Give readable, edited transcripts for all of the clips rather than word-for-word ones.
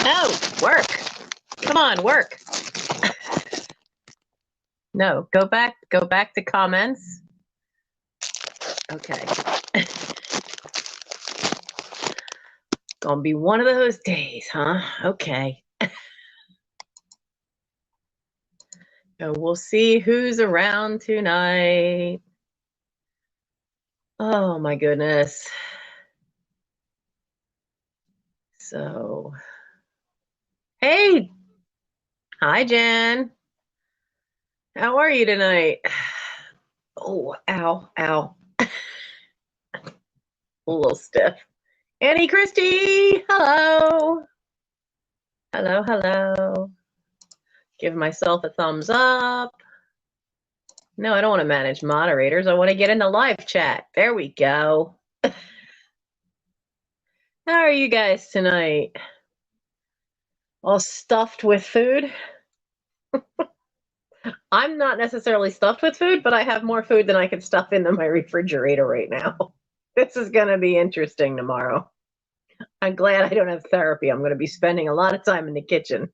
Oh, work. Come on, work. No, go back to comments. Okay. Gonna be one of those days, huh? Okay. So we'll see who's around tonight. Oh my goodness. So, hey. Hi, Jen. How are you tonight? Oh, ow, ow. A little stiff. Annie Christie, hello. Hello, hello. Give myself a thumbs up. No, I don't want to manage moderators. I want to get in the live chat. There we go. How are you guys tonight? All stuffed with food? I'm not necessarily stuffed with food, but I have more food than I can stuff into my refrigerator right now. This is going to be interesting tomorrow. I'm glad I don't have therapy. I'm going to be spending a lot of time in the kitchen.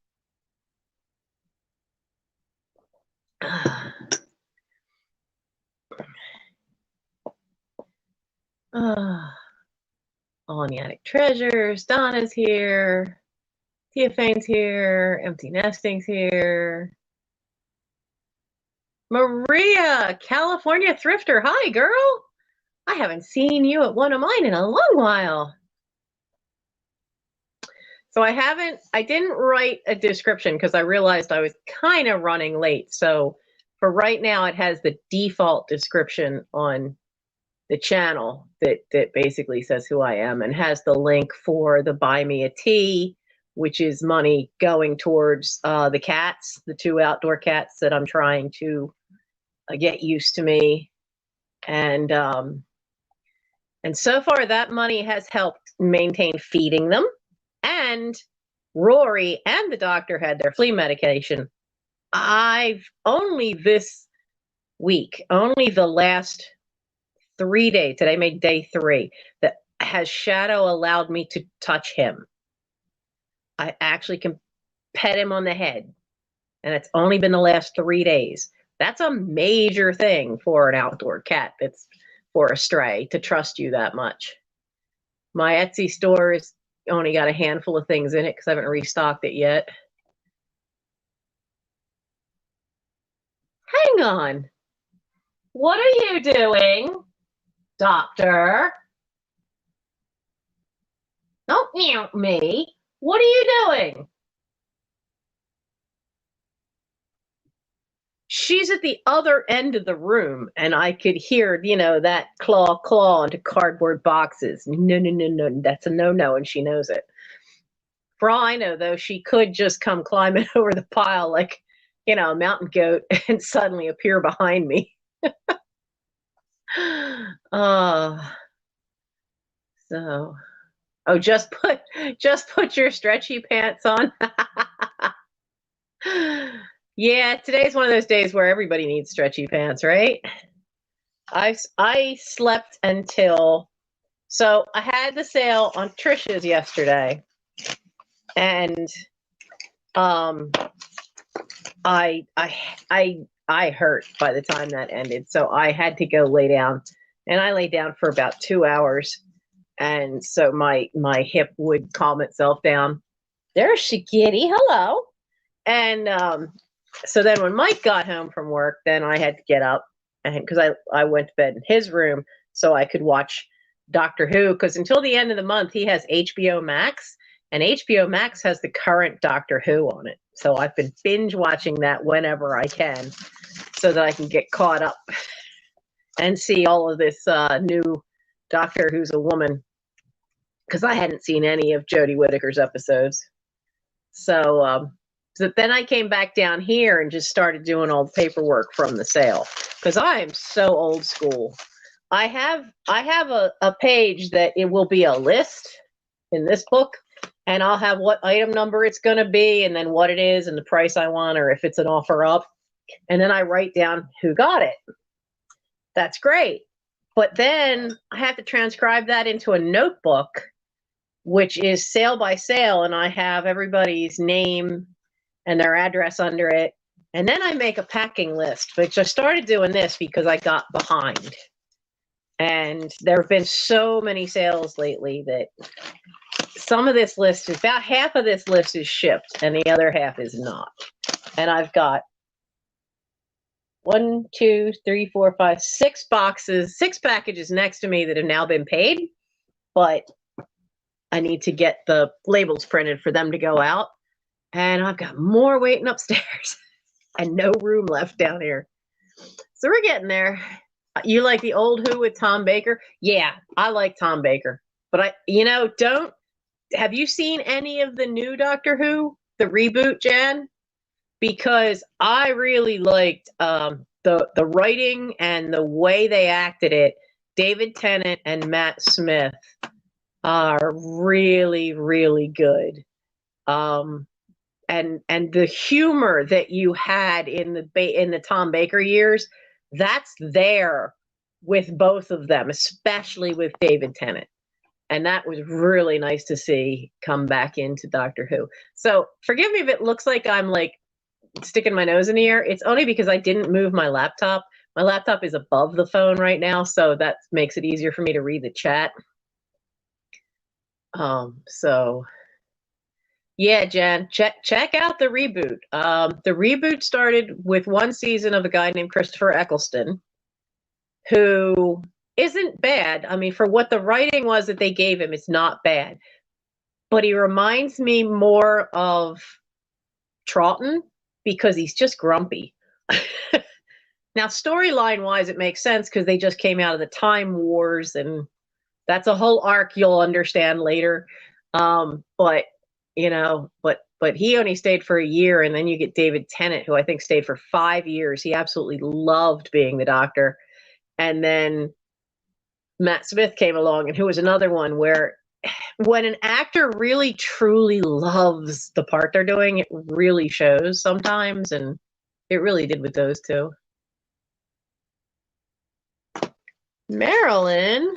Onionic Treasures, Donna's here, Theophane's here, Empty Nesting's here. Maria, California Thrifter, hi girl. I haven't seen you at one of mine in a long while. So I didn't write a description because I realized I was kind of running late. So for right now, it has the default description on the channel that basically says who I am and has the link for the Buy Me a Tea, which is money going towards the cats, the 2 outdoor cats that I'm trying to get used to me. And so far that money has helped maintain feeding them. And Rory and the doctor had their flea medication. I've only this week, only the last 3 days, today made day 3, that has Shadow allowed me to touch him. I actually can pet him on the head, and it's only been the last 3 days. That's a major thing for an outdoor cat that's for a stray, to trust you that much. My Etsy store has only got a handful of things in it because I haven't restocked it yet. Hang on. What are you doing, doctor? Don't mute me. What are you doing? She's at the other end of the room, and I could hear, that claw into cardboard boxes. No, that's a no, and she knows it. For all I know, though, she could just come climbing over the pile like, a mountain goat and suddenly appear behind me. Just put your stretchy pants on. Yeah, today's one of those days where everybody needs stretchy pants, right? I slept until, so I had the sale on Trisha's yesterday, and I hurt by the time that ended, so I had to go lay down, and I lay down for about 2 hours, and so my hip would calm itself down. There's Shikiti, hello. And so then when Mike got home from work, then I had to get up, and because I went to bed in his room so I could watch Doctor Who, because until the end of the month he has HBO Max, and HBO Max has the current Doctor Who on it. So I've been binge watching that whenever I can so that I can get caught up and see all of this new Doctor Who's a woman, because I hadn't seen any of Jodie Whittaker's episodes. So then I came back down here and just started doing all the paperwork from the sale, because I am so old school. I have a page that it will be a list in this book, and I'll have what item number it's going to be, and then what it is, and the price I want, or if it's an offer up, and then I write down who got it. That's great. But then I have to transcribe that into a notebook, which is sale by sale, and I have everybody's name and their address under it. And then I make a packing list, which I started doing this because I got behind. And there have been so many sales lately that some of this list is about half of this list is shipped and the other half is not. And I've got 1, 2, 3, 4, 5, 6 boxes, 6 packages next to me that have now been paid, but I need to get the labels printed for them to go out. And I've got more waiting upstairs and no room left down here. So we're getting there. You like the old Who with Tom Baker? Yeah, I like Tom Baker. But have you seen any of the new Doctor Who, the reboot, Jan? Because I really liked the writing and the way they acted it. David Tennant and Matt Smith are really, really good. And the humor that you had in the Tom Baker years, that's there with both of them, especially with David Tennant. And that was really nice to see come back into Doctor Who. So forgive me if it looks like I'm like sticking my nose in the air. It's only because I didn't move my laptop. My laptop is above the phone right now, so that makes it easier for me to read the chat. So yeah, Jen, check out the reboot. The reboot started with one season of a guy named Christopher Eccleston, who isn't bad. I mean, for what the writing was that they gave him, it's not bad. But he reminds me more of Troughton because he's just grumpy. Now, storyline wise, it makes sense because they just came out of the Time Wars, and that's a whole arc you'll understand later. But he only stayed for a year, and then you get David Tennant, who I think stayed for 5 years. He absolutely loved being the Doctor. And then Matt Smith came along, and who was another one where when an actor really truly loves the part they're doing, it really shows sometimes, and it really did with those two. Marilyn,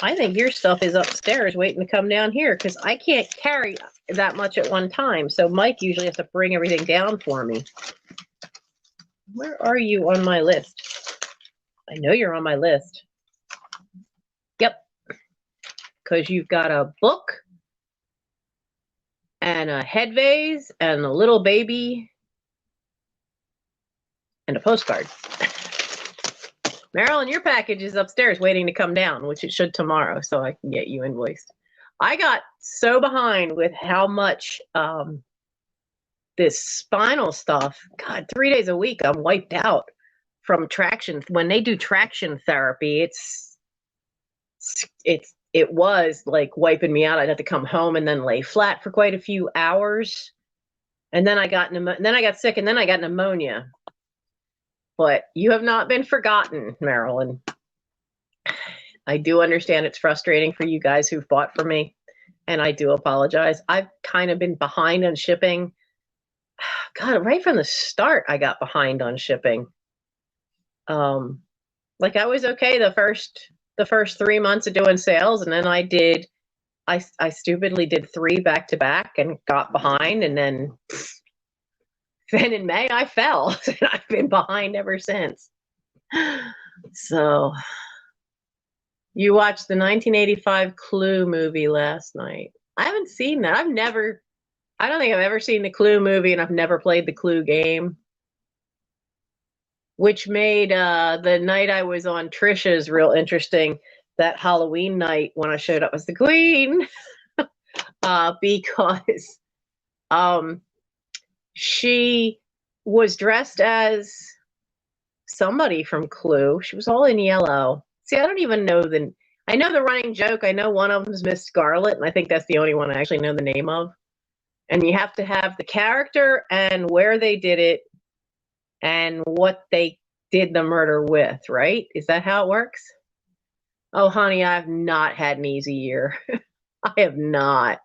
I think your stuff is upstairs waiting to come down here because I can't carry that much at one time. So Mike usually has to bring everything down for me. Where are you on my list? I know you're on my list. Yep. Because you've got a book and a head vase and a little baby and a postcard. Marilyn, your package is upstairs waiting to come down, which it should tomorrow, so I can get you invoiced. I got so behind with how much this spinal stuff. God, 3 days a week, I'm wiped out from traction. When they do traction therapy, it was like wiping me out. I'd have to come home and then lay flat for quite a few hours. And then I got sick, and then I got pneumonia. But you have not been forgotten, Marilyn. I do understand it's frustrating for you guys who've bought from me, and I do apologize. I've kind of been behind on shipping. God, right from the start, I got behind on shipping. Like I was okay the first 3 months of doing sales, and then I stupidly did 3 back to back and got behind, and then in May I fell, and I've been behind ever since. So you watched the 1985 Clue movie last night. I haven't seen that. I don't think I've ever seen the Clue movie, and I've never played the Clue game, which made the night I was on Trisha's real interesting. That Halloween night when I showed up as the Queen, because she was dressed as somebody from Clue. She was all in yellow. See, I don't even know I know the running joke. I know one of them is Miss Scarlet, and I think that's the only one I actually know the name of. And you have to have the character and where they did it and what they did the murder with, right? Is that how it works? Oh, honey, I've not had an easy year. I have not.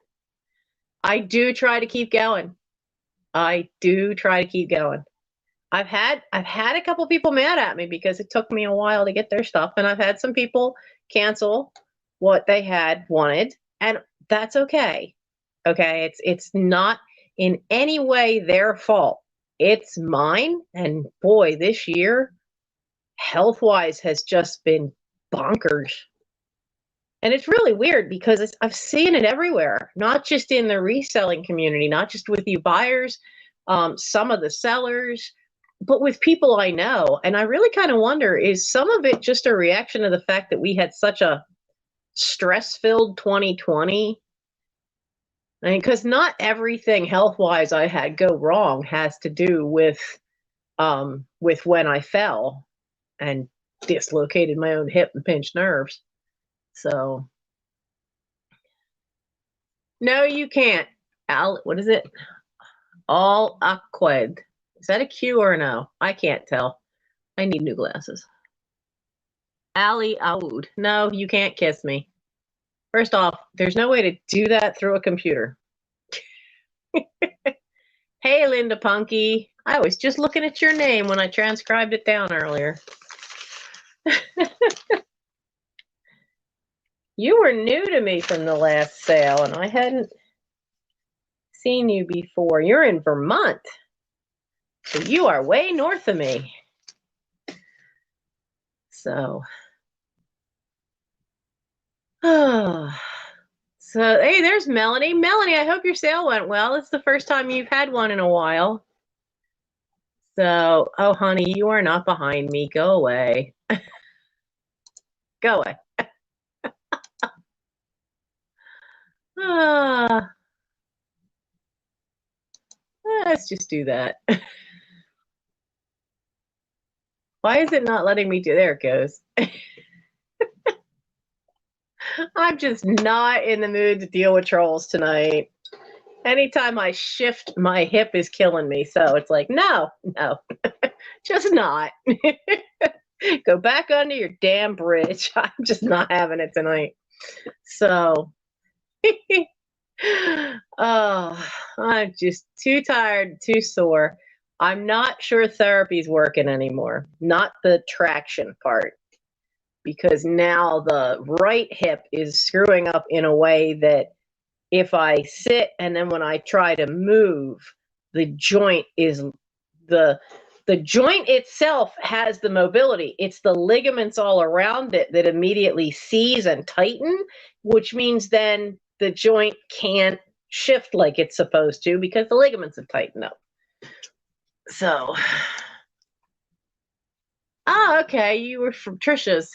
I do try to keep going. I've had a couple people mad at me because it took me a while to get their stuff, and I've had some people cancel what they had wanted, and that's okay. Okay, it's not in any way their fault. It's mine, and boy, this year, health-wise, has just been bonkers. And it's really weird because I've seen it everywhere, not just in the reselling community, not just with you buyers, some of the sellers, but with people I know. And I really kind of wonder, is some of it just a reaction to the fact that we had such a stress-filled 2020? I mean, because not everything health-wise I had go wrong has to do with when I fell and dislocated my own hip and pinched nerves. So no, you can't. What is it? All aqued. Is that a Q or an O? I can't tell. I need new glasses. Ali Aoud. No, you can't kiss me. First off, there's no way to do that through a computer. Hey, Linda Punky. I was just looking at your name when I transcribed it down earlier. You were new to me from the last sale, and I hadn't seen you before. You're in Vermont, so you are way north of me. So, so hey, there's Melanie. Melanie, I hope your sale went well. It's the first time you've had one in a while. So, oh, honey, you are not behind me. Go away. Go away. Let's just do that. Why is it not letting me do? There it goes. I'm just not in the mood to deal with trolls tonight. Anytime I shift, my hip is killing me. So it's like, no, just not. Go back under your damn bridge. I'm just not having it tonight. So, oh, I'm just too tired, too sore. I'm not sure therapy's working anymore. Not the traction part. Because now the right hip is screwing up in a way that if I sit and then when I try to move, the joint itself has the mobility. It's the ligaments all around it that immediately seize and tighten, which means then the joint can't shift like it's supposed to because the ligaments have tightened up. So, okay, you were from Trisha's.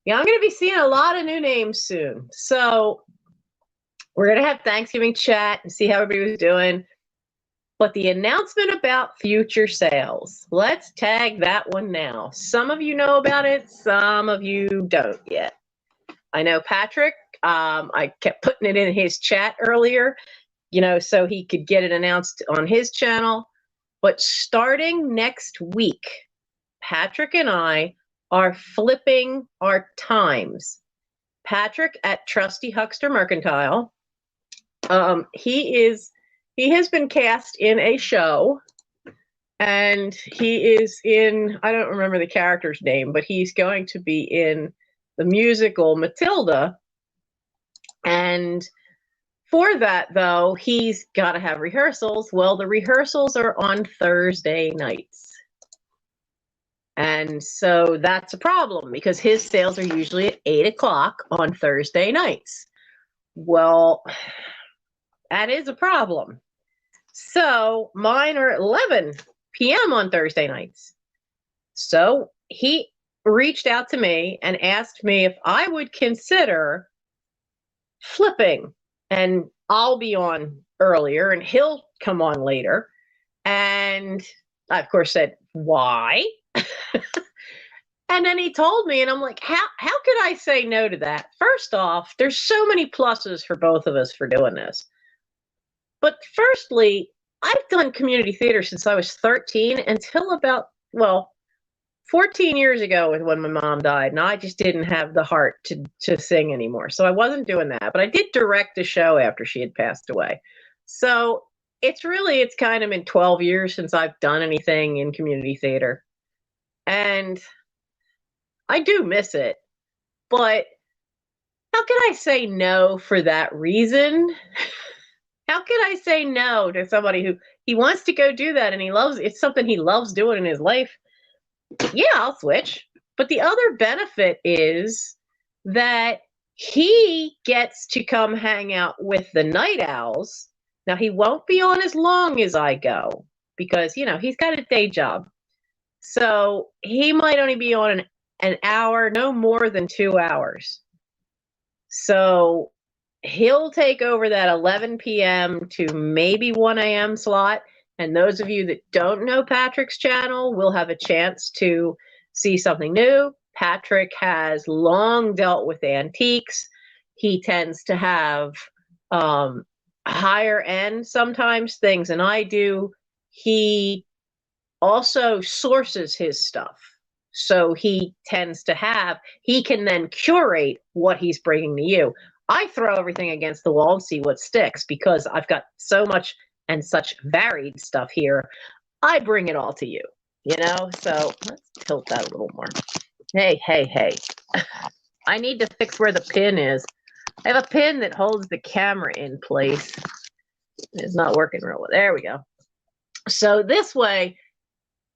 Yeah, I'm going to be seeing a lot of new names soon. So we're going to have Thanksgiving chat and see how everybody was doing. But the announcement about future sales, let's tag that one now. Some of you know about it. Some of you don't yet. I know Patrick, I kept putting it in his chat earlier, so he could get it announced on his channel. But starting next week, Patrick and I are flipping our times. Patrick at Trusty Huckster Mercantile. He has been cast in a show, and he is in, I don't remember the character's name, but he's going to be in the musical Matilda. And for that, though, he's got to have rehearsals. Well, the rehearsals are on Thursday nights. And so that's a problem because his sales are usually at 8 o'clock on Thursday nights. Well, that is a problem. So mine are at 11 p.m. on Thursday nights. So he reached out to me and asked me if I would consider flipping, and I'll be on earlier and he'll come on later. And I, of course, said, why? And then he told me, and I'm like, how could I say no to that? First off, there's so many pluses for both of us for doing this. But firstly, I've done community theater since I was 13 until about, 14 years ago when my mom died, and I just didn't have the heart to sing anymore. So I wasn't doing that, but I did direct a show after she had passed away. So it's kind of been 12 years since I've done anything in community theater. And I do miss it. But how can I say no for that reason? How can I say no to somebody who he wants to go do that and he loves it's something he loves doing in his life? Yeah, I'll switch. But the other benefit is that he gets to come hang out with the night owls. Now, he won't be on as long as I go because, he's got a day job. So he might only be on an hour, no more than 2 hours. So he'll take over that 11 p.m. to maybe 1 a.m. slot. And those of you that don't know Patrick's channel will have a chance to see something new. Patrick has long dealt with antiques. He tends to have higher end sometimes things than I do. He also sources his stuff. So he can then curate what he's bringing to you. I throw everything against the wall and see what sticks because I've got so much and such varied stuff here. I bring it all to you, So let's tilt that a little more. Hey. I need to fix where the pin is. I have a pin that holds the camera in place. It's not working real well. There we go. So this way,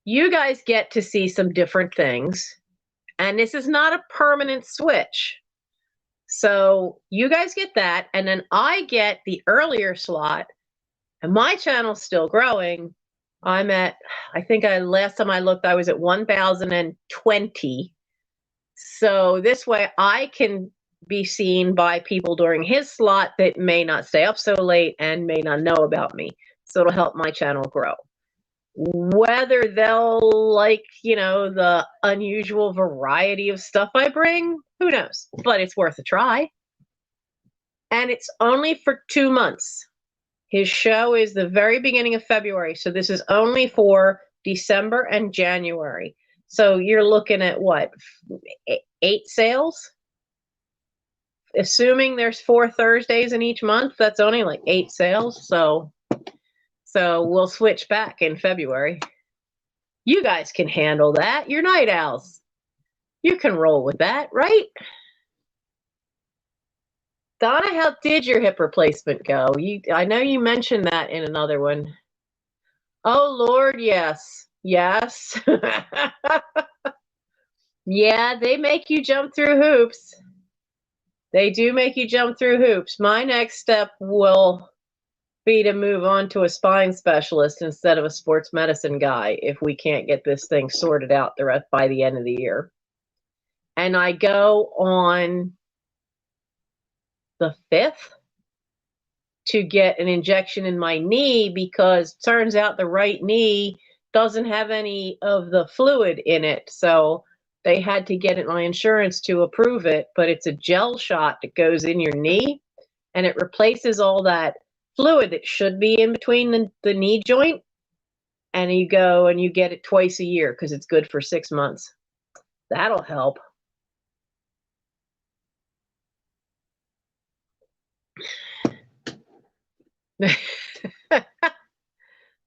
you guys get to see some different things. And this is not a permanent switch. So you guys get that, and then I get the earlier slot, and my channel's still growing. I'm at, last time I looked, I was at 1,020. So this way I can be seen by people during his slot that may not stay up so late and may not know about me. So it'll help my channel grow. Whether they'll like, the unusual variety of stuff I bring, who knows? But it's worth a try. And it's only for 2 months. His show is the very beginning of February. So this is only for December and January. So you're looking at what? 8 sales? Assuming there's 4 Thursdays in each month, that's only like 8 sales. So we'll switch back in February. You guys can handle that. You're night owls. You can roll with that, right? Donna, how did your hip replacement go? I know you mentioned that in another one. Oh, Lord, yes. Yes. Yeah, they make you jump through hoops. They do make you jump through hoops. My next step will be to move on to a spine specialist instead of a sports medicine guy if we can't get this thing sorted out by the end of the year. And I go on the 5th to get an injection in my knee because it turns out the right knee doesn't have any of the fluid in it. So they had to get my insurance to approve it, but it's a gel shot that goes in your knee and it replaces all that fluid that should be in between the knee joint. And you go and you get it twice a year because it's good for 6 months. That'll help. The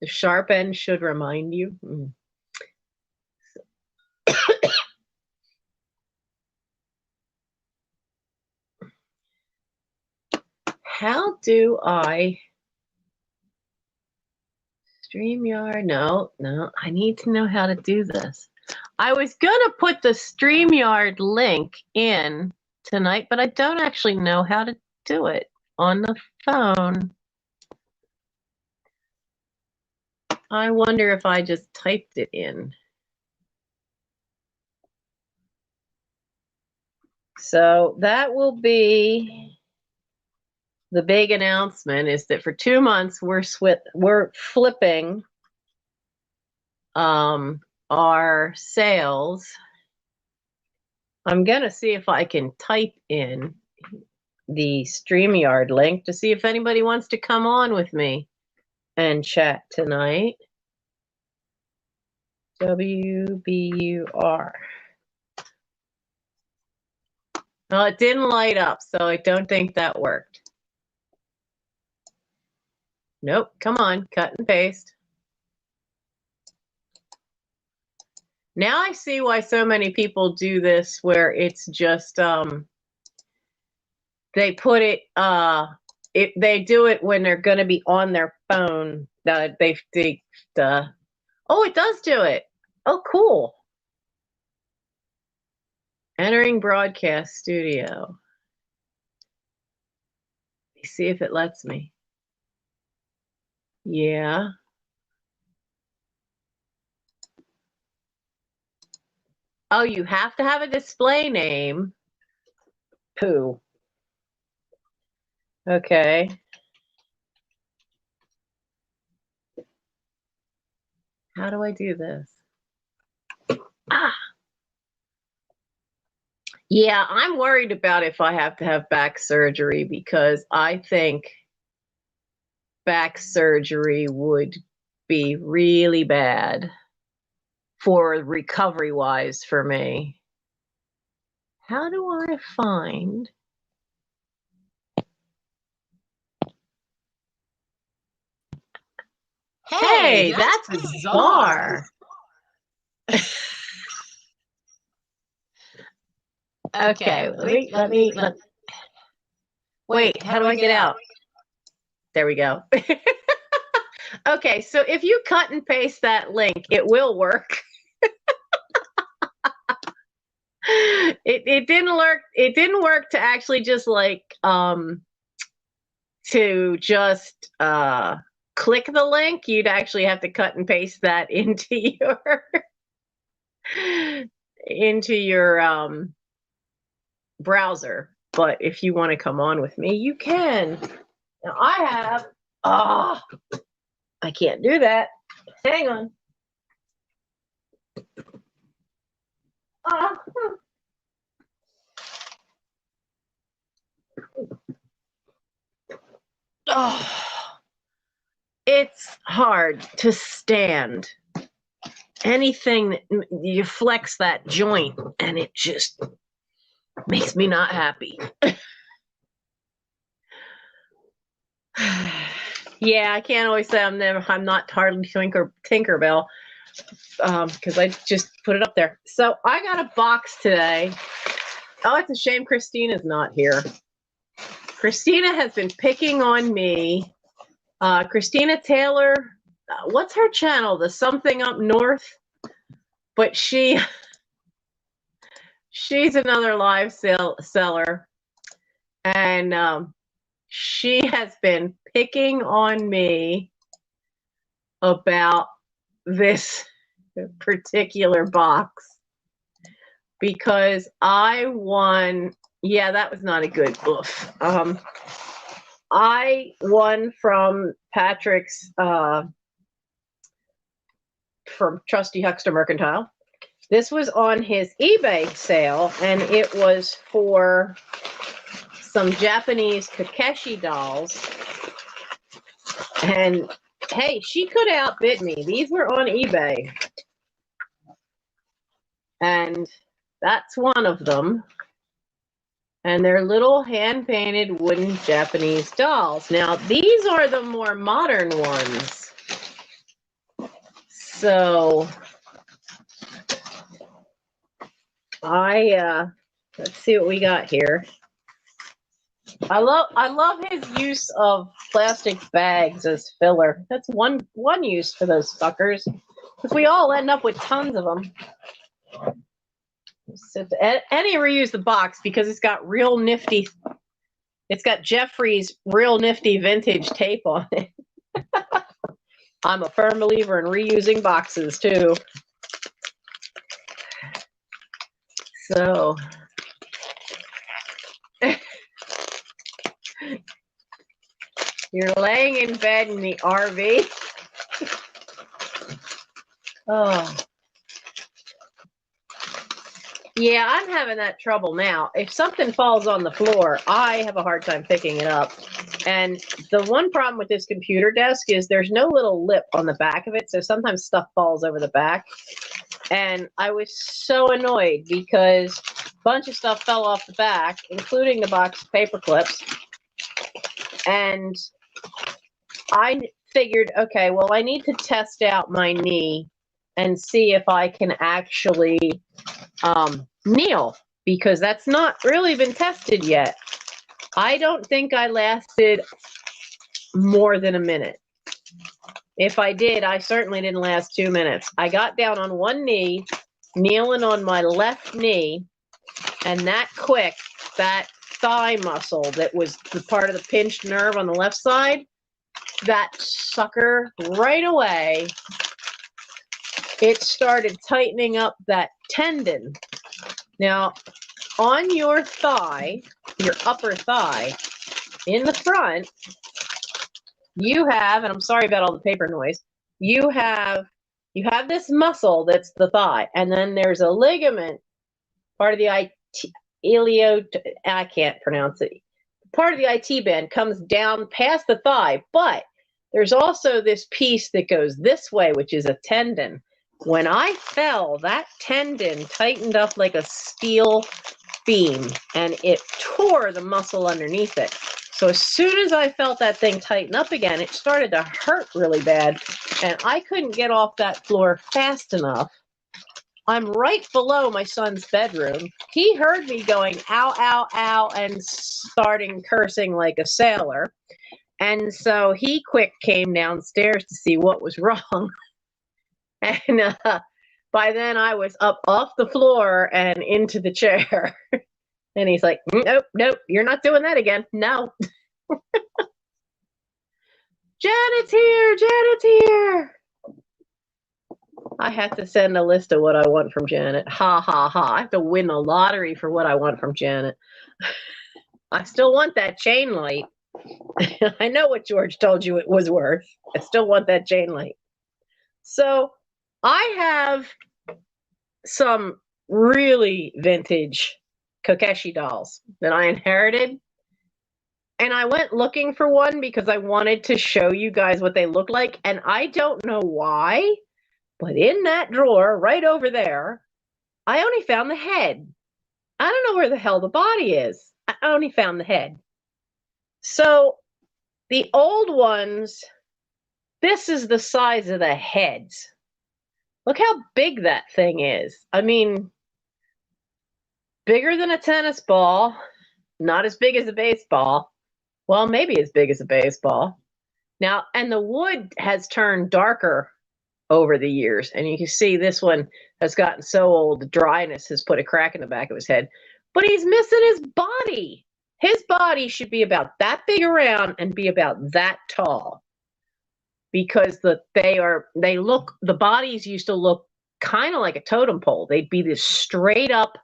sharp end should remind you. How do I StreamYard? No, I need to know how to do this. I was going to put the StreamYard link in tonight, but I don't actually know how to do it on the phone. I wonder if I just typed it in. So that will be the big announcement, is that for 2 months we're flipping our sales. I'm going to see if I can type in the StreamYard link to see if anybody wants to come on with me and chat tonight. WBUR. Well, it didn't light up, so I don't think that worked. Nope. Come on. Cut and paste. Now I see why so many people do this, where it's just they put it they do it when they're going to be on their phone. Oh, it does do it. Oh, cool. Entering broadcast studio. Let's see if it lets me. Yeah. Oh, you have to have a display name. Pooh. Okay. How do I do this? Ah. Yeah, I'm worried about if I have to have back surgery, because I think back surgery would be really bad for recovery-wise for me. How do I find... Hey, that's bizarre. Okay, let me wait, how do I get out? There we go. Okay, so if you cut and paste that link, it will work. It didn't work to actually just like to just click the link. You'd actually have to cut and paste that into your browser. But if you want to come on with me, you can. Now I can't do that. Hang on. It's hard to stand anything that you flex that joint, and it just makes me not happy. Yeah, I can't always say I'm not hardly Tinkerbell, because I just put it up there. So I got a box today. Oh, it's a shame Christina's not here. Christina has been picking on me. Christina Taylor, what's her channel? The Something Up North. But she's another live seller, and she has been picking on me about this particular box because I won. Yeah, that was not a good oof. I won from Patrick's from Trusty Huckster Mercantile. This was on his eBay sale, and it was for some Japanese Takeshi dolls. And hey, she could have outbid me. These were on eBay. And that's one of them. And they're little hand-painted wooden Japanese dolls. Now, these are the more modern ones. So let's see what we got here. I love his use of plastic bags as filler. That's one use for those fuckers. Because we all end up with tons of them. So, and he reused the box because it's got real nifty. It's got Jeffrey's real nifty vintage tape on it. I'm a firm believer in reusing boxes too. So you're laying in bed in the RV. Oh. Yeah, I'm having that trouble now. If something falls on the floor, I have a hard time picking it up. And the one problem with this computer desk is there's no little lip on the back of it, so sometimes stuff falls over the back. And I was so annoyed because a bunch of stuff fell off the back, including the box of paper clips. And I figured, okay, well, I need to test out my knee and see if I can actually kneel, because that's not really been tested yet. I don't think I lasted more than a minute. If I did, I certainly didn't last 2 minutes. I got down on one knee, kneeling on my left knee, and that quick, that thigh muscle that was the part of the pinched nerve on the left side, that sucker right away, it started tightening up that tendon. Now, on your thigh, your upper thigh, in the front, you have, and I'm sorry about all the paper noise, you have this muscle that's the thigh, and then there's a ligament, part of the I can't pronounce it. Part of the IT band comes down past the thigh, but there's also this piece that goes this way, which is a tendon. When I fell, that tendon tightened up like a steel beam, and it tore the muscle underneath it. So as soon as I felt that thing tighten up again, it started to hurt really bad, and I couldn't get off that floor fast enough. I'm right below my son's bedroom. He heard me going, ow, ow, ow, and starting cursing like a sailor. And so he quick came downstairs to see what was wrong. And by then I was up off the floor and into the chair. And he's like, nope, nope, you're not doing that again. No. Janet's here, Janet's here. I have to send a list of what I want from Janet. Ha, ha, ha. I have to win the lottery for what I want from Janet. I still want that chain light. I know what George told you it was worth. I still want that chain light. So I have some really vintage Kokeshi dolls that I inherited. And I went looking for one because I wanted to show you guys what they look like. And I don't know why, but in that drawer right over there, I only found the head. I don't know where the hell the body is. I only found the head. So the old ones, this is the size of the heads. Look how big that thing is. I mean, bigger than a tennis ball, not as big as a baseball. Well, maybe as big as a baseball. Now, and the wood has turned darker over the years. And you can see this one has gotten so old, the dryness has put a crack in the back of his head. But he's missing his body. His body should be about that big around and be about that tall. Because the bodies used to look kind of like a totem pole. They'd be this straight up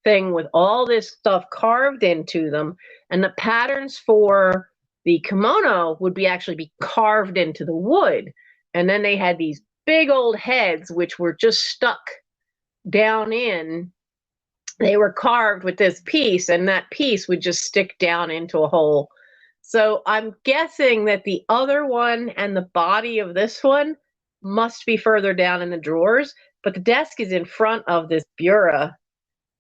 thing with all this stuff carved into them, and the patterns for the kimono would actually be carved into the wood. And then they had these big old heads which were just stuck down in. They were carved with this piece, and that piece would just stick down into a hole. So I'm guessing that the other one and the body of this one must be further down in the drawers, but the desk is in front of this bureau.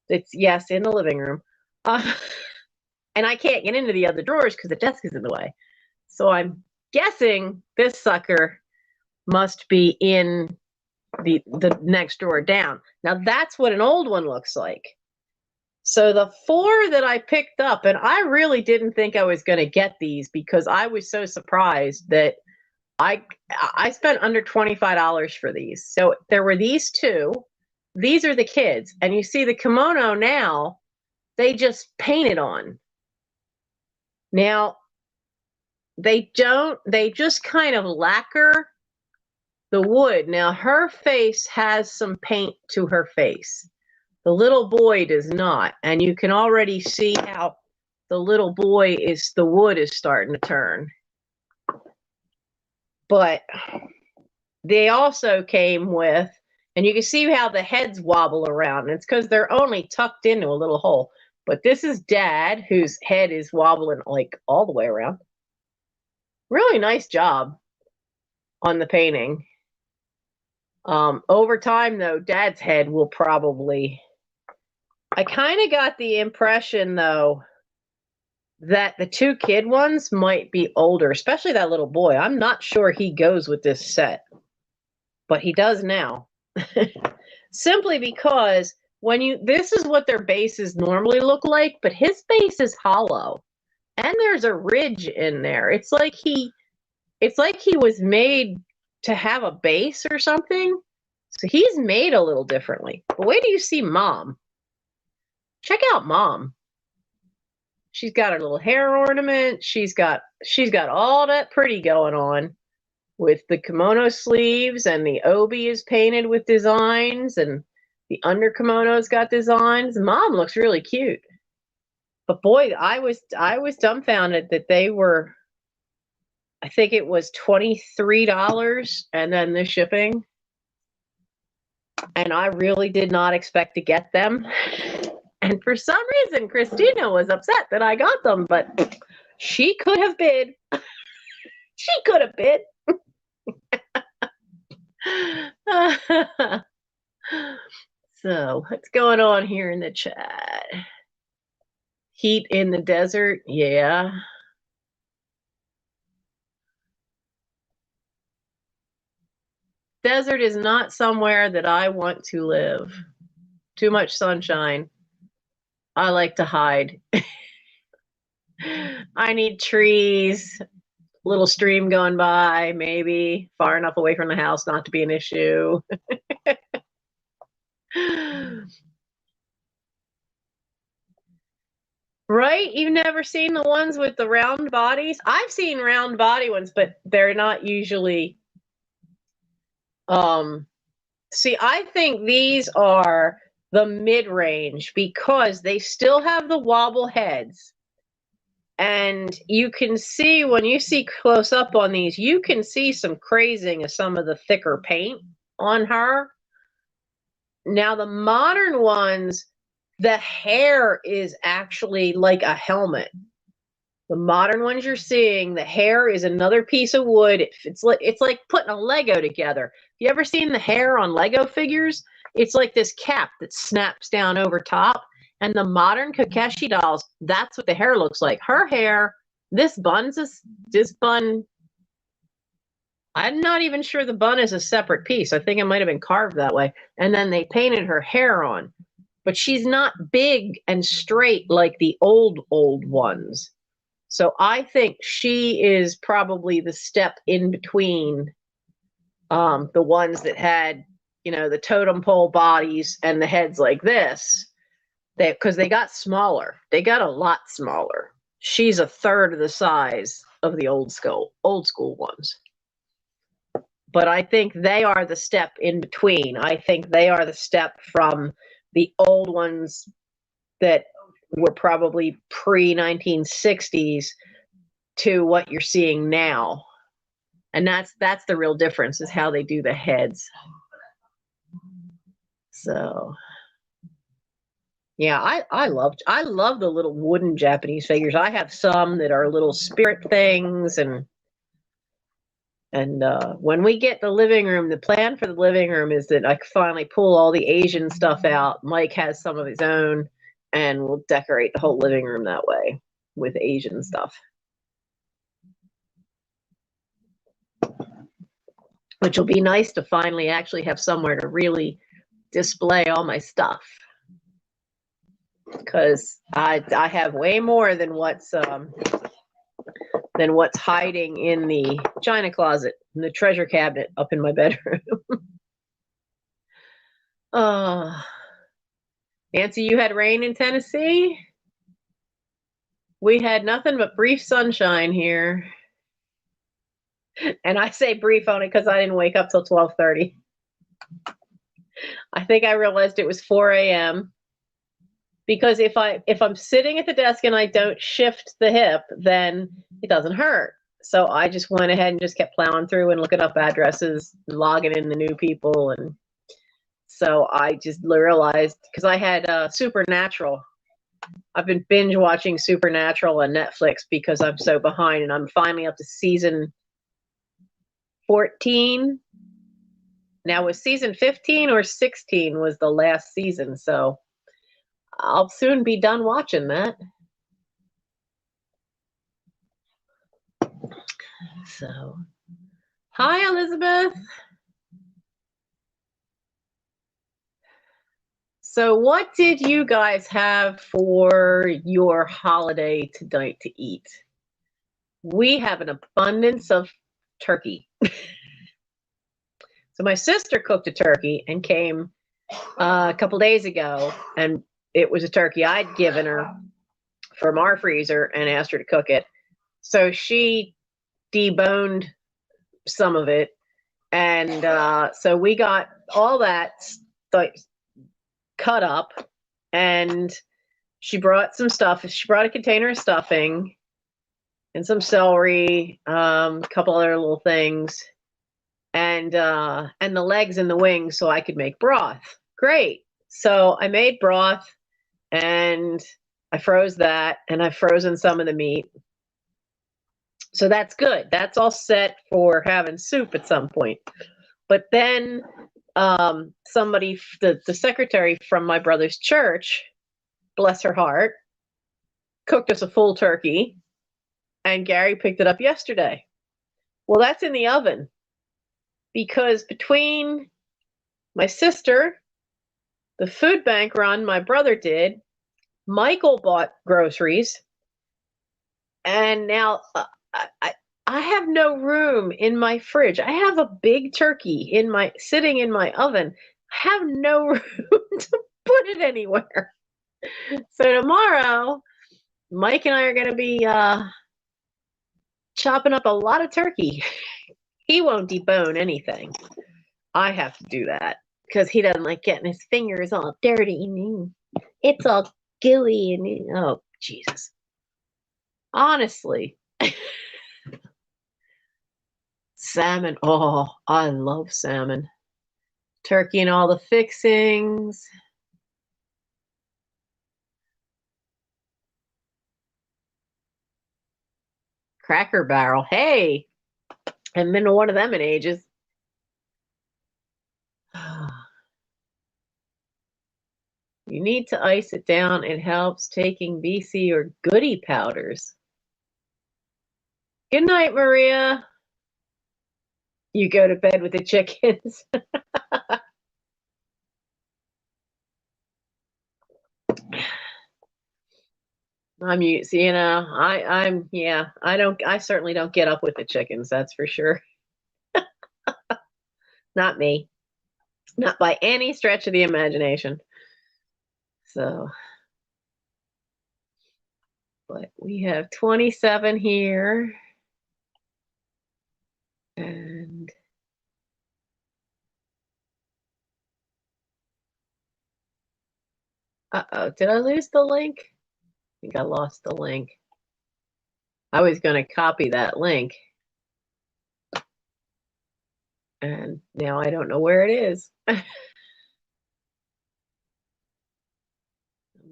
It's, yes, in the living room. And I can't get into the other drawers because the desk is in the way. So I'm guessing this sucker must be in the next drawer down. Now that's what an old one looks like. So the 4 that I picked up, and I really didn't think I was going to get these because I was so surprised that I spent under $25 for these. So there were these 2. These are the kids. And you see the kimono now, they just painted on. Now, they just kind of lacquer the wood. Now, her face has some paint to her face. The little boy does not. And you can already see how the little boy the wood is starting to turn. But they also came with, and you can see how the heads wobble around. It's because they're only tucked into a little hole. But this is Dad, whose head is wobbling like all the way around. Really nice job on the painting. Over time, though, Dad's head will probably... I kind of got the impression, though, that the two kid ones might be older, especially that little boy. I'm not sure he goes with this set, but he does now. Simply because this is what their bases normally look like, but his base is hollow and there's a ridge in there. It's like he was made to have a base or something. So he's made a little differently. But wait till you see Mom. Check out Mom. She's got her little hair ornament. She's got all that pretty going on with the kimono sleeves, and the obi is painted with designs, and the under kimono's got designs. Mom looks really cute. But boy, I was dumbfounded that they were, I think it was $23 and then the shipping. And I really did not expect to get them. And for some reason, Christina was upset that I got them, but she could have bid. She could have bid. So, what's going on here in the chat? Heat in the desert, yeah. Desert is not somewhere that I want to live. Too much sunshine. I like to hide. I need trees, little stream going by, maybe far enough away from the house not to be an issue. Right? You've never seen the ones with the round bodies? I've seen round body ones, but they're not usually. See, I think these are the mid-range because they still have the wobble heads. And you can see, when you see close up on these, you can see some crazing of some of the thicker paint on her. Now, the modern ones, the hair is actually like a helmet. The modern ones you're seeing, the hair is another piece of wood. It's like putting a Lego together. You ever seen the hair on Lego figures? It's like this cap that snaps down over top. And the modern Kokeshi dolls, that's what the hair looks like. Her hair, this bun, I'm not even sure the bun is a separate piece. I think it might have been carved that way. And then they painted her hair on. But she's not big and straight like the old ones. So I think she is probably the step in between the ones that had, the totem pole bodies and the heads like this. Because they got smaller. They got a lot smaller. She's a third of the size of the old school ones. But I think they are the step in between. I think they are the step from the old ones that were probably pre-1960s to what you're seeing now. And that's the real difference, is how they do the heads. So yeah, I love the little wooden Japanese figures. I have some that are little spirit things, and when we get the living room, the plan for the living room is that I finally pull all the Asian stuff out. Mike has some of his own, and we'll decorate the whole living room that way with Asian stuff. Which will be nice to finally actually have somewhere to really display all my stuff. Because I have way more than what's hiding in the china closet, in the treasure cabinet up in my bedroom. Nancy, you had rain in Tennessee? We had nothing but brief sunshine here. And I say brief only because I didn't wake up till 12:30. I think I realized it was 4 a.m. Because if I'm sitting at the desk and I don't shift the hip, then it doesn't hurt. So I just went ahead and just kept plowing through and looking up addresses, logging in the new people. And so I just realized, because I had Supernatural. I've been binge watching Supernatural on Netflix because I'm so behind, and I'm finally up to season 14. Now, was season 15 or 16 was the last season, so I'll soon be done watching that. So, hi, Elizabeth. So, what did you guys have for your holiday tonight to eat? We have an abundance of turkey. So, my sister cooked a turkey and came a couple days ago, and it was a turkey I'd given her from our freezer and asked her to cook it. So, she deboned some of it, and so we got all that cut up, and she brought some stuff. She brought a container of stuffing and some celery, a couple other little things, and the legs and the wings so I could make broth. Great. So I made broth, and I froze that, and I've frozen some of the meat. So that's good. That's all set for having soup at some point. But then somebody, the secretary from my brother's church, bless her heart, cooked us a full turkey, and Gary picked it up yesterday. Well, that's in the oven, because between my sister, the food bank run my brother did, Michael bought groceries, and now I have no room in my fridge. I have a big turkey sitting in my oven. I have no room to put it anywhere. So tomorrow, Mike and I are going to be chopping up a lot of turkey. He won't debone anything. I have to do that because he doesn't like getting his fingers all dirty. It's all gooey and oh, Jesus. Honestly. Salmon. Oh, I love salmon. Turkey and all the fixings. Cracker Barrel. Hey, I haven't been to one of them in ages. You need to ice it down. It helps taking BC or goody powders. Good night, Maria. You go to bed with the chickens. I certainly don't get up with the chickens, that's for sure. Not me. Not by any stretch of the imagination. So, but we have 27 here. And uh-oh, did I lose the link? I think I lost the link. I was going to copy that link. And now I don't know where it is.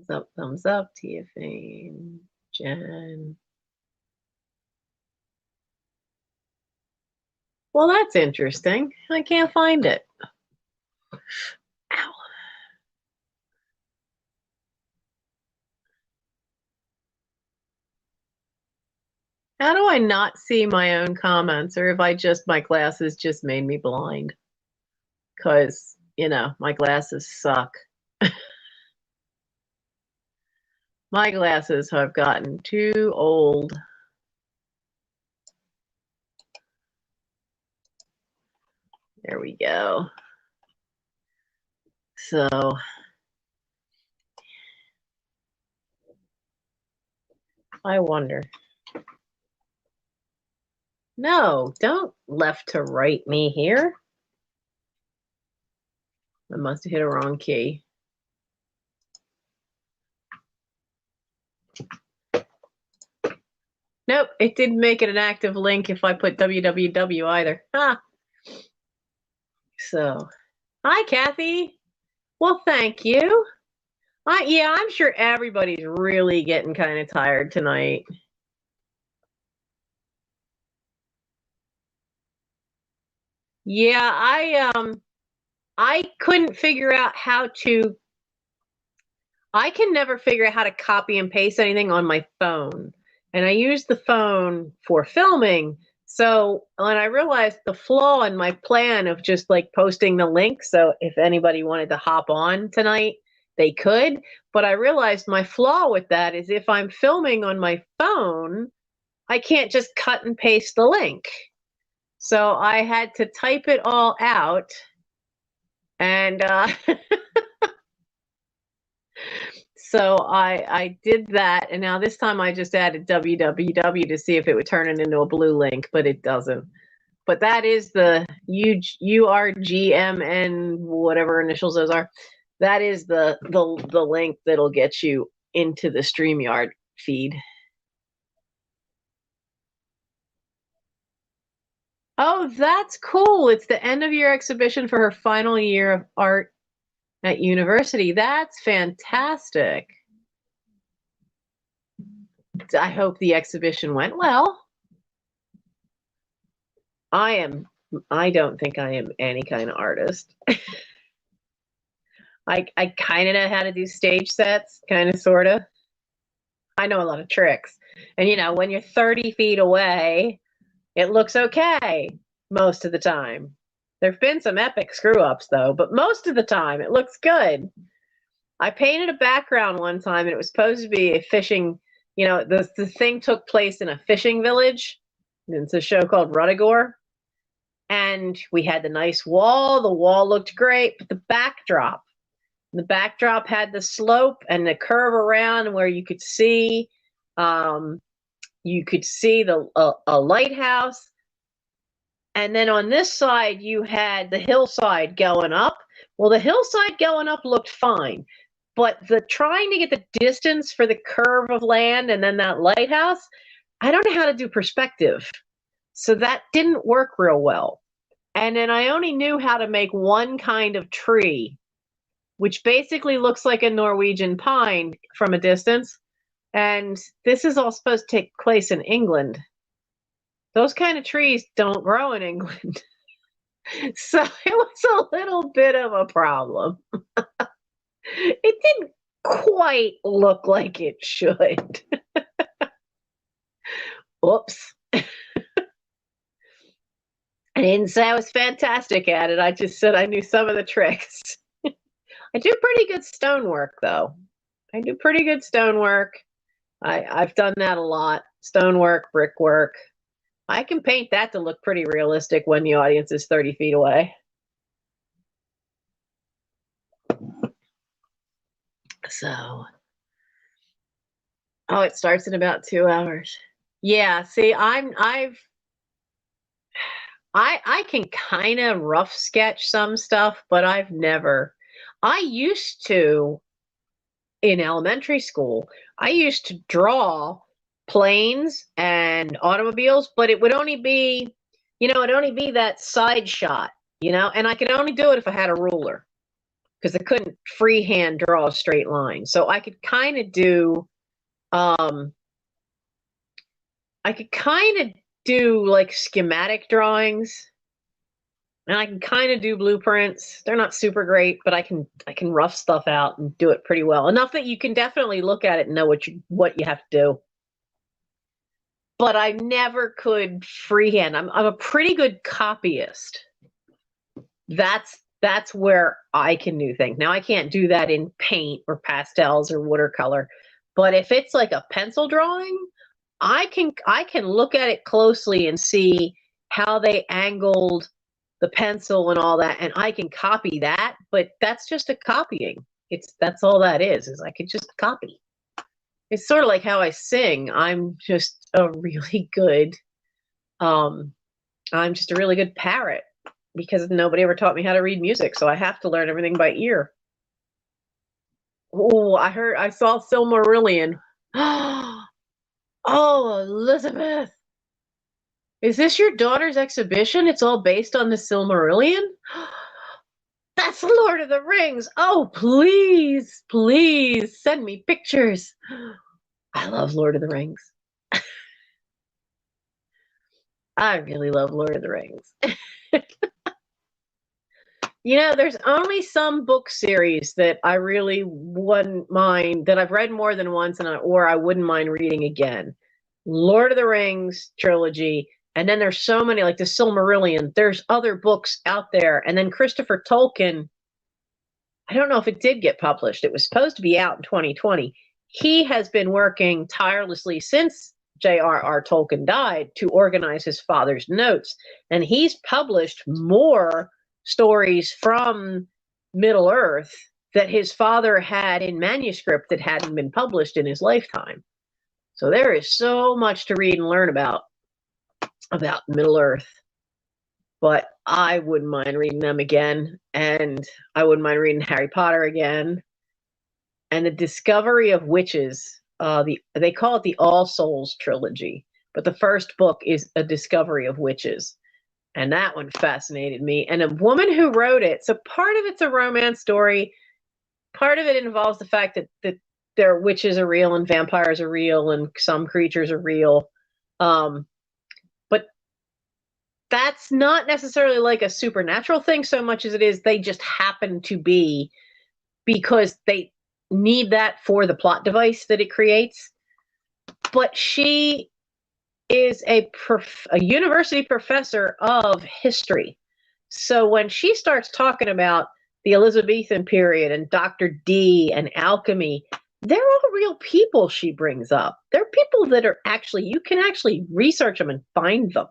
Thumbs up, Tiafane, Jen. Well, that's interesting. I can't find it. Ow. How do I not see my own comments, or if my glasses just made me blind? Because, my glasses suck. My glasses have gotten too old. There we go. So, I wonder. No, don't left to right me here. I must have hit a wrong key. Nope, it didn't make it an active link if I put www either. Ah. So, hi, Kathy. Well, thank you. Yeah, I'm sure everybody's really getting kind of tired tonight. Yeah, I couldn't figure out how to. I can never figure out how to copy and paste anything on my phone. And I use the phone for filming, So when I realized the flaw in my plan of just like posting the link, so if anybody wanted to hop on tonight, they could. But I realized my flaw with that is if I'm filming on my phone, I can't just cut and paste the link. So I had to type it all out, and so I did that, and now this time I just added www to see if it would turn it into a blue link, but it doesn't. But that is the URGMN, whatever initials those are. That is the link that'll get you into the StreamYard feed. Oh, that's cool. It's the end of year exhibition for her final year of art at university. That's fantastic. I hope the exhibition went well. I don't think I am any kind of artist. I kind of know how to do stage sets, kind of, sort of. I know a lot of tricks. And, you know, when you're 30 feet away, it looks okay most of the time. There have been some epic screw-ups, though, but most of the time it looks good. I painted a background one time, and it was supposed to be a fishing, you know, the thing took place in a fishing village. It's a show called Ruttigore. And we had the nice wall. The wall looked great, but the backdrop had the slope and the curve around where you could see the a lighthouse. And then on this side, you had the hillside going up. Well, the hillside going up looked fine, but the trying to get the distance for the curve of land and then that lighthouse, I don't know how to do perspective. So that didn't work real well. And then I only knew how to make one kind of tree, which basically looks like a Norwegian pine from a distance. And this is all supposed to take place in England. Those kind of trees don't grow in England. So it was a little bit of a problem. It didn't quite look like it should. Oops. I didn't say I was fantastic at it. I just said I knew some of the tricks. I do pretty good stonework, though. I do pretty good stonework. I've done that a lot. Stonework, brickwork. I can paint that to look pretty realistic when the audience is 30 feet away. So, oh, it starts in about 2 hours. Yeah, see, I can kind of rough sketch some stuff, but I used to, in elementary school, I used to draw planes and automobiles, but it would only be, it'd only be that side shot, and I could only do it if I had a ruler because I couldn't freehand draw a straight line. So I could kind of do, like schematic drawings, and I can kind of do blueprints. They're not super great, but I can rough stuff out and do it pretty well. Enough that you can definitely look at it and know what you have to do. But I never could freehand. I'm a pretty good copyist. That's where I can do things. Now I can't do that in paint or pastels or watercolor, but if it's like a pencil drawing, I can look at it closely and see how they angled the pencil and all that, and I can copy that, but that's just a copying. That's all that is I could just copy. It's sort of like how I sing. I'm just a really good parrot because nobody ever taught me how to read music, so I have to learn everything by ear. Oh, I saw Silmarillion. Oh, Elizabeth. Is this your daughter's exhibition? It's all based on the Silmarillion? That's Lord of the Rings. Oh, please, please send me pictures. I love Lord of the Rings. I really love Lord of the Rings. There's only some book series that I really wouldn't mind, that I've read more than once, or I wouldn't mind reading again. Lord of the Rings trilogy And then there's so many, like the Silmarillion. There's other books out there. And then Christopher Tolkien, I don't know if it did get published. It was supposed to be out in 2020. He has been working tirelessly since J.R.R. Tolkien died to organize his father's notes. And he's published more stories from Middle Earth that his father had in manuscript that hadn't been published in his lifetime. So there is so much to read and learn about Middle Earth. But I wouldn't mind reading them again, and I wouldn't mind reading Harry Potter again. And the Discovery of Witches, they call it the All Souls trilogy, but the first book is A Discovery of Witches. And that one fascinated me. And a woman who wrote it, so part of it's a romance story, part of it involves the fact that their witches are real and vampires are real and some creatures are real. But that's not necessarily like a supernatural thing so much as it is they just happen to be, because they need that for the plot device that it creates. But she is a university professor of history. So when she starts talking about the Elizabethan period and Dr. Dee and alchemy, they're all real people she brings up. They're people that are actually, you can actually research them and find them.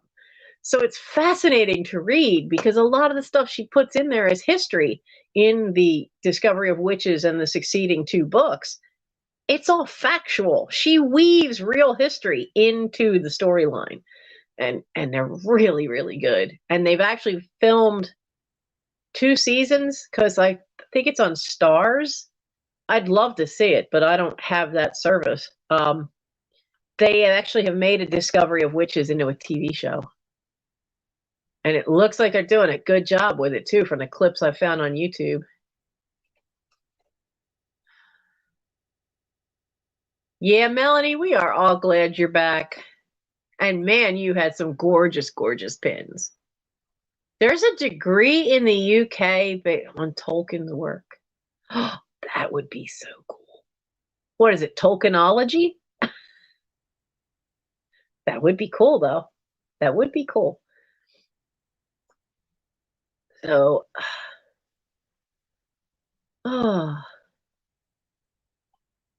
So it's fascinating to read because a lot of the stuff she puts in there as history in the Discovery of Witches and the succeeding two books. It's all factual. She weaves real history into the storyline, and they're really, really good. And they've actually filmed 2 seasons because I think it's on Stars. I'd love to see it, but I don't have that service. They actually have made A Discovery of Witches into a TV show. And it looks like they're doing a good job with it, too, from the clips I found on YouTube. Yeah, Melanie, we are all glad you're back. And man, you had some gorgeous, gorgeous pins. There's a degree in the UK on Tolkien's work. Oh, that would be so cool. What is it, Tolkienology? That would be cool, though. That would be cool. So, oh,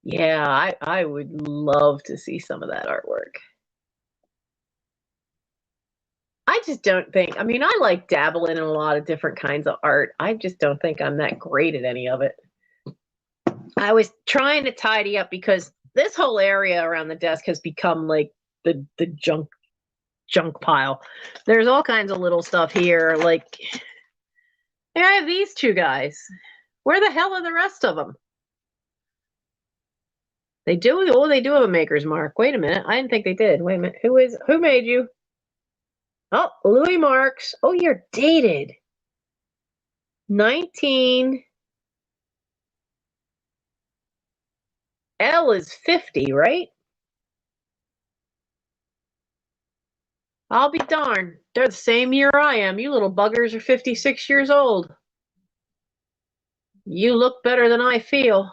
yeah, I would love to see some of that artwork. I just don't think, I mean, I like dabbling in a lot of different kinds of art. I just don't think I'm that great at any of it. I was trying to tidy up because this whole area around the desk has become like the junk pile. There's all kinds of little stuff here. Like, I have these 2 guys. Where the hell are the rest of them? They do. Oh, they do have a maker's mark. Wait a minute. I didn't think they did. Wait a minute. Who made you? Oh, Louis Marks. Oh, you're dated. 19. L is 50, right? I'll be darned. They're the same year I am. You little buggers are 56 years old. You look better than I feel.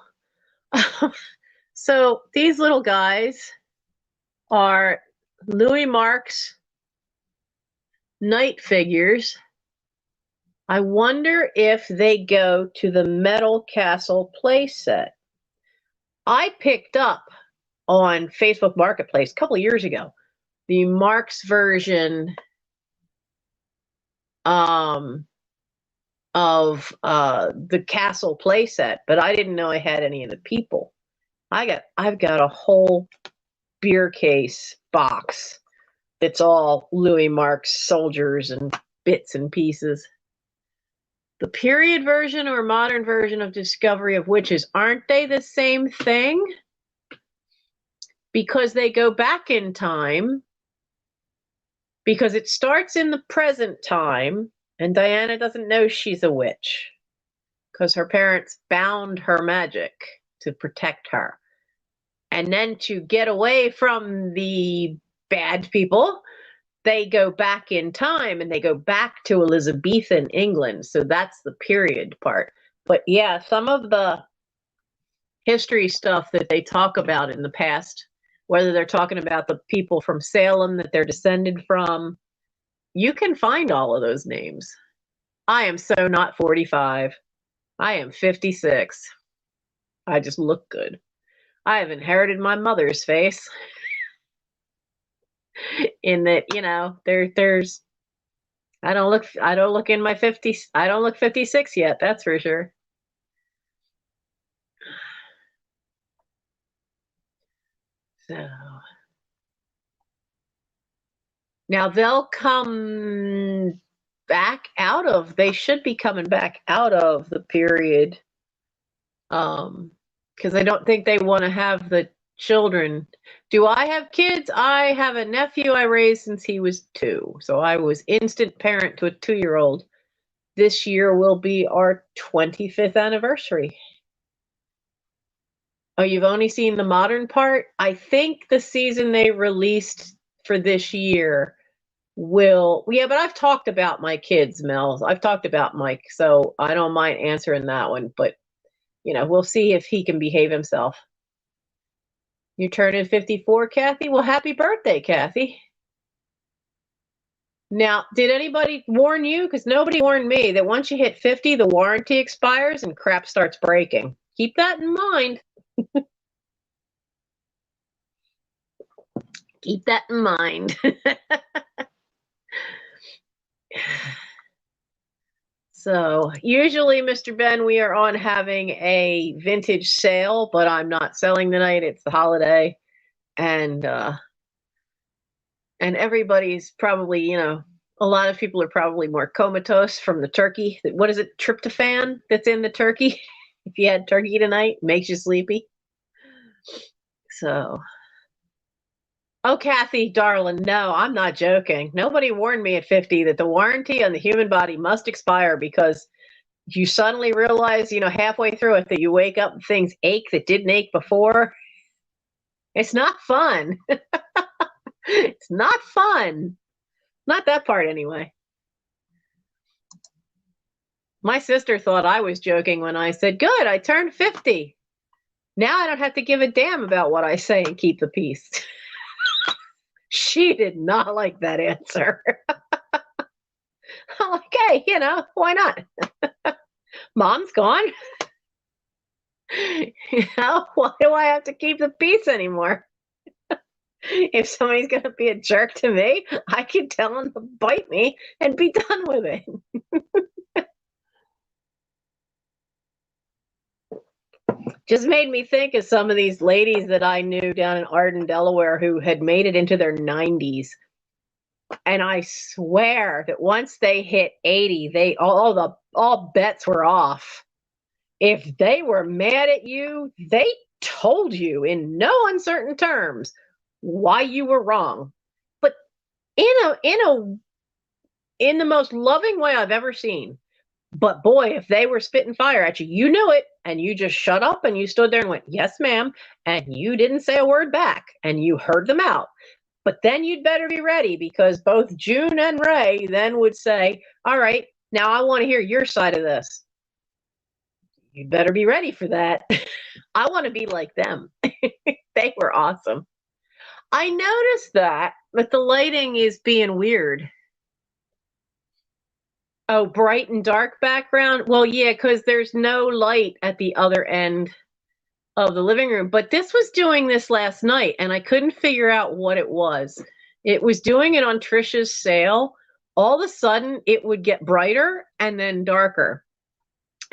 So these little guys are Louis Marks knight figures. I wonder if they go to the Metal Castle playset. I picked up on Facebook Marketplace a couple of years ago the Marks version of the Castle playset, but I didn't know I had any of the people. I've got a whole beer case box. It's all Louis Marks soldiers and bits and pieces. The period version or modern version of Discovery of Witches, aren't they the same thing? Because they go back in time, because it starts in the present time, and Diana doesn't know she's a witch because her parents bound her magic to protect her. And then to get away from the bad people, they go back in time and they go back to Elizabethan England. So that's the period part. But yeah, some of the history stuff that they talk about in the past, whether they're talking about the people from Salem that they're descended from, You can find all of those names. I am so not 45. I am 56. I just look good. I have inherited my mother's face in that, there's I don't look in my 50s. I don't look 56 yet, that's for sure. So now they'll come back out of, they should be coming back out of the period, because I don't think they want to have the children. Do I have kids? I have a nephew I raised since he was 2. So I was instant parent to a 2-year-old. This year will be our 25th anniversary. Oh, you've only seen the modern part? I think the season they released for this year but I've talked about my kids, Mel. I've talked about Mike, so I don't mind answering that one, but we'll see if he can behave himself. You're turning 54, Kathy? Well, happy birthday, Kathy. Now, did anybody warn you? Because nobody warned me that once you hit 50, the warranty expires and crap starts breaking. Keep that in mind. Keep that in mind. So usually, Mr. Ben, we are on having a vintage sale, but I'm not selling tonight. It's the holiday, and everybody's probably, a lot of people are probably more comatose from the turkey. What is it, tryptophan that's in the turkey? If you had turkey tonight, makes you sleepy. So, oh, Kathy, darling, no, I'm not joking. Nobody warned me at 50 that the warranty on the human body must expire, because you suddenly realize, halfway through it, that you wake up and things ache that didn't ache before. It's not fun. It's not fun. Not that part, anyway. My sister thought I was joking when I said, good, I turned 50. Now I don't have to give a damn about what I say and keep the peace. She did not like that answer. I'm like, hey, why not? Mom's gone. Why do I have to keep the peace anymore? If somebody's going to be a jerk to me, I can tell them to bite me and be done with it. Just made me think of some of these ladies that I knew down in Arden, Delaware, who had made it into their 90s. And I swear that once they hit 80, all bets were off. If they were mad at you, they told you in no uncertain terms why you were wrong. But in the most loving way I've ever seen. But boy, if they were spitting fire at you, you knew it, and you just shut up and you stood there and went, yes, ma'am, and you didn't say a word back, and you heard them out. But then you'd better be ready, because both June and Ray then would say, all right, now I want to hear your side of this. You'd better be ready for that. I want to be like them. They were awesome. I noticed that, but the lighting is being weird. Oh, bright and dark background? Well, yeah, because there's no light at the other end of the living room. But this was doing this last night, and I couldn't figure out what it was. It was doing it on Trisha's sale. All of a sudden, it would get brighter and then darker.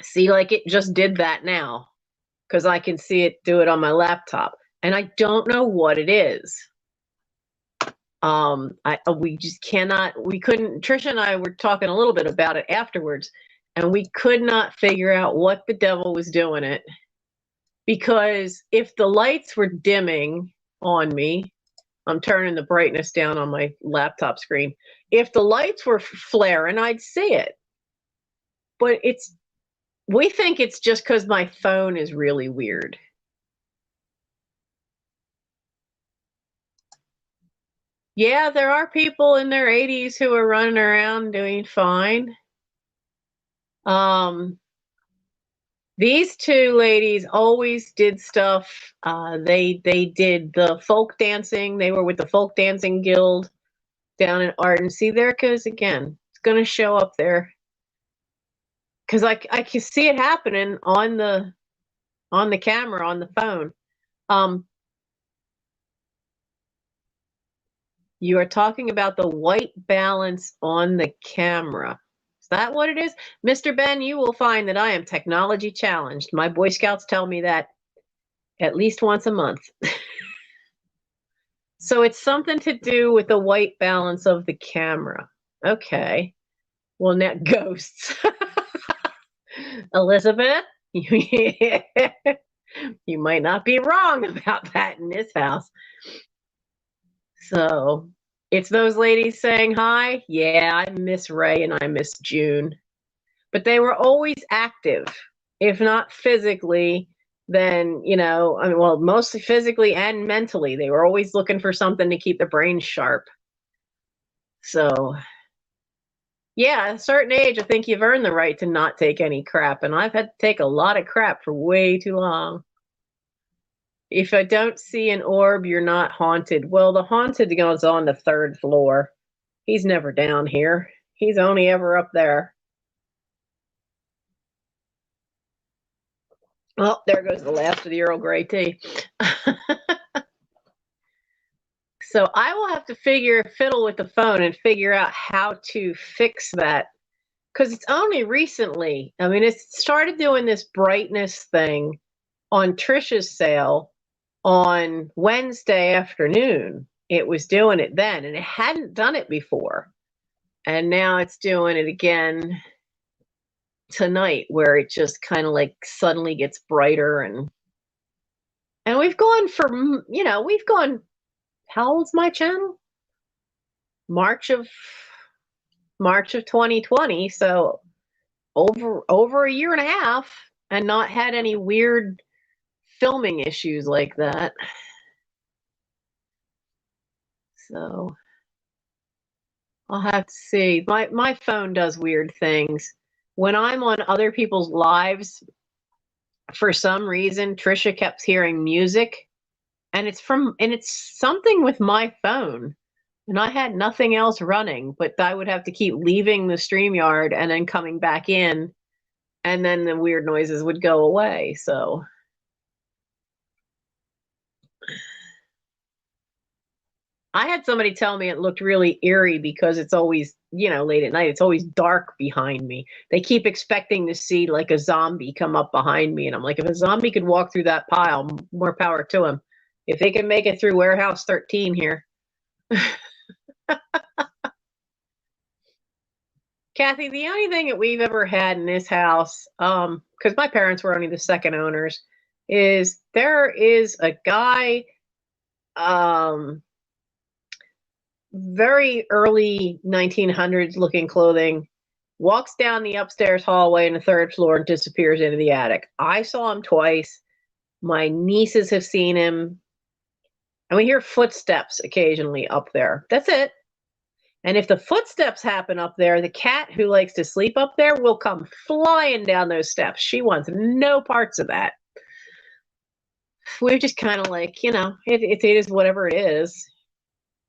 See, like it just did that now, because I can see it do it on my laptop. And I don't know what it is. We just we couldn't, Trisha and I were talking a little bit about it afterwards, and we could not figure out what the devil was doing it. Because if the lights were dimming on me, I'm turning the brightness down on my laptop screen. If the lights were flaring, I'd see it. But we think it's just because my phone is really weird. Yeah, there are people in their 80s who are running around doing fine. These two ladies always did stuff. They did the folk dancing. They were with the folk dancing guild. down in Arden. See, there it goes again. It's going to show up there. Because I can see it happening on the camera, on the phone. You are talking about the white balance on the camera. Is that what it is? Mr. Ben, you will find that I am technology challenged. My Boy Scouts tell me that at least once a month. So it's something to do with the white balance of the camera. Okay. Well, now ghosts. Elizabeth, you might not be wrong about that in this house. So it's those ladies saying hi. Yeah, I miss Ray and I miss June. But they were always active, if not physically, then, I mean, well, mostly physically and mentally. They were always looking for something to keep the brain sharp. So, yeah, at a certain age, I think you've earned the right to not take any crap. And I've had to take a lot of crap for way too long. If I don't see an orb, you're not haunted. Well, the haunted goes on the 3rd floor. He's never down here. He's only ever up there. Oh, there goes the last of the Earl Grey tea. So I will have to fiddle with the phone and figure out how to fix that. Because it's only recently. I mean, it started doing this brightness thing on Trisha's sale on Wednesday afternoon. It was doing it then, and it hadn't done it before. And now it's doing it again tonight, where it just kind of like suddenly gets brighter. And we've gone how old's my channel? March of 2020, so over a year and a half, and not had any weird filming issues like that. So I'll have to see. My phone does weird things. When I'm on other people's lives, for some reason, Trisha kept hearing music, and it's something with my phone. And I had nothing else running, but I would have to keep leaving the StreamYard and then coming back in, and then the weird noises would go away. So I had somebody tell me it looked really eerie because it's always, late at night, it's always dark behind me. They keep expecting to see like a zombie come up behind me. And I'm like, if a zombie could walk through that pile, more power to him. If they can make it through Warehouse 13 here. Kathy, the only thing that we've ever had in this house, because my parents were only the second owners, is there is a guy, very early 1900s looking clothing, walks down the upstairs hallway in the 3rd floor and disappears into the attic. I saw him twice. My nieces have seen him. And we hear footsteps occasionally up there. That's it. And if the footsteps happen up there, the cat who likes to sleep up there will come flying down those steps. She wants no parts of that. We're just kind of like, it is whatever it is.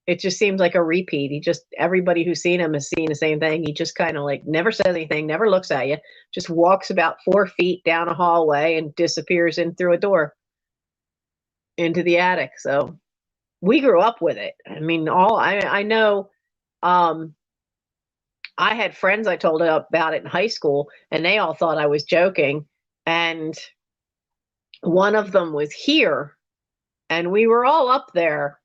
It just seems like a repeat. Everybody who's seen him has seen the same thing. He just kind of like never says anything, never looks at you, just walks about 4 feet down a hallway and disappears in through a door into the attic. So we grew up with it. I mean, I know, I had friends I told about it in high school, and they all thought I was joking. And one of them was here, and we were all up there.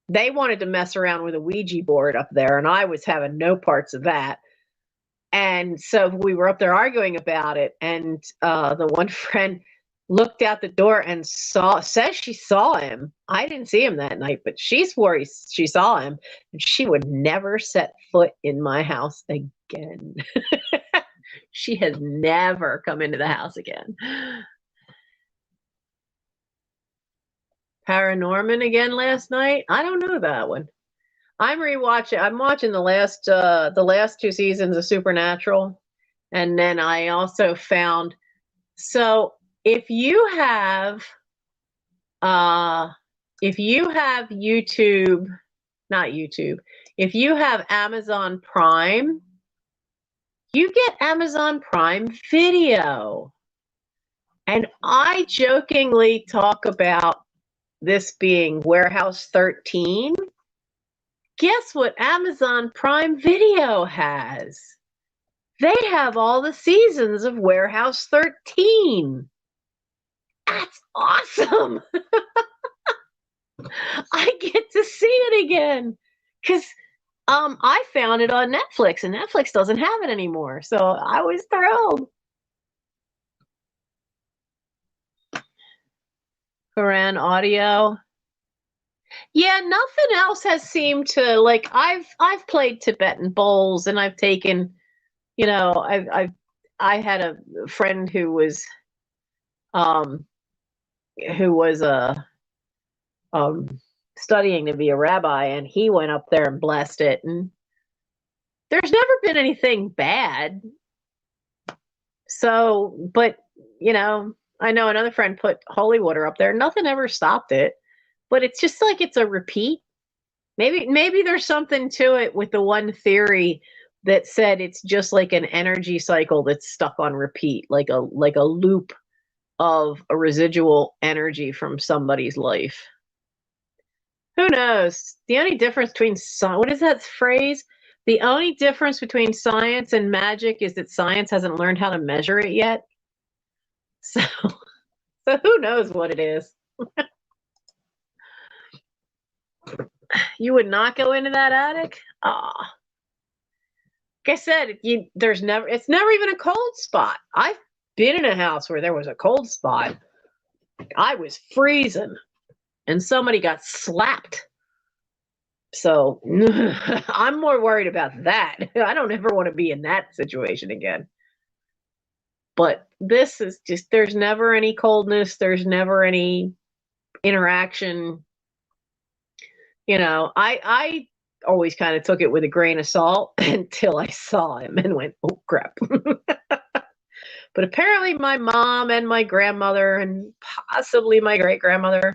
They wanted to mess around with a Ouija board up there, and I was having no parts of that. And so we were up there arguing about it, and the one friend looked out the door and says she saw him. I didn't see him that night, but she swore she saw him, and she would never set foot in my house again. She has never come into the house again. Paranorman again last night? I don't know that one. I'm watching the last 2 seasons of Supernatural. And then I also found, so if you have YouTube, not YouTube, If you have Amazon Prime, you get Amazon Prime Video. And I jokingly talk about this being Warehouse 13. Guess what Amazon Prime Video has? They have all the seasons of Warehouse 13. That's awesome. I get to see it again because I found it on Netflix, and Netflix doesn't have it anymore. So I was thrilled. Quran audio. Yeah, nothing else has seemed to, like, I've played Tibetan bowls, and I've taken, I had a friend who was um studying to be a rabbi, and he went up there and blessed it, and there's never been anything bad. So, but I know another friend put holy water up there. Nothing ever stopped it, but it's just like it's a repeat. Maybe there's something to it with the one theory that said it's just like an energy cycle that's stuck on repeat, like a loop of a residual energy from somebody's life. Who knows? The only difference between what is that phrase? The only difference between science and magic is that science hasn't learned how to measure it yet. So who knows what it is? You would not go into that attic? Ah. Like I said, it's never even a cold spot. I've been in a house where there was a cold spot. I was freezing and somebody got slapped. So I'm more worried about that. I don't ever want to be in that situation again. But this is just, there's never any coldness. There's never any interaction. I always kind of took it with a grain of salt until I saw him and went, oh, crap. But apparently my mom and my grandmother and possibly my great-grandmother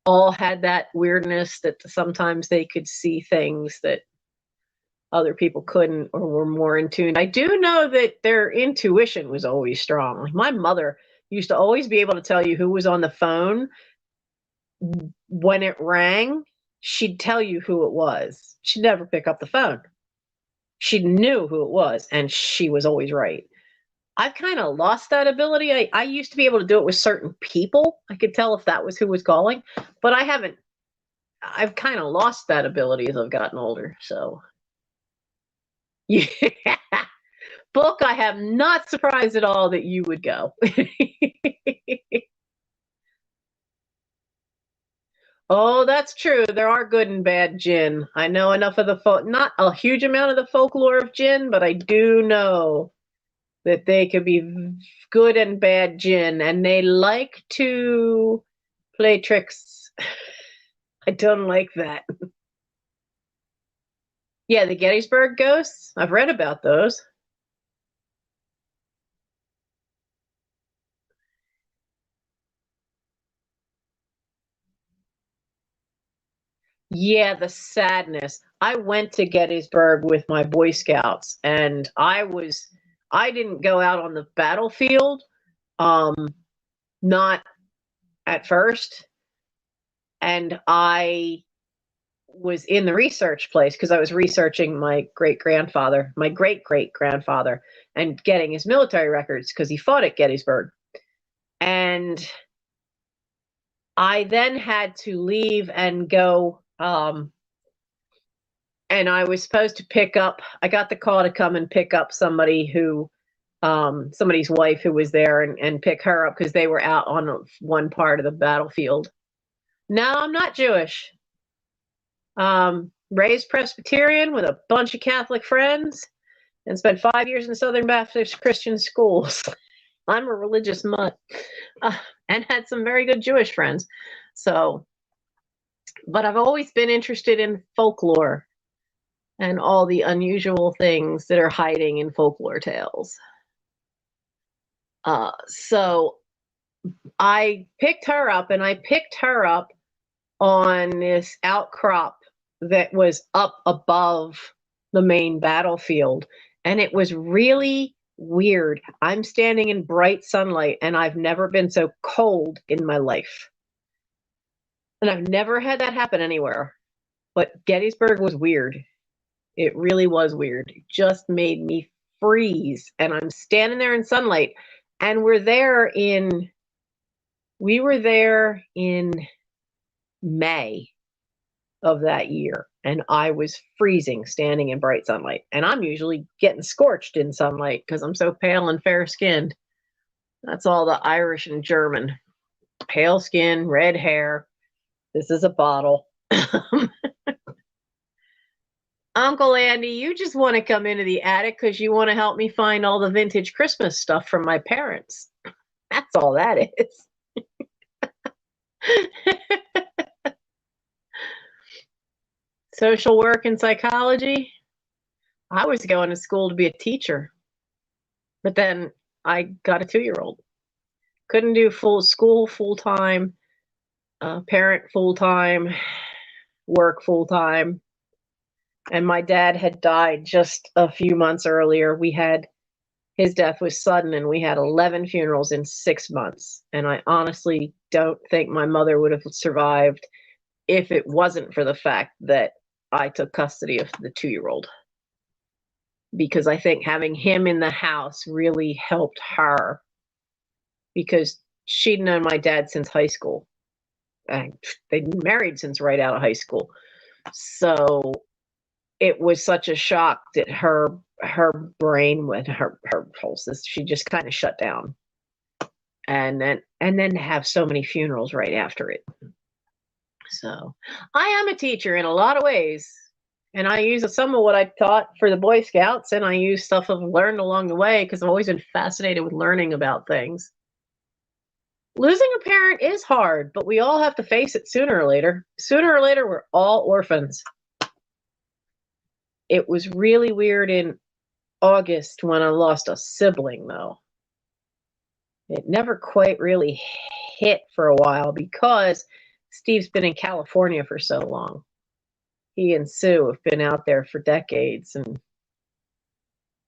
all had that weirdness that sometimes they could see things that other people couldn't or were more in tune. I do know that their intuition was always strong. Like my mother used to always be able to tell you who was on the phone. When it rang, she'd tell you who it was. She'd never pick up the phone. She knew who it was, and she was always right. I've kind of lost that ability. I used to be able to do it with certain people. I could tell if that was who was calling, but I haven't. I've kind of lost that ability as I've gotten older. So, yeah. Book, I am not surprised at all that you would go. Oh, that's true. There are good and bad jinn. I know enough of not a huge amount of the folklore of jinn, but I do know that they could be good and bad jinn, and they like to play tricks. I don't like that. Yeah, the Gettysburg Ghosts. I've read about those. Yeah, the sadness. I went to Gettysburg with my Boy Scouts, and I didn't go out on the battlefield, not at first. And I was in the research place because I was researching my great-grandfather, and getting his military records because he fought at Gettysburg. And I then had to leave and go, and I was supposed to I got the call to come and pick up somebody's wife who was there and pick her up because they were out on one part of the battlefield. No, I'm not Jewish. Raised Presbyterian with a bunch of Catholic friends and spent 5 years in Southern Baptist Christian schools. I'm a religious mutt, and had some very good Jewish friends. So, but I've always been interested in folklore and all the unusual things that are hiding in folklore tales. So I picked her up, and I picked her up on this outcrop that was up above the main battlefield. And it was really weird. I'm standing in bright sunlight, and I've never been so cold in my life. And I've never had that happen anywhere. But Gettysburg was weird. It really was weird. It just made me freeze. And I'm standing there in sunlight. And we were there in May of that year. And I was freezing standing in bright sunlight. And I'm usually getting scorched in sunlight because I'm so pale and fair skinned. That's all the Irish and German. Pale skin, red hair. This is a bottle. Uncle Andy, you just want to come into the attic because you want to help me find all the vintage Christmas stuff from my parents. That's all that is. Social work and psychology. I was going to school to be a teacher, but then I got a 2-year-old. Couldn't do school full-time, parent full-time, work full-time. And my dad had died just a few months earlier. His death was sudden, and we had 11 funerals in 6 months. And I honestly don't think my mother would have survived if it wasn't for the fact that I took custody of the 2-year-old. Because I think having him in the house really helped her, because she'd known my dad since high school. And they'd been married since right out of high school. So it was such a shock that her brain with her pulses, she just kind of shut down. And then to have so many funerals right after it. So I am a teacher in a lot of ways. And I use some of what I taught for the Boy Scouts, and I use stuff I've learned along the way because I've always been fascinated with learning about things. Losing a parent is hard, but we all have to face it sooner or later. Sooner or later, we're all orphans. It was really weird in August when I lost a sibling, though. It never quite really hit for a while because Steve's been in California for so long. He and Sue have been out there for decades, and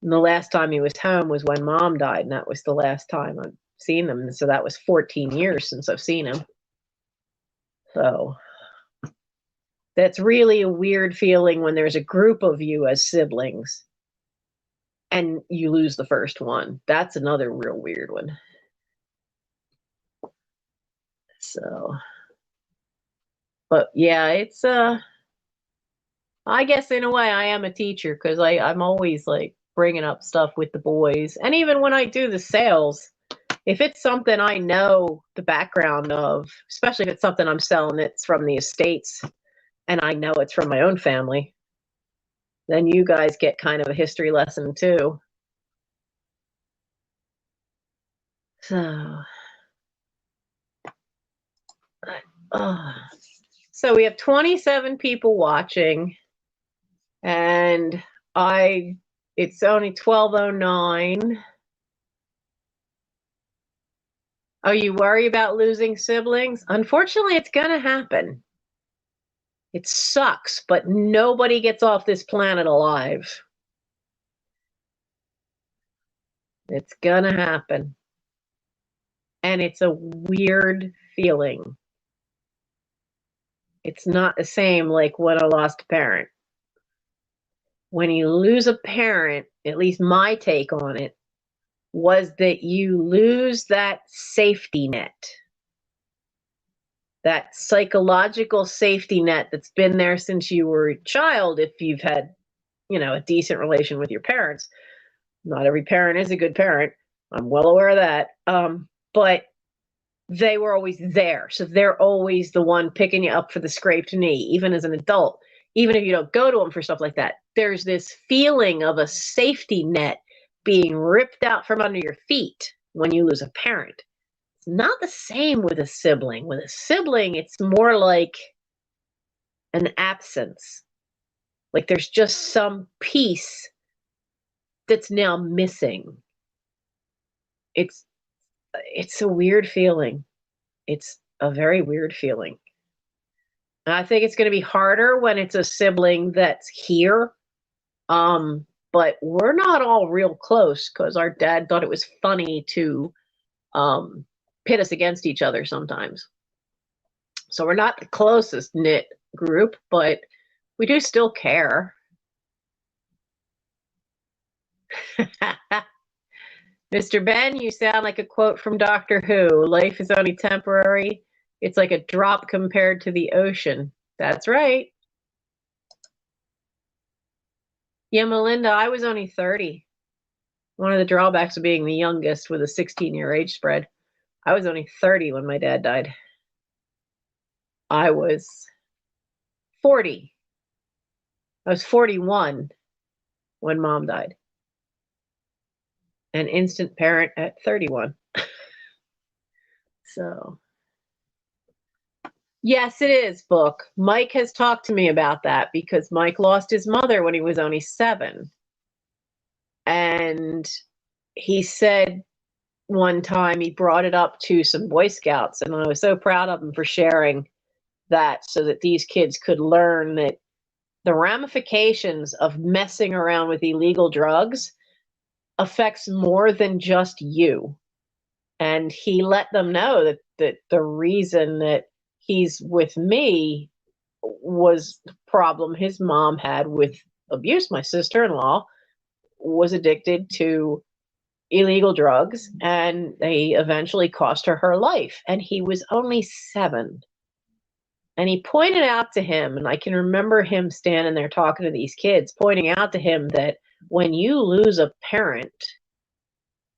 the last time he was home was when Mom died, and that was the last time I've seen them. So that was 14 years since I've seen him. So that's really a weird feeling when there's a group of you as siblings and you lose the first one. That's another real weird one. So, but yeah, it's I guess in a way I am a teacher because I'm always like bringing up stuff with the boys. And even when I do the sales, if it's something I know the background of, especially if it's something I'm selling that's from the estates and I know it's from my own family, then you guys get kind of a history lesson too. So we have 27 people watching, and it's only 12:09. Oh, you worry about losing siblings? Unfortunately, it's going to happen. It sucks, but nobody gets off this planet alive. It's going to happen. And it's a weird feeling. It's not the same like when I lost a parent. When you lose a parent, at least my take on it, was that you lose that safety net. That psychological safety net that's been there since you were a child, if you've had, a decent relation with your parents. Not every parent is a good parent. I'm well aware of that. But they were always there. So they're always the one picking you up for the scraped knee, even as an adult. Even if you don't go to them for stuff like that, there's this feeling of a safety net being ripped out from under your feet when you lose a parent. It's not the same with a sibling. With a sibling, it's more like an absence. Like there's just some piece that's now missing. It's a weird feeling. It's a very weird feeling. And I think it's going to be harder when it's a sibling that's here. But we're not all real close because our dad thought it was funny to pit us against each other sometimes. So we're not the closest knit group, but we do still care. Mr. Ben, you sound like a quote from Doctor Who. Life is only temporary. It's like a drop compared to the ocean. That's right. Yeah, Melinda, I was only 30. One of the drawbacks of being the youngest with a 16-year age spread. I was only 30 when my dad died. I was 40. I was 41 when mom died. An instant parent at 31. So, yes, it is, Book. Mike has talked to me about that because Mike lost his mother when he was only 7. And he said one time he brought it up to some Boy Scouts, and I was so proud of him for sharing that so that these kids could learn that the ramifications of messing around with illegal drugs affects more than just you. And he let them know that the reason that he's with me was the problem his mom had with abuse. My sister-in-law was addicted to illegal drugs, and they eventually cost her life. And he was only 7. And he pointed out to him, and I can remember him standing there talking to these kids, pointing out to him that when you lose a parent,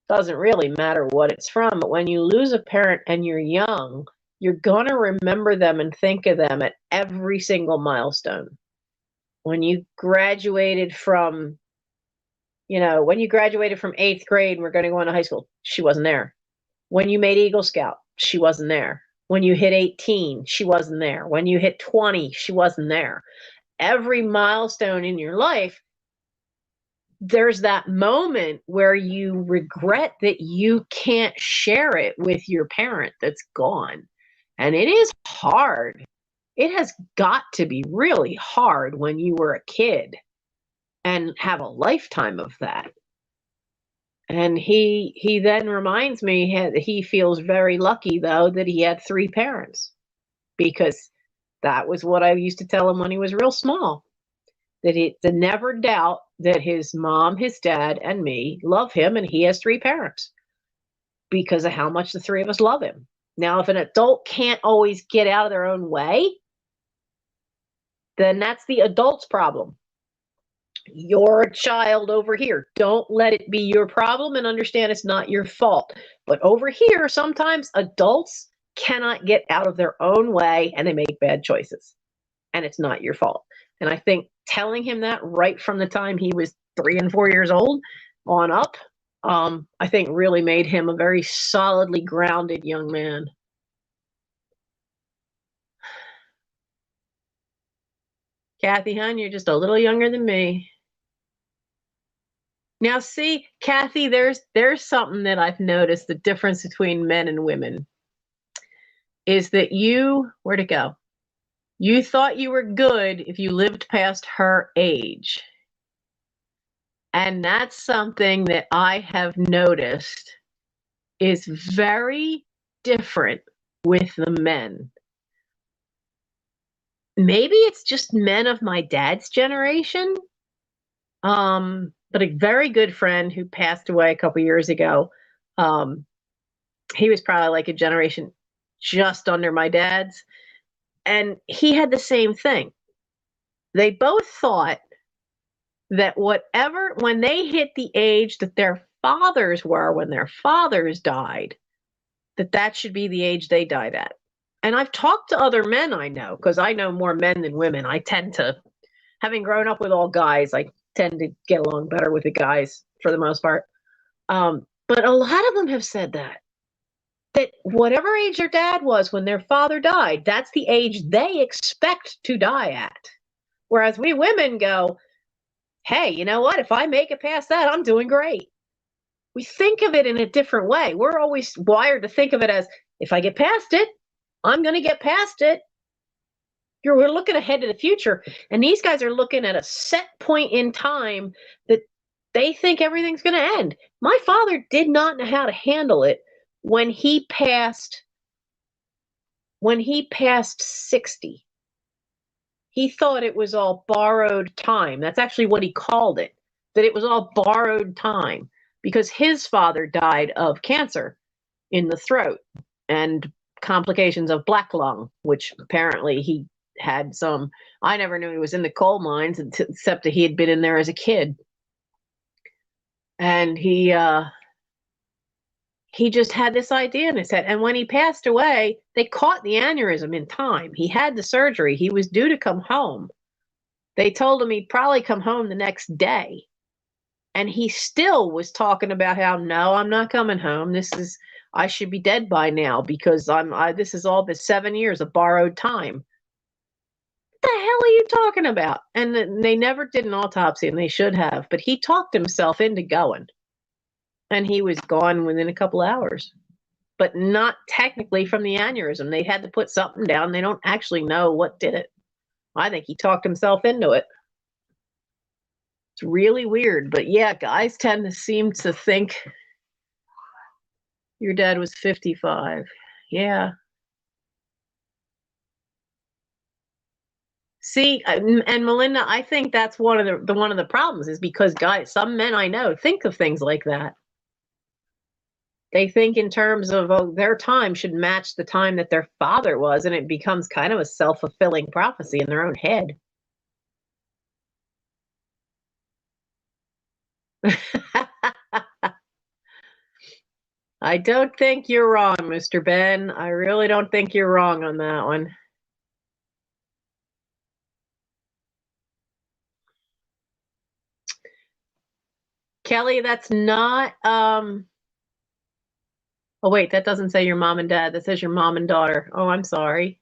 doesn't really matter what it's from, but when you lose a parent and you're young, you're going to remember them and think of them at every single milestone. When you graduated from, when you graduated from 8th grade and we're going to go into high school, she wasn't there. When you made Eagle Scout, she wasn't there. When you hit 18, she wasn't there. When you hit 20, she wasn't there. Every milestone in your life, there's that moment where you regret that you can't share it with your parent that's gone. And it is hard. It has got to be really hard when you were a kid and have a lifetime of that. And he then reminds me that he feels very lucky, though, that he had 3 parents, because that was what I used to tell him when he was real small, that to never doubt that his mom, his dad, and me love him, and he has 3 parents because of how much the 3 of us love him. Now, if an adult can't always get out of their own way, then that's the adult's problem. You're a child over here. Don't let it be your problem, and understand it's not your fault. But over here, sometimes adults cannot get out of their own way and they make bad choices, and it's not your fault. And I think telling him that right from the time he was 3 and 4 years old on up, I think really made him a very solidly grounded young man. Kathy, hon, you're just a little younger than me. Now, see, Kathy, there's something that I've noticed, the difference between men and women is that where'd it go? You thought you were good if you lived past her age. And that's something that I have noticed is very different with the men. Maybe it's just men of my dad's generation. But a very good friend who passed away a couple years ago, he was probably like a generation just under my dad's. And he had the same thing. They both thought that when they hit the age that their fathers were when their fathers died, that should be the age they died at. And I've talked to other men I know, because I know more men than women. I tend to, having grown up with all guys, I tend to get along better with the guys for the most part. But a lot of them have said that whatever age their dad was when their father died, that's the age they expect to die at. Whereas we women go, hey, you know what? If I make it past that, I'm doing great. We think of it in a different way. We're always wired to think of it as, if I get past it, I'm going to get past it. We're looking ahead to the future, and these guys are looking at a set point in time that they think everything's going to end. My father did not know how to handle it when he passed 60. He thought it was all borrowed time. That's actually what he called it, that it was all borrowed time, because his father died of cancer in the throat and complications of black lung, which apparently he had some. I never knew he was in the coal mines except that he had been in there as a kid. And he just had this idea in his head. And when he passed away, they caught the aneurysm in time. He had the surgery. He was due to come home. They told him he'd probably come home the next day. And he still was talking about how, no, I'm not coming home. I should be dead by now because this is all but 7 years of borrowed time. What the hell are you talking about? And they never did an autopsy, and they should have. But he talked himself into going. And he was gone within a couple hours, but not technically from the aneurysm. They had to put something down. They don't actually know what did it. I think he talked himself into it. It's really weird, but yeah, guys tend to seem to think your dad was 55. Yeah. See, and Melinda, I think that's one of the problems is because some men I know think of things like that. They think in terms of their time should match the time that their father was, and it becomes kind of a self-fulfilling prophecy in their own head. I don't think you're wrong, Mr. Ben. I really don't think you're wrong on that one. Kelly, that's not oh, wait, that doesn't say your mom and dad. That says your mom and daughter. Oh, I'm sorry.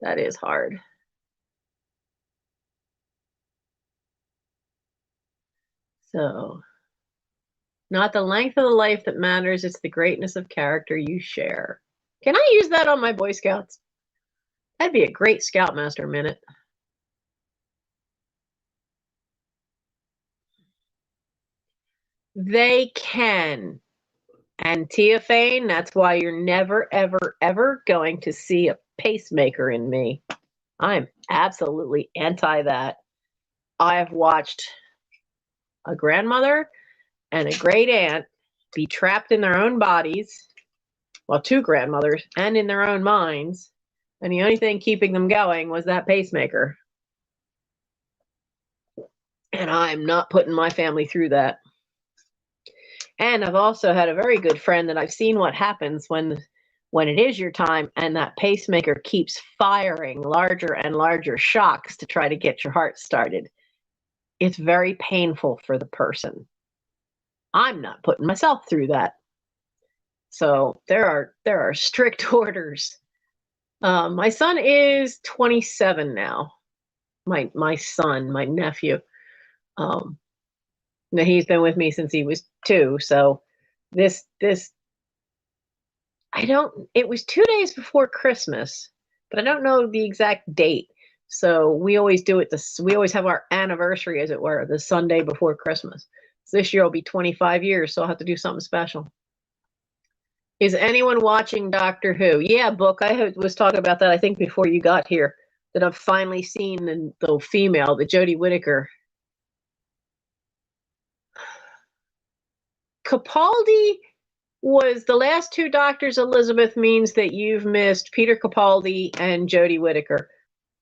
That is hard. So, not the length of the life that matters. It's the greatness of character you share. Can I use that on my Boy Scouts? That'd be a great Scoutmaster minute. They can. And Tia Fane, that's why you're never, ever, ever going to see a pacemaker in me. I'm absolutely anti that. I've watched a grandmother and a great aunt be trapped in their own bodies, well, two grandmothers, and in their own minds. And the only thing keeping them going was that pacemaker. And I'm not putting my family through that. And I've also had a very good friend that I've seen what happens when it is your time and that pacemaker keeps firing larger and larger shocks to try to get your heart started. It's very painful for the person. I'm not putting myself through that. So there are strict orders. My son is 27 now. My son, my nephew. He's been with me since he was 2. So it was 2 days before Christmas, but I don't know the exact date. So we always do it. We always have our anniversary, as it were, the Sunday before Christmas. So this year will be 25 years, so I'll have to do something special. Is anyone watching Doctor Who? Yeah, Book. I was talking about that, I think, before you got here, that I've finally seen the female, the Jodie Whittaker. Capaldi was the last 2 doctors. Elizabeth means that you've missed Peter Capaldi and Jodie Whittaker.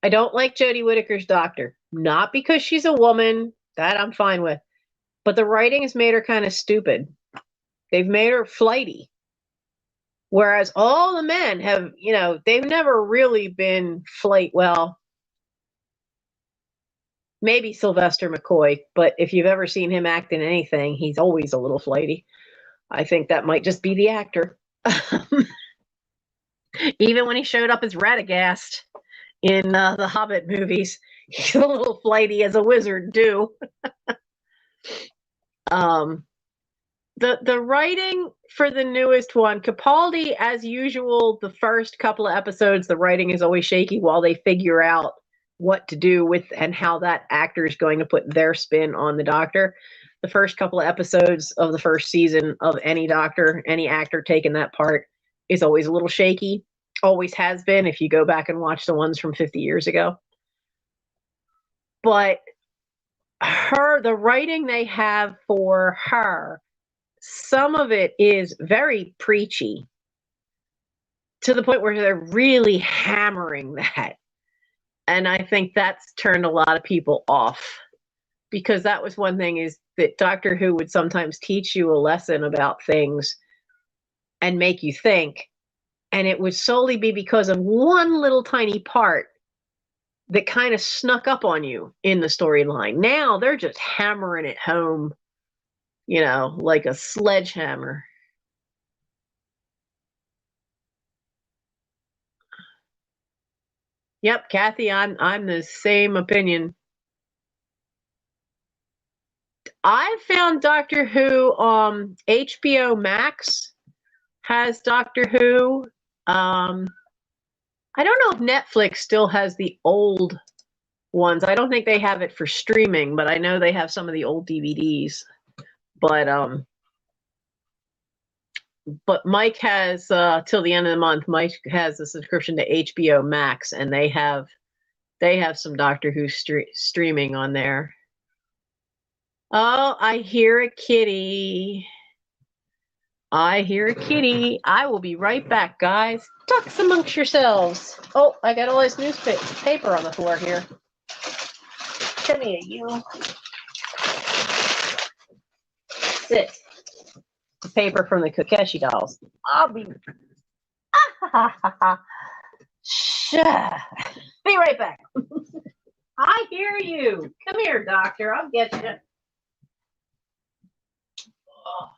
I don't like Jodie Whittaker's doctor, not because she's a woman, that I'm fine with, but the writing has made her kind of stupid. They've made her flighty. Whereas all the men have, they've never really been well, maybe Sylvester McCoy, but if you've ever seen him act in anything, he's always a little flighty. I think that might just be the actor. Even when he showed up as Radagast in the Hobbit movies, he's a little flighty as a wizard too. The writing for the newest one, Capaldi, as usual, the first couple of episodes, the writing is always shaky while they figure out what to do with and how that actor is going to put their spin on the Doctor. The first couple of episodes of the first season of any Doctor, any actor taking that part is always a little shaky. Always has been if you go back and watch the ones from 50 years ago. But the writing they have for her, some of it is very preachy to the point where they're really hammering that. And I think that's turned a lot of people off, because that was one thing, is that Doctor Who would sometimes teach you a lesson about things and make you think. And it would solely be because of one little tiny part that kind of snuck up on you in the storyline. Now they're just hammering it home, like a sledgehammer. Yep, Kathy, I'm the same opinion. I found Doctor Who HBO Max has Doctor Who. I don't know if Netflix still has the old ones. I don't think they have it for streaming, but I know they have some of the old DVDs. But Mike has till the end of the month. Mike has a subscription to HBO Max, and they have some Doctor Who streaming on there. Oh, I hear a kitty. I hear a kitty. I will be right back, guys. Ducks amongst yourselves. Oh, I got all this newspaper on the floor here. Come here, you. Sit. The paper from the Kokeshi dolls. I'll be. Be right back. I hear you. Come here, Doctor. I'll get you. Oh.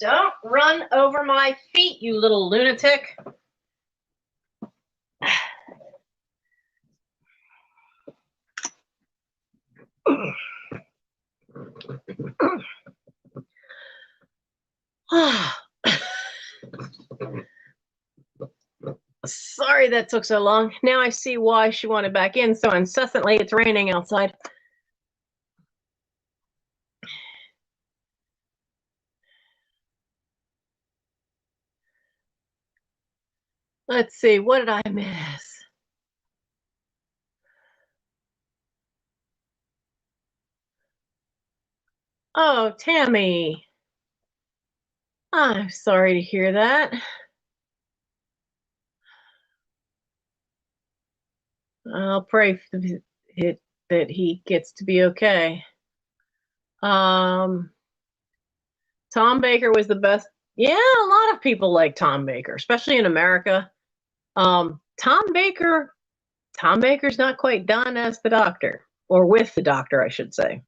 Don't run over my feet, you little lunatic. Sorry that took so long. Now I see why she wanted back in so incessantly. It's raining outside. Let's see, what did I miss? Oh, Tammy. I'm sorry to hear that. I'll pray that he gets to be okay. Tom Baker was the best. Yeah, a lot of people like Tom Baker, especially in America. Tom Baker's not quite done as the Doctor, or with the Doctor, I should say.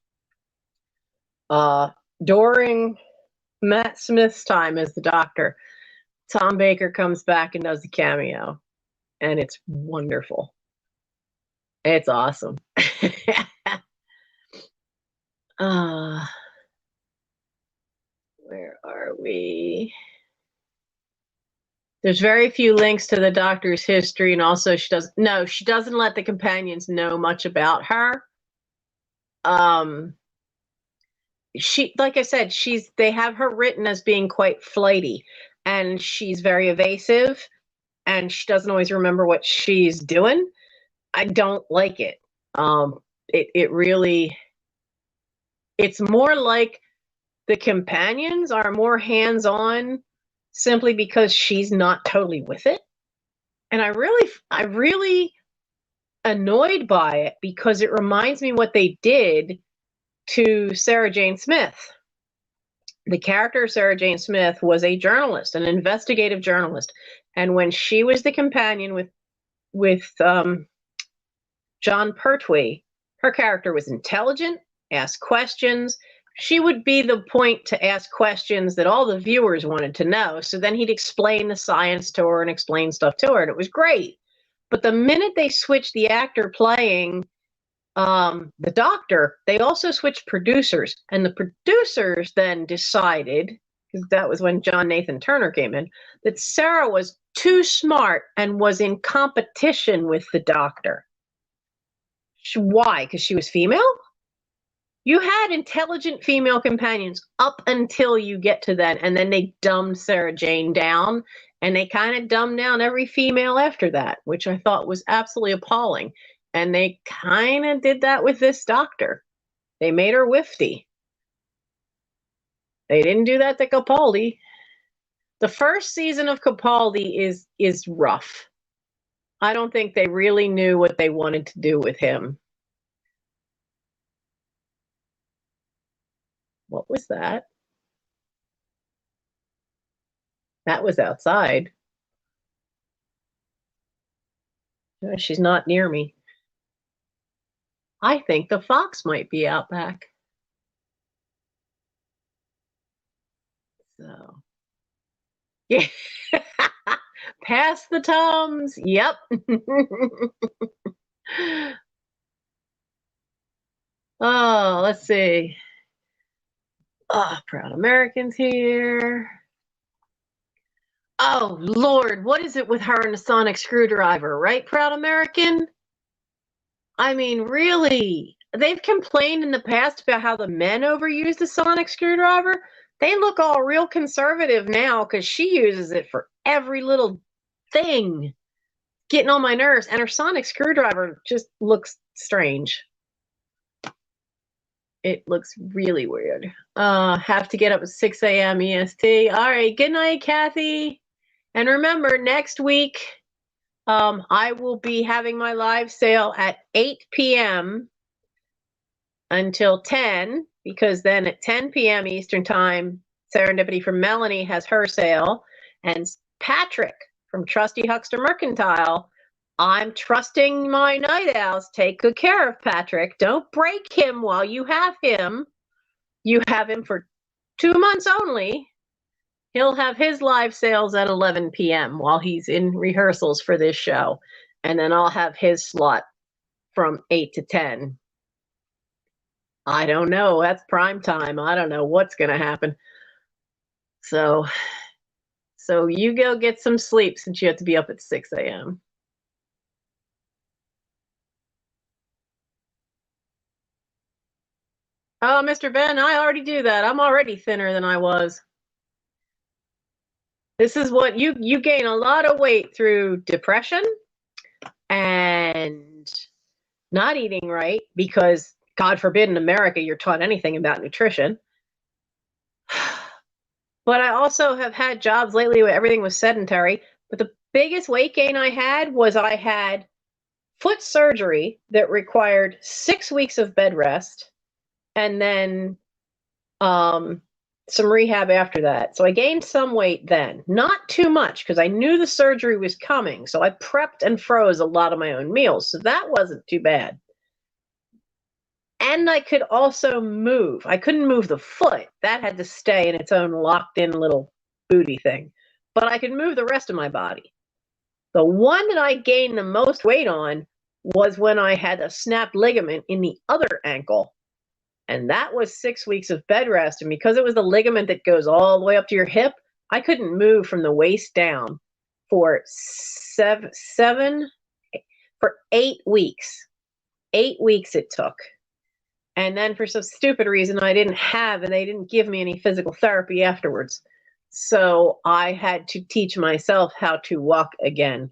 Uh, during Matt Smith's time as the Doctor, Tom Baker comes back and does the cameo, and it's wonderful. It's awesome. Where are we? There's very few links to the Doctor's history, and also she doesn't let the companions know much about her. She, like I said, they have her written as being quite flighty, and she's very evasive, and she doesn't always remember what she's doing. I don't like it. It really, it's more like the companions are more hands-on simply because she's not totally with it. And I really annoyed by it because it reminds me what they did to Sarah Jane Smith. The character Sarah Jane Smith was a journalist, an investigative journalist. And when she was the companion with John Pertwee, her character was intelligent, asked questions. She would be the point to ask questions that all the viewers wanted to know. So then he'd explain the science to her and explain stuff to her, and it was great. But the minute they switched the actor playing the Doctor, they also switched producers, and the producers then decided, because that was when John Nathan Turner came in, that Sarah was too smart and was in competition with the Doctor. Why? Because she was female? You had intelligent female companions up until you get to then, and then they dumbed Sarah Jane down, and they kind of dumbed down every female after that, which I thought was absolutely appalling. And they kind of did that with this Doctor. They made her wifty. They didn't do that to Capaldi. The first season of Capaldi is rough. I don't think they really knew what they wanted to do with him. What was that? That was outside. She's not near me. I think the fox might be out back. So, yeah. Pass the Tums. Yep. Oh, let's see. Oh, Proud Americans here. Oh, Lord, what is it with her and the sonic screwdriver, right, Proud American? I mean, really? They've complained in the past about how the men overuse the sonic screwdriver. They look all real conservative now because she uses it for every little thing. Getting on my nerves. And her sonic screwdriver just looks strange. It looks really weird. Have to get up at 6 a.m. EST. All right. Good night, Kathy. And remember, next week, I will be having my live sale at 8 p.m. until 10, because then at 10 p.m. Eastern Time, Serendipity from Melanie has her sale. And Patrick from Trusty Huckster Mercantile, I'm trusting my night owls. Take good care of Patrick. Don't break him while you have him. You have him for 2 months only. He'll have his live sales at 11 p.m. while he's in rehearsals for this show. And then I'll have his slot from 8 to 10. I don't know. That's prime time. I don't know what's going to happen. So you go get some sleep since you have to be up at 6 a.m. Oh, Mr. Ben, I already do that. I'm already thinner than I was. This is what you gain a lot of weight through depression and not eating right, because God forbid in America you're taught anything about nutrition. But I also have had jobs lately where everything was sedentary. But the biggest weight gain I had was I had foot surgery that required 6 weeks of bed rest, and then some rehab after that. So I gained some weight then, not too much because I knew the surgery was coming. So I prepped and froze a lot of my own meals. So that wasn't too bad. And I could also move. I couldn't move the foot. That had to stay in its own locked in little booty thing. But I could move the rest of my body. The one that I gained the most weight on was when I had a snapped ligament in the other ankle. And that was 6 weeks of bed rest. And because it was the ligament that goes all the way up to your hip, I couldn't move from the waist down for for 8 weeks. 8 weeks it took. And then for some stupid reason, I didn't have, and they didn't give me any physical therapy afterwards. So I had to teach myself how to walk again.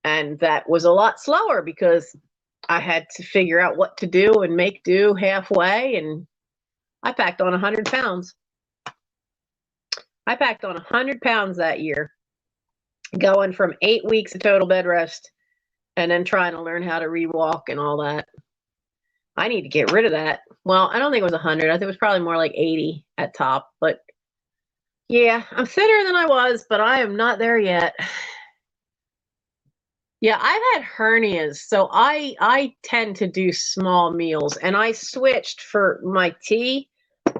And that was a lot slower because I had to figure out what to do and make do halfway. And I packed on 100 pounds. I packed on 100 pounds that year, going from 8 weeks of total bed rest and then trying to learn how to re-walk and all that. I need to get rid of that. Well, I don't think it was 100. I think it was probably more like 80 at top. But yeah, I'm thinner than I was, but I am not there yet. Yeah, I've had hernias, so I tend to do small meals, and I switched for my tea.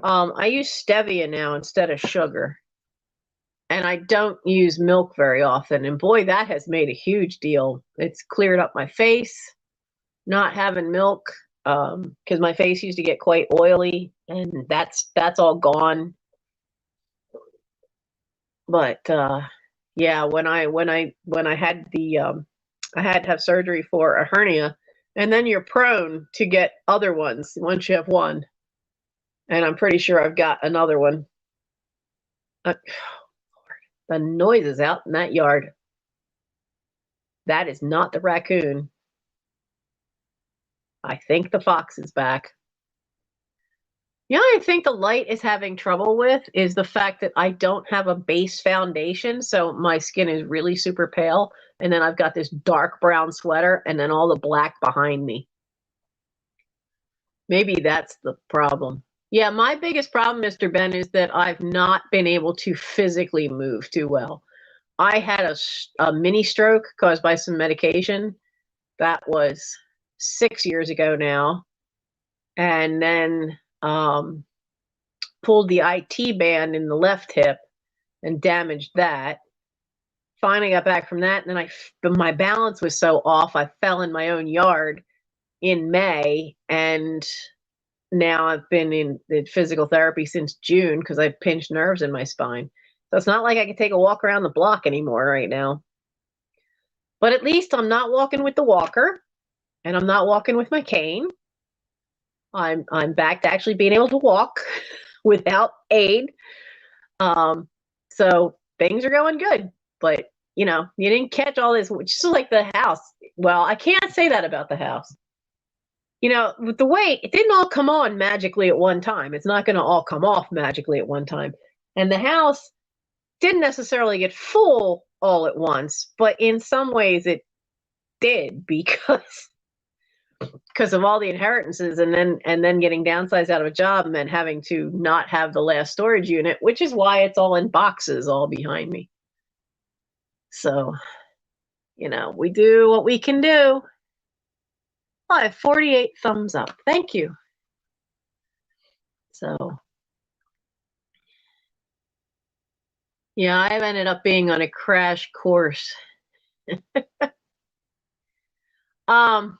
I use stevia now instead of sugar, and I don't use milk very often. And boy, that has made a huge deal. It's cleared up my face, not having milk, because my face used to get quite oily, and that's all gone. But yeah, when I had the I had to have surgery for a hernia, and then you're prone to get other ones once you have one. And I'm pretty sure I've got another one. The noises out in that yard. That is not the raccoon. I think the fox is back. Yeah, I think the light is having trouble with is the fact that I don't have a base foundation, so my skin is really super pale, and then I've got this dark brown sweater and then all the black behind me. Maybe that's the problem. Yeah, my biggest problem, Mr. Ben, is that I've not been able to physically move too well. I had a mini stroke caused by some medication. That was 6 years ago now. And then pulled the IT band in the left hip and damaged that. Finally got back from that, and then my balance was so off, I fell in my own yard in May, and now I've been in physical therapy since June because I pinched nerves in my spine. So it's not like I can take a walk around the block anymore right now. But at least I'm not walking with the walker, and I'm not walking with my cane. I'm back to actually being able to walk without aid. So things are going good. But you didn't catch all this, which is like the house. Well, I can't say that about the house. With the weight, it didn't all come on magically at one time. It's not going to all come off magically at one time. And the house didn't necessarily get full all at once, but in some ways it did because of all the inheritances and then getting downsized out of a job and then having to not have the last storage unit, which is why it's all in boxes all behind me. So, we do what we can do. I have 48 thumbs up. Thank you. So, yeah, I've ended up being on a crash course on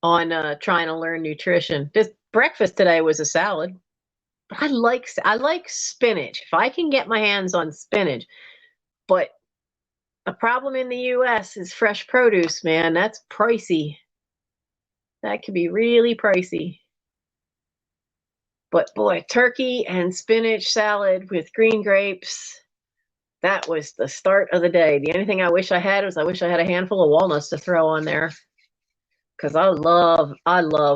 trying to learn nutrition. This breakfast today was a salad. I like spinach. If I can get my hands on spinach, but the problem in the US is fresh produce, man. That's pricey. That can be really pricey. But boy, turkey and spinach salad with green grapes, that was the start of the day. The only thing I wish I had was a handful of walnuts to throw on there. Because I love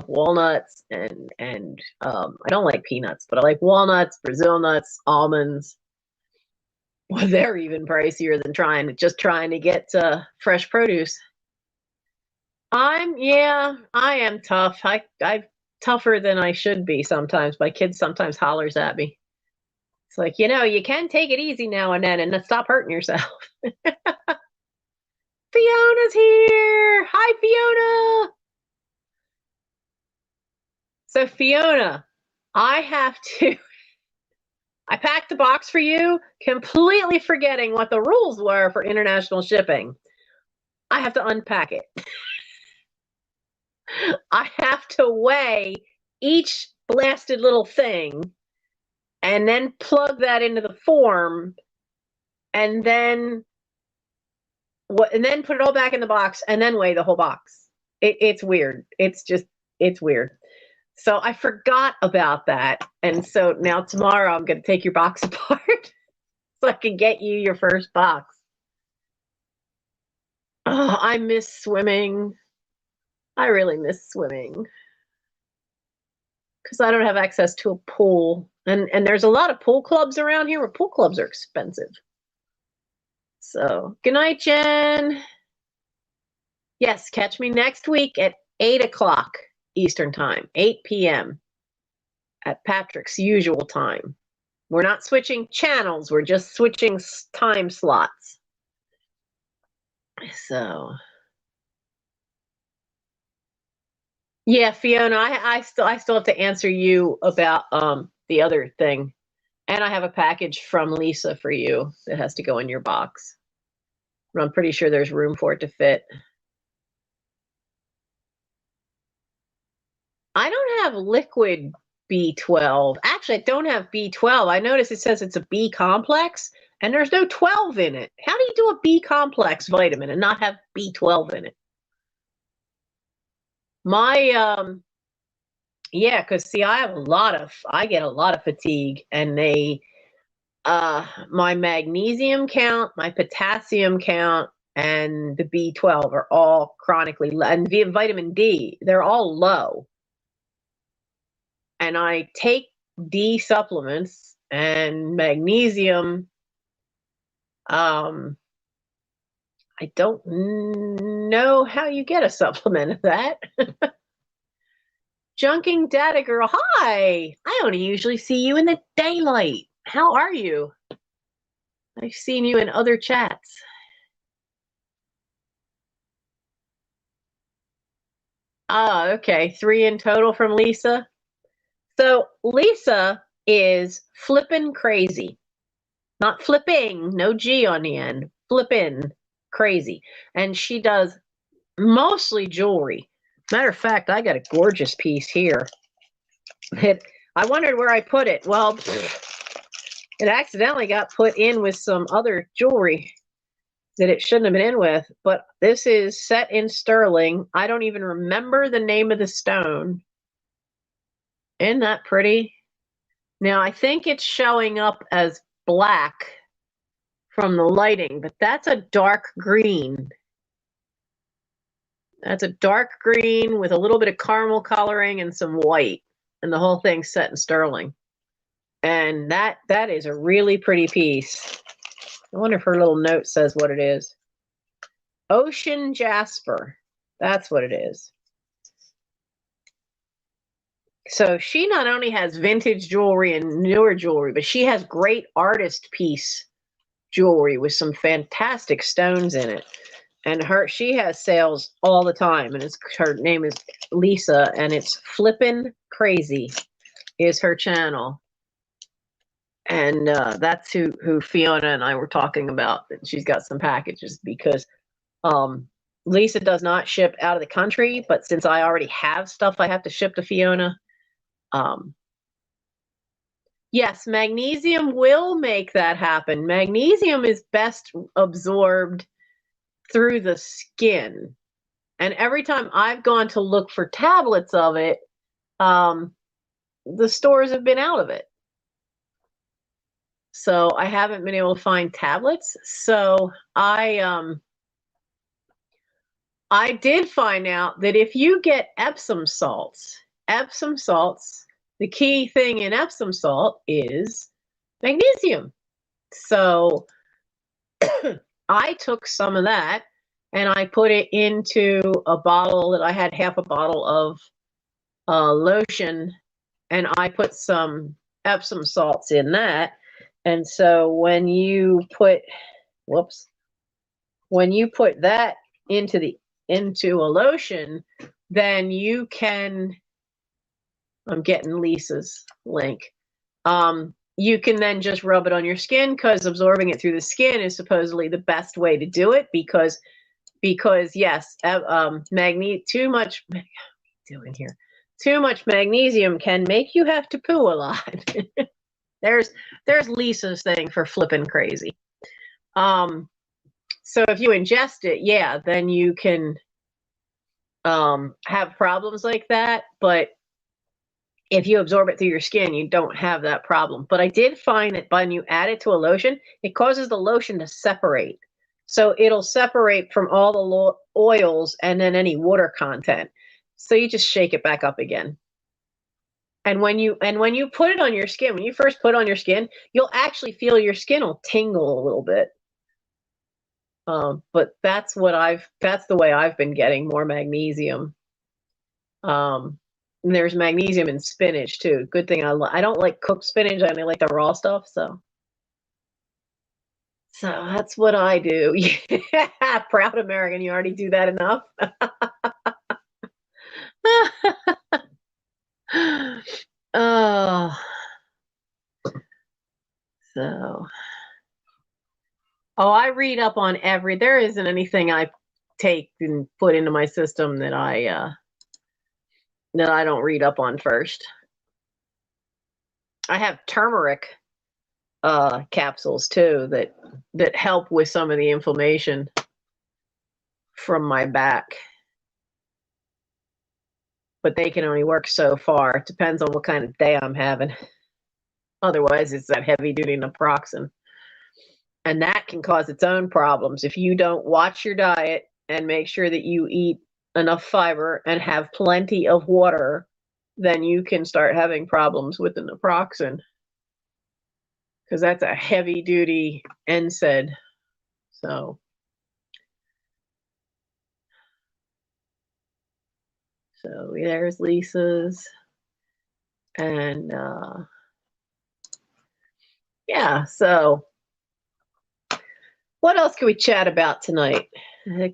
walnuts and I don't like peanuts, but I like walnuts, Brazil nuts, almonds. Well, they're even pricier than trying to get fresh produce. I am tough. I'm tougher than I should be sometimes. My kid sometimes hollers at me. It's like, you can take it easy now and then and stop hurting yourself. Fiona's here. Hi, Fiona. So Fiona, I have to, I packed the box for you, completely forgetting what the rules were for international shipping. I have to unpack it. I have to weigh each blasted little thing and then plug that into the form and then put it all back in the box and then weigh the whole box. It's weird. It's weird. So I forgot about that. And so now tomorrow I'm going to take your box apart so I can get you your first box. Oh, I miss swimming. I really miss swimming because I don't have access to a pool. And there's a lot of pool clubs around here, but pool clubs are expensive. So good night, Jen. Yes, catch me next week at 8 o'clock Eastern time, 8 p.m. at Patrick's usual time. We're not switching channels. We're just switching time slots. So, yeah, Fiona, I still have to answer you about the other thing, and I have a package from Lisa for you that has to go in your box. But I'm pretty sure there's room for it to fit. I don't have liquid B12. Actually, I don't have B12. I notice it says it's a B complex, and there's no 12 in it. How do you do a B complex vitamin and not have B12 in it? My yeah, because see, I get a lot of fatigue, and my magnesium count, my potassium count, and the B12 are all chronically low, and vitamin D, they're all low. And I take D supplements and magnesium. I don't know how you get a supplement of that. Junking Data Girl, hi! I only usually see you in the daylight. How are you? I've seen you in other chats. Ah, okay. 3 in total from Lisa. So Lisa is flippin' crazy. Not flipping, no G on the end. Flippin' crazy. And she does mostly jewelry. Matter of fact, I got a gorgeous piece here. I wondered where I put it. Well, it accidentally got put in with some other jewelry that it shouldn't have been in with. But this is set in sterling. I don't even remember the name of the stone. Isn't that pretty? Now, I think it's showing up as black from the lighting, but that's a dark green. That's a dark green with a little bit of caramel coloring and some white, and the whole thing's set in sterling. And that is a really pretty piece. I wonder if her little note says what it is. Ocean Jasper. That's what it is. So she not only has vintage jewelry and newer jewelry, but she has great artist piece jewelry with some fantastic stones in it. And she has sales all the time, and her name is Lisa, and it's Flippin' Crazy is her channel. And that's who Fiona and I were talking about. She's got some packages because Lisa does not ship out of the country, but since I already have stuff I have to ship to Fiona, yes, magnesium will make that happen. Magnesium is best absorbed through the skin. And every time I've gone to look for tablets of it, the stores have been out of it. So I haven't been able to find tablets. So I did find out that if you get Epsom salts, the key thing in Epsom salt is magnesium. So I took some of that and I put it into a bottle that I had half a bottle of lotion, and I put some Epsom salts in that. And so when you put that into a lotion, then you can I'm getting Lisa's link. You can then just rub it on your skin because absorbing it through the skin is supposedly the best way to do it because yes, too much too much magnesium can make you have to poo a lot. there's Lisa's thing for flipping crazy. So if you ingest it, yeah, then you can have problems like that, but if you absorb it through your skin, you don't have that problem. But I did find that when you add it to a lotion, it causes the lotion to separate. So it'll separate from all the oils and then any water content. So you just shake it back up again. And when you put it on your skin, when you first put it on your skin, you'll actually feel your skin will tingle a little bit. But that's the way I've been getting more magnesium. And there's magnesium in spinach too. Good thing I don't like cooked spinach. I only like the raw stuff. So that's what I do. Yeah, proud American. You already do that enough. Oh, so. Oh, I read up on there isn't anything I take and put into my system that I don't read up on first. I have turmeric capsules too that help with some of the inflammation from my back. But they can only work so far. It depends on what kind of day I'm having. Otherwise, it's that heavy-duty naproxen. And that can cause its own problems. If you don't watch your diet and make sure that you eat enough fiber and have plenty of water, then you can start having problems with the naproxen. Because that's a heavy-duty NSAID. So there's Lisa's. And yeah, so what else can we chat about tonight?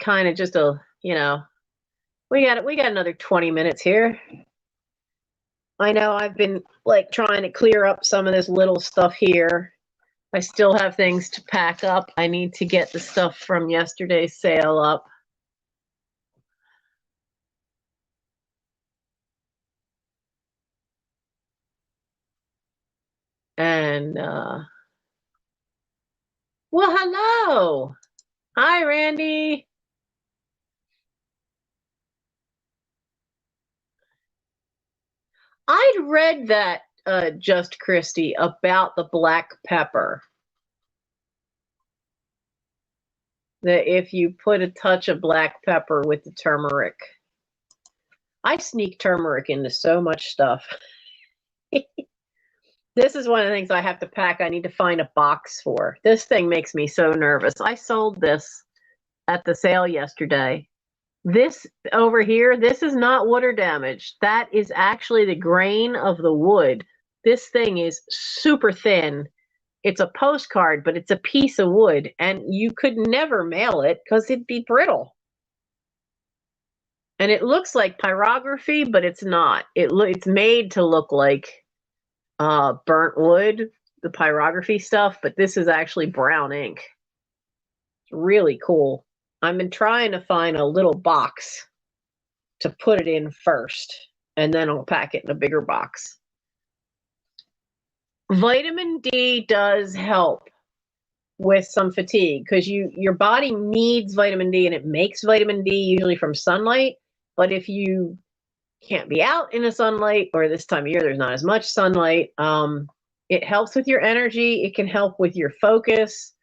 Kind of just we got another 20 minutes here. I know I've been like trying to clear up some of this little stuff here. I still have things to pack up. I need to get the stuff from yesterday's sale up. And well, hello. Hi, Randy. I'd read that Just Christie about the black pepper. That if you put a touch of black pepper with the turmeric. I sneak turmeric into so much stuff. This is one of the things I have to pack. I need to find a box for. This thing makes me so nervous. I sold this at the sale yesterday. This over here, this is not water damage. That is actually the grain of the wood. This thing is super thin. It's a postcard, but it's a piece of wood, and you could never mail it because it'd be brittle. And it looks like pyrography, but it's not. It's made to look like burnt wood, the pyrography stuff, but this is actually brown ink. It's really cool. I've been trying to find a little box to put it in first, and then I'll pack it in a bigger box. Vitamin D does help with some fatigue because your body needs vitamin D, and it makes vitamin D usually from sunlight. But if you can't be out in the sunlight, or this time of year there's not as much sunlight, it helps with your energy. It can help with your focus.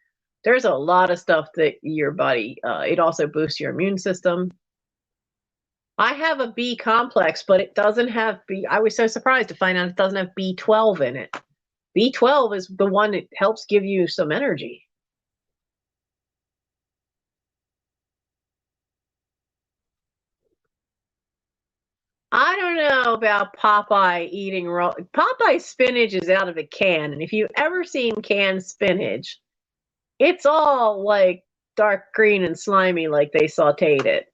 There's a lot of stuff that your body, it also boosts your immune system. I have a B complex, but it doesn't have B. I was so surprised to find out it doesn't have B12 in it. B12 is the one that helps give you some energy. I don't know about Popeye eating raw. Popeye spinach is out of a can, and if you've ever seen canned spinach, it's all like dark green and slimy, like they sauteed it.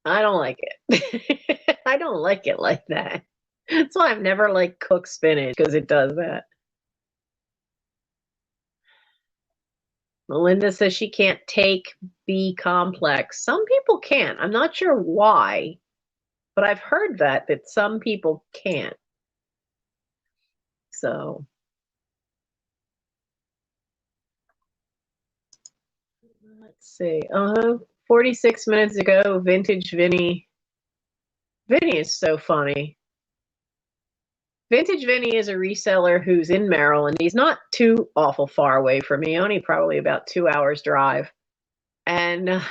I don't like it. I don't like it like that. That's why I've never liked cooked spinach, because it does that. Melinda says she can't take B complex. Some people can't. I'm not sure why, but I've heard that some people can't. So let's see. 46 minutes ago, Vintage Vinny. Vinny is so funny. Vintage Vinny is a reseller who's in Maryland. He's not too awful far away from me, only probably about 2 hours drive. And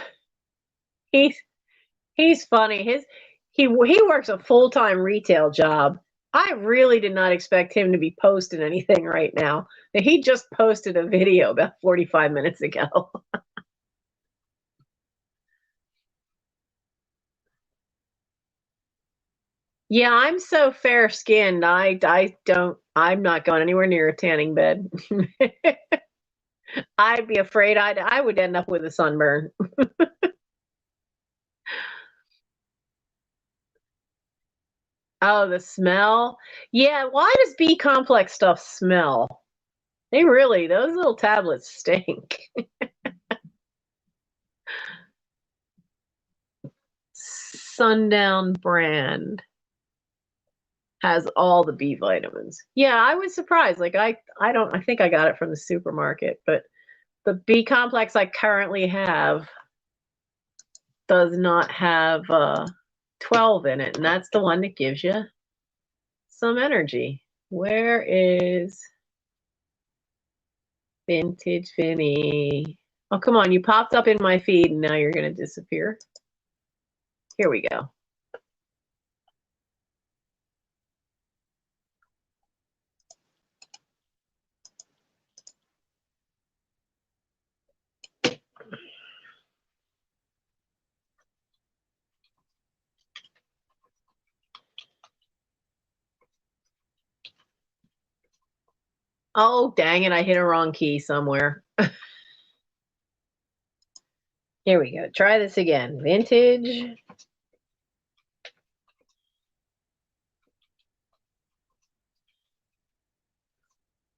he's funny. He works a full-time retail job. I really did not expect him to be posting anything right now. He just posted a video about 45 minutes ago. Yeah, I'm so fair-skinned. I'm not going anywhere near a tanning bed. I'd be afraid I would end up with a sunburn. Oh, the smell. Yeah, why does B complex stuff smell? Those little tablets stink. Sundown brand has all the B vitamins. Yeah, I was surprised. Like I think I got it from the supermarket, but the B complex I currently have does not have 12 in it, and that's the one that gives you some energy. Where is Vintage Vinny? Oh, come on, you popped up in my feed and now you're going to disappear. Here we go. Oh, dang it, I hit a wrong key somewhere. Here we go. Try this again. Vintage.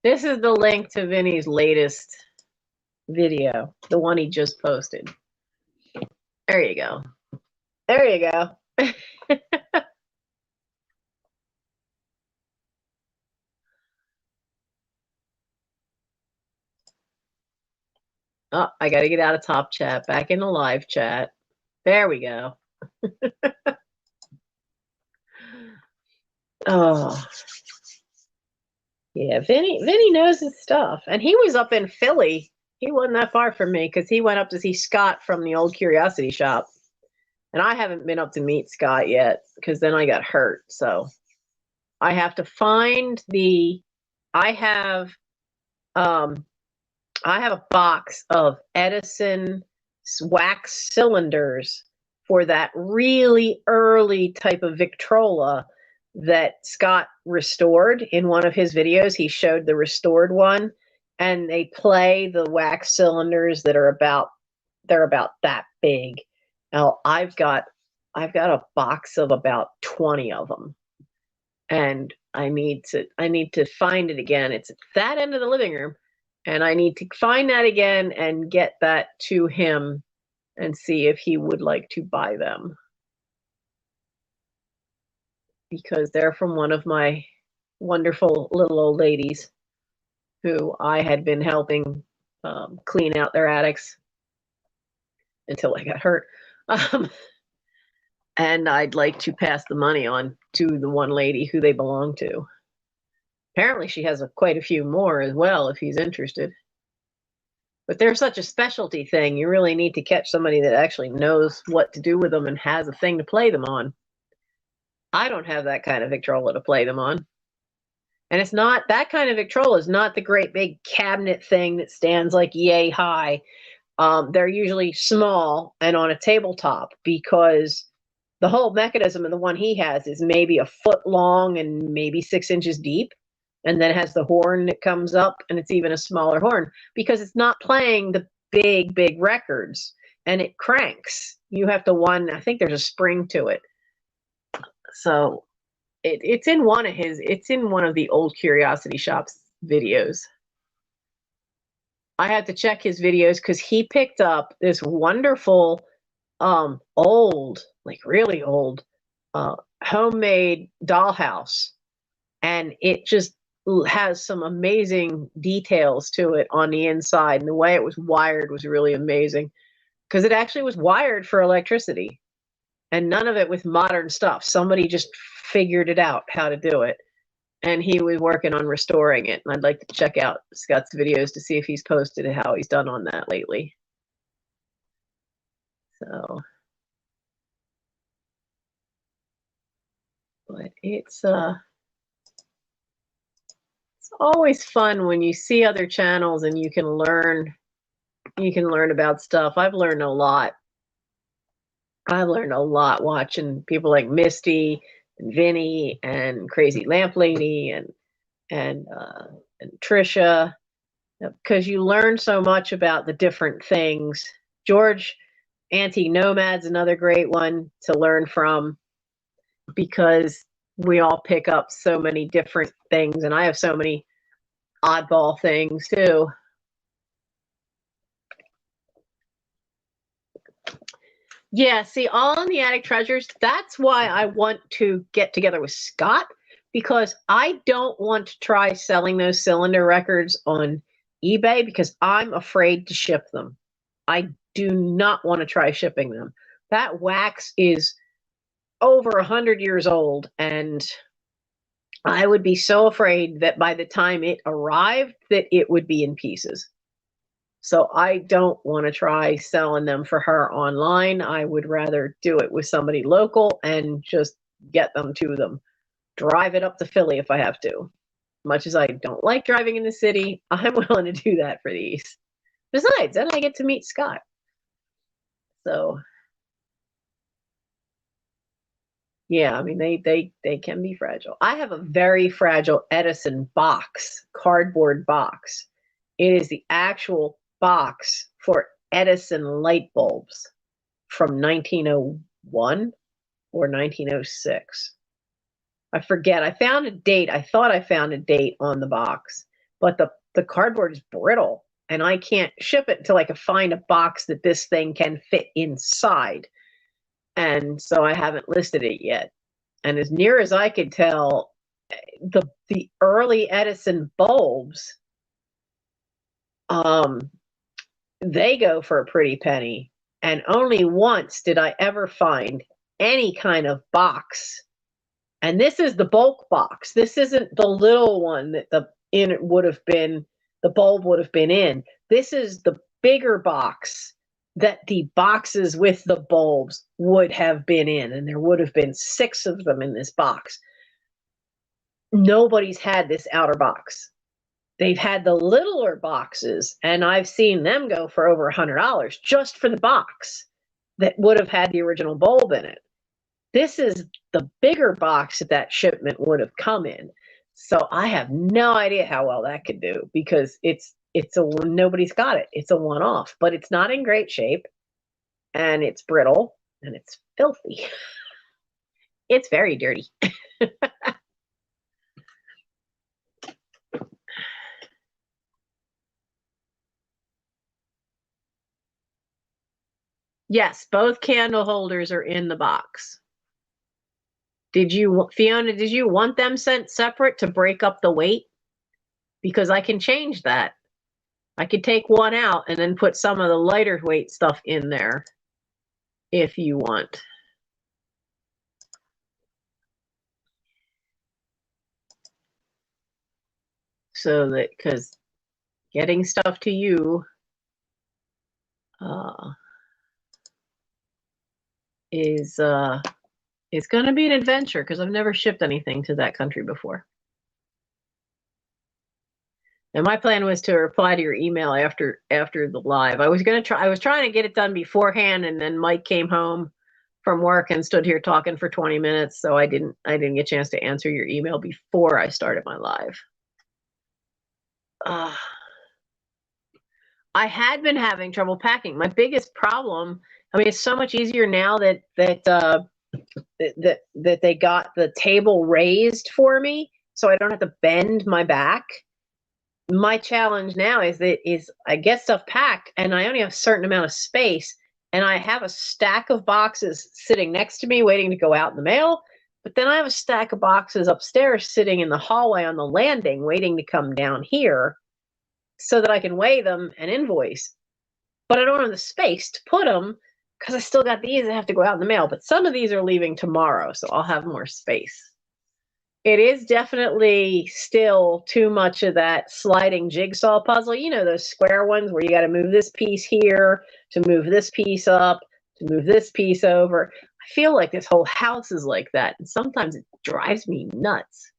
This is the link to Vinny's latest video, the one he just posted. There you go. There you go. Oh, I got to get out of top chat, back in the live chat. There we go. Oh, yeah, Vinny knows his stuff. And he was up in Philly. He wasn't that far from me because he went up to see Scott from the old Curiosity Shop. And I haven't been up to meet Scott yet because then I got hurt. So I have to find I have a box of Edison wax cylinders for that really early type of Victrola that Scott restored in one of his videos. He showed the restored one, and they play the wax cylinders that are about that big. Now I've got a box of about 20 of them, and I need to find it again. It's at that end of the living room, and I need to find that again and get that to him and see if he would like to buy them, because they're from one of my wonderful little old ladies who I had been helping clean out their attics until I got hurt. And I'd like to pass the money on to the one lady who they belong to. Apparently she has quite a few more as well if he's interested. But they're such a specialty thing, you really need to catch somebody that actually knows what to do with them and has a thing to play them on. I don't have that kind of Victrola to play them on. And it's not, that kind of Victrola is not the great big cabinet thing that stands like yay high. They're usually small and on a tabletop, because the whole mechanism of the one he has is maybe a foot long and maybe 6 inches deep. And then it has the horn that comes up, and it's even a smaller horn because it's not playing the big, big records, and it cranks. You have to I think there's a spring to it. So it's in one of the old Curiosity Shops videos. I had to check his videos because he picked up this wonderful, old, like really old, homemade dollhouse, and it just has some amazing details to it on the inside, and the way it was wired was really amazing because it actually was wired for electricity, and none of it with modern stuff. Somebody just figured it out how to do it, and he was working on restoring it. And I'd like to check out Scott's videos to see if he's posted how he's done on that lately. So, but it's always fun when you see other channels and you can learn about stuff. I've learned a lot watching people like Misty and Vinny and Crazy Lamp Lady and Trisha, because you learn so much about the different things. George Anti-Nomad's another great one to learn from, because we all pick up so many different things, and I have so many oddball things too. Yeah, see, All in the Attic Treasures, that's why I want to get together with Scott, because I don't want to try selling those cylinder records on eBay because I'm afraid to ship them. I do not want to try shipping them. That wax is over 100 years old, and I would be so afraid that by the time it arrived that it would be in pieces. So I don't want to try selling them for her online. I would rather do it with somebody local and just get them to them. Drive it up to Philly if I have to. Much as I don't like driving in the city, I'm willing to do that for these. Besides, then I get to meet Scott. So yeah, I mean they can be fragile. I have a very fragile Edison box, cardboard box. It is the actual box for Edison light bulbs from 1901 or 1906. I forget. I found a date. I thought I found a date on the box, but the cardboard is brittle, and I can't ship it until I can find a box that this thing can fit inside. And so I haven't listed it yet. And as near as I could tell, the early Edison bulbs, they go for a pretty penny. And only once did I ever find any kind of box. And this is the bulk box. This isn't the little one that the bulb would have been in. This is the bigger box that the boxes with the bulbs would have been in, and there would have been 6 of them in this box. Nobody's had this outer box. They've had the littler boxes, and I've seen them go for over $100 just for the box that would have had the original bulb in it. This is the bigger box that shipment would have come in. So I have no idea how well that could do, because nobody's got it. It's a one-off, but it's not in great shape, and it's brittle, and it's filthy. It's very dirty. Yes, both candle holders are in the box. Fiona, did you want them sent separate to break up the weight? Because I can change that. I could take one out and then put some of the lighter weight stuff in there if you want. So that, because getting stuff to you is going to be an adventure, because I've never shipped anything to that country before. And my plan was to reply to your email after the live. I was trying to get it done beforehand, and then Mike came home from work and stood here talking for 20 minutes, so I didn't get a chance to answer your email before I started my live. I had been having trouble packing. My biggest problem, I mean, it's so much easier now that that they got the table raised for me so I don't have to bend my back. My challenge now is I get stuff packed and I only have a certain amount of space, and I have a stack of boxes sitting next to me waiting to go out in the mail. But then I have a stack of boxes upstairs sitting in the hallway on the landing waiting to come down here so that I can weigh them and invoice. But I don't have the space to put them because I still got these that have to go out in the mail. But some of these are leaving tomorrow, so I'll have more space. It is definitely still too much of that sliding jigsaw puzzle. You know, those square ones where you got to move this piece here to move this piece up, to move this piece over. I feel like this whole house is like that, and sometimes it drives me nuts.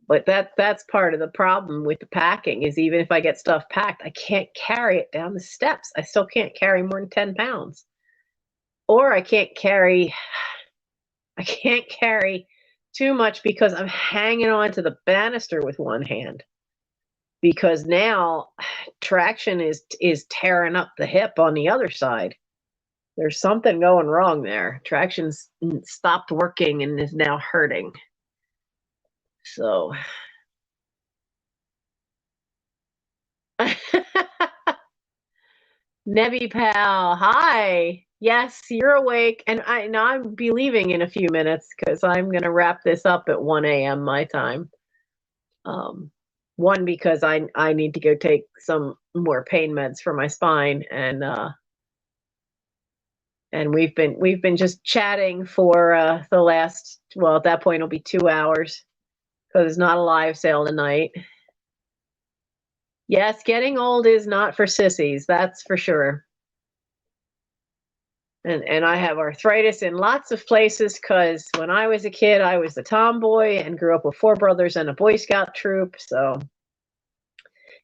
But that's part of the problem with the packing is even if I get stuff packed, I can't carry it down the steps. I still can't carry more than 10 pounds. Or I can't carry too much because I'm hanging on to the banister with one hand. Because now traction is tearing up the hip on the other side. There's something going wrong there. Traction's stopped working and is now hurting. So Nebby pal, hi. Yes, you're awake, and I'll be leaving in a few minutes because I'm gonna wrap this up at 1 a.m. my time. One because I need to go take some more pain meds for my spine, and we've been just chatting for the last, well, at that point it'll be 2 hours because it's not a live sale tonight. Yes, getting old is not for sissies, that's for sure. And I have arthritis in lots of places because when I was a kid, I was the tomboy and grew up with 4 brothers and a Boy Scout troop. So,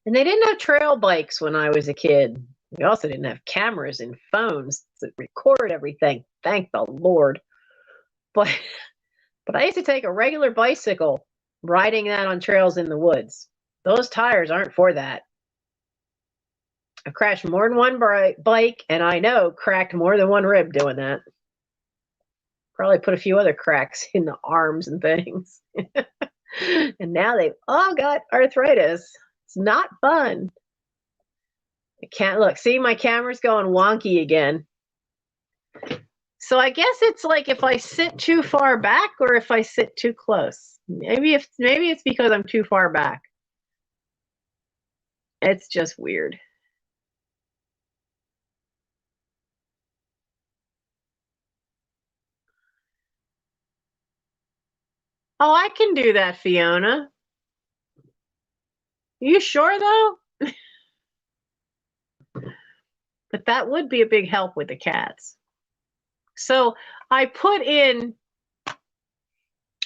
and they didn't have trail bikes when I was a kid. We also didn't have cameras and phones that record everything. Thank the Lord. But I used to take a regular bicycle, riding that on trails in the woods. Those tires aren't for that. I've crashed more than one bike, and I know cracked more than one rib doing that. Probably put a few other cracks in the arms and things. And now they've all got arthritis. It's not fun. I can't look. See, my camera's going wonky again. So I guess it's like if I sit too far back or if I sit too close. Maybe it's because I'm too far back. It's just weird. Oh, I can do that, Fiona. You sure though? But that would be a big help with the cats. So I put in,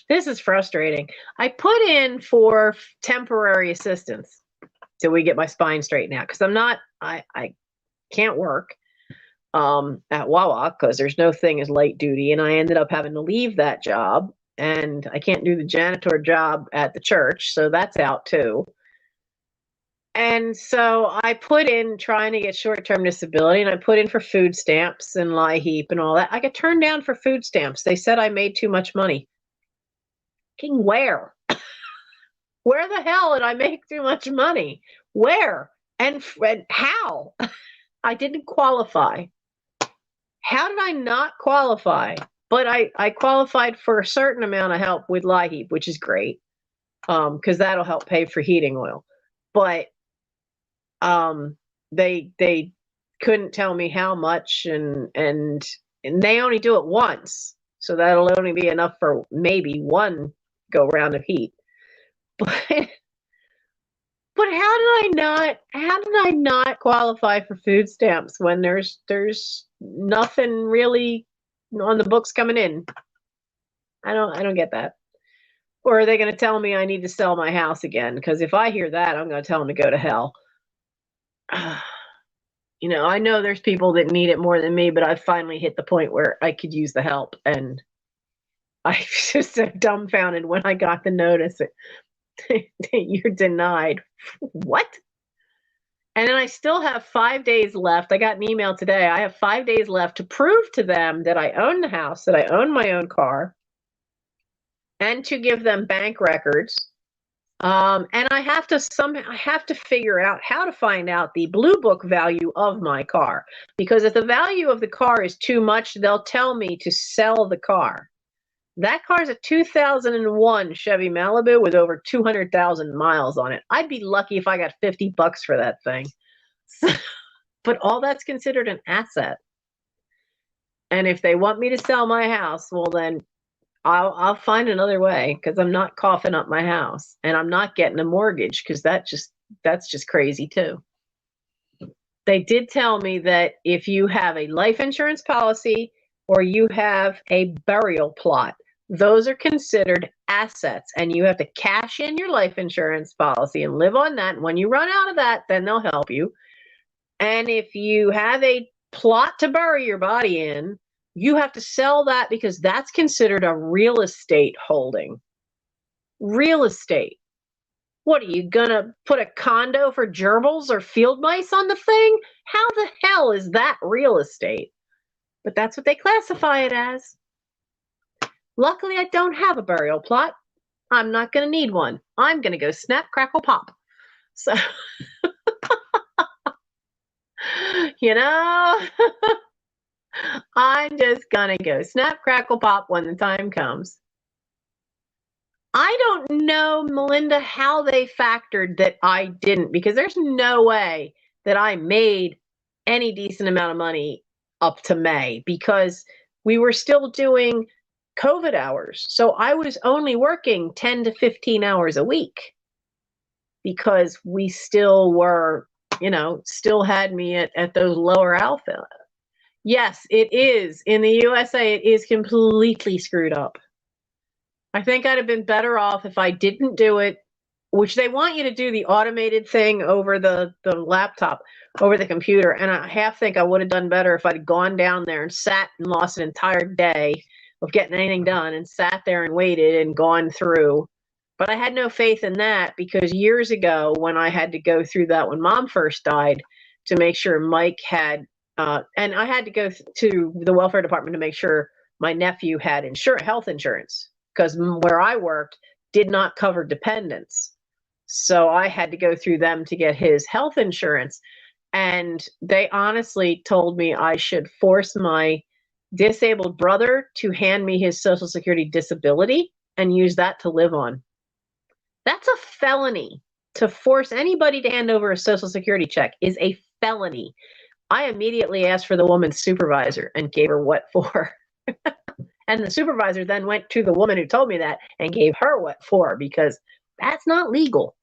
this is frustrating. I put in for temporary assistance till we get my spine straightened out because I can't work at Wawa because there's no thing as light duty, and I ended up having to leave that job, and I can't do the janitor job at the church, so that's out too. And so I put in trying to get short-term disability, and I put in for food stamps and LIHEAP and all that. I got turned down for food stamps. They said I made too much money. King, where? Where the hell did I make too much money? Where? And how? I didn't qualify. How did I not qualify? But I qualified for a certain amount of help with LIHEAP, which is great, because that'll help pay for heating oil. But they couldn't tell me how much, and they only do it once, so that'll only be enough for maybe one go round of heat. But how did I not qualify for food stamps when there's nothing really on the books coming in? I don't get that. Or are they going to tell me I need to sell my house again? Because if I hear that, I'm going to tell them to go to hell. You know, I know there's people that need it more than me, but I've finally hit the point where I could use the help. And I was just so dumbfounded when I got the notice that you're denied. What? And then I still have 5 days left. I got an email today. I have 5 days left to prove to them that I own the house, that I own my own car, and to give them bank records. And I have to figure out how to find out the blue book value of my car, because if the value of the car is too much, they'll tell me to sell the car. That car's a 2001 Chevy Malibu with over 200,000 miles on it. I'd be lucky if I got $50 for that thing. But all that's considered an asset. And if they want me to sell my house, well, then I'll find another way, because I'm not coughing up my house, and I'm not getting a mortgage, because that's just crazy too. They did tell me that if you have a life insurance policy or you have a burial plot, those are considered assets, and you have to cash in your life insurance policy and live on that. And when you run out of that, then they'll help you. And if you have a plot to bury your body in, you have to sell that, because that's considered a real estate holding. Real estate. What, are you gonna put a condo for gerbils or field mice on the thing? How the hell is that real estate? But that's what they classify it as. Luckily, I don't have a burial plot. I'm not gonna need one. I'm gonna go snap, crackle, pop. So, you know, I'm just gonna go snap, crackle, pop when the time comes. I don't know, Melinda, how they factored that I didn't, because there's no way that I made any decent amount of money up to May, because we were still doing COVID hours. So I was only working 10 to 15 hours a week, because we still were, still had me at those lower alpha. Yes, it is. In the USA, it is completely screwed up. I think I'd have been better off if I didn't do it, which they want you to do the automated thing over the laptop, over the computer. And I half think I would have done better if I'd gone down there and sat and lost an entire day of getting anything done, and sat there and waited and gone through. But I had no faith in that, because years ago, when I had to go through that when Mom first died, to make sure Mike had, and I had to go to the welfare department to make sure my nephew had health insurance, because where I worked did not cover dependents. So I had to go through them to get his health insurance. And they honestly told me I should force my disabled brother to hand me his Social Security disability and use that to live on. That's a felony. To force anybody to hand over a Social Security check is a felony. I immediately asked for the woman's supervisor and gave her what for. And the supervisor then went to the woman who told me that and gave her what for, because that's not legal.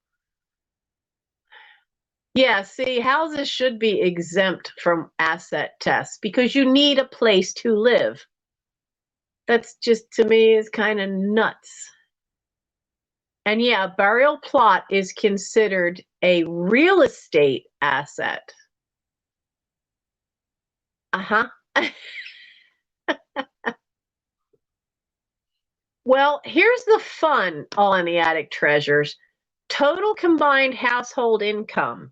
Yeah, see, houses should be exempt from asset tests, because you need a place to live. That's just, to me, is kind of nuts. And yeah, a burial plot is considered a real estate asset. Uh-huh. Well, here's the fun, all in the attic treasures. Total combined household income.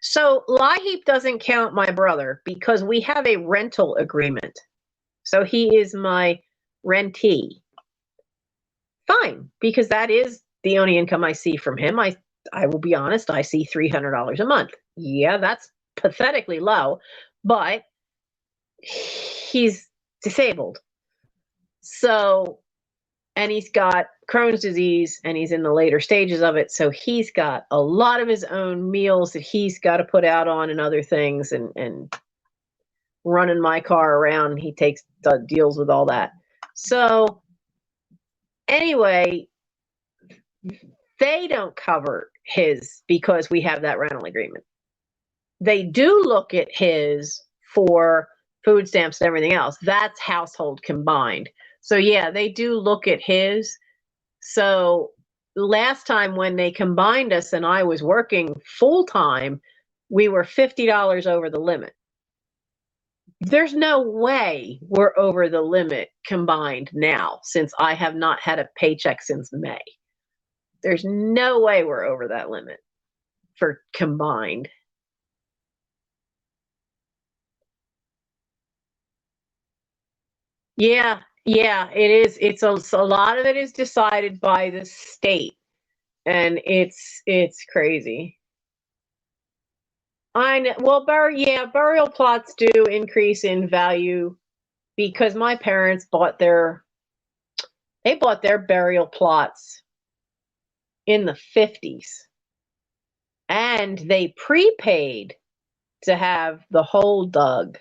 So LIHEAP doesn't count my brother, because we have a rental agreement. So he is my rentee. Fine, because that is the only income I see from him. I will be honest, I see $300 a month. Yeah, that's pathetically low, but he's disabled. So, and he's got Crohn's disease, and he's in the later stages of it. So he's got a lot of his own meals that he's got to put out on, and other things, and running my car around. He deals with all that. So anyway, they don't cover his, because we have that rental agreement. They do look at his for food stamps and everything else. That's household combined. So yeah, they do look at his. So last time when they combined us and I was working full time, we were $50 over the limit. there's no way we're over the limit combined now, since I have not had a paycheck since May. There's no way we're over that limit for combined. Yeah, yeah, it is. A lot of it is decided by the state, and it's crazy. I know. Well, burial plots do increase in value because my parents bought their burial plots in the 50s, and they prepaid to have the hole dug.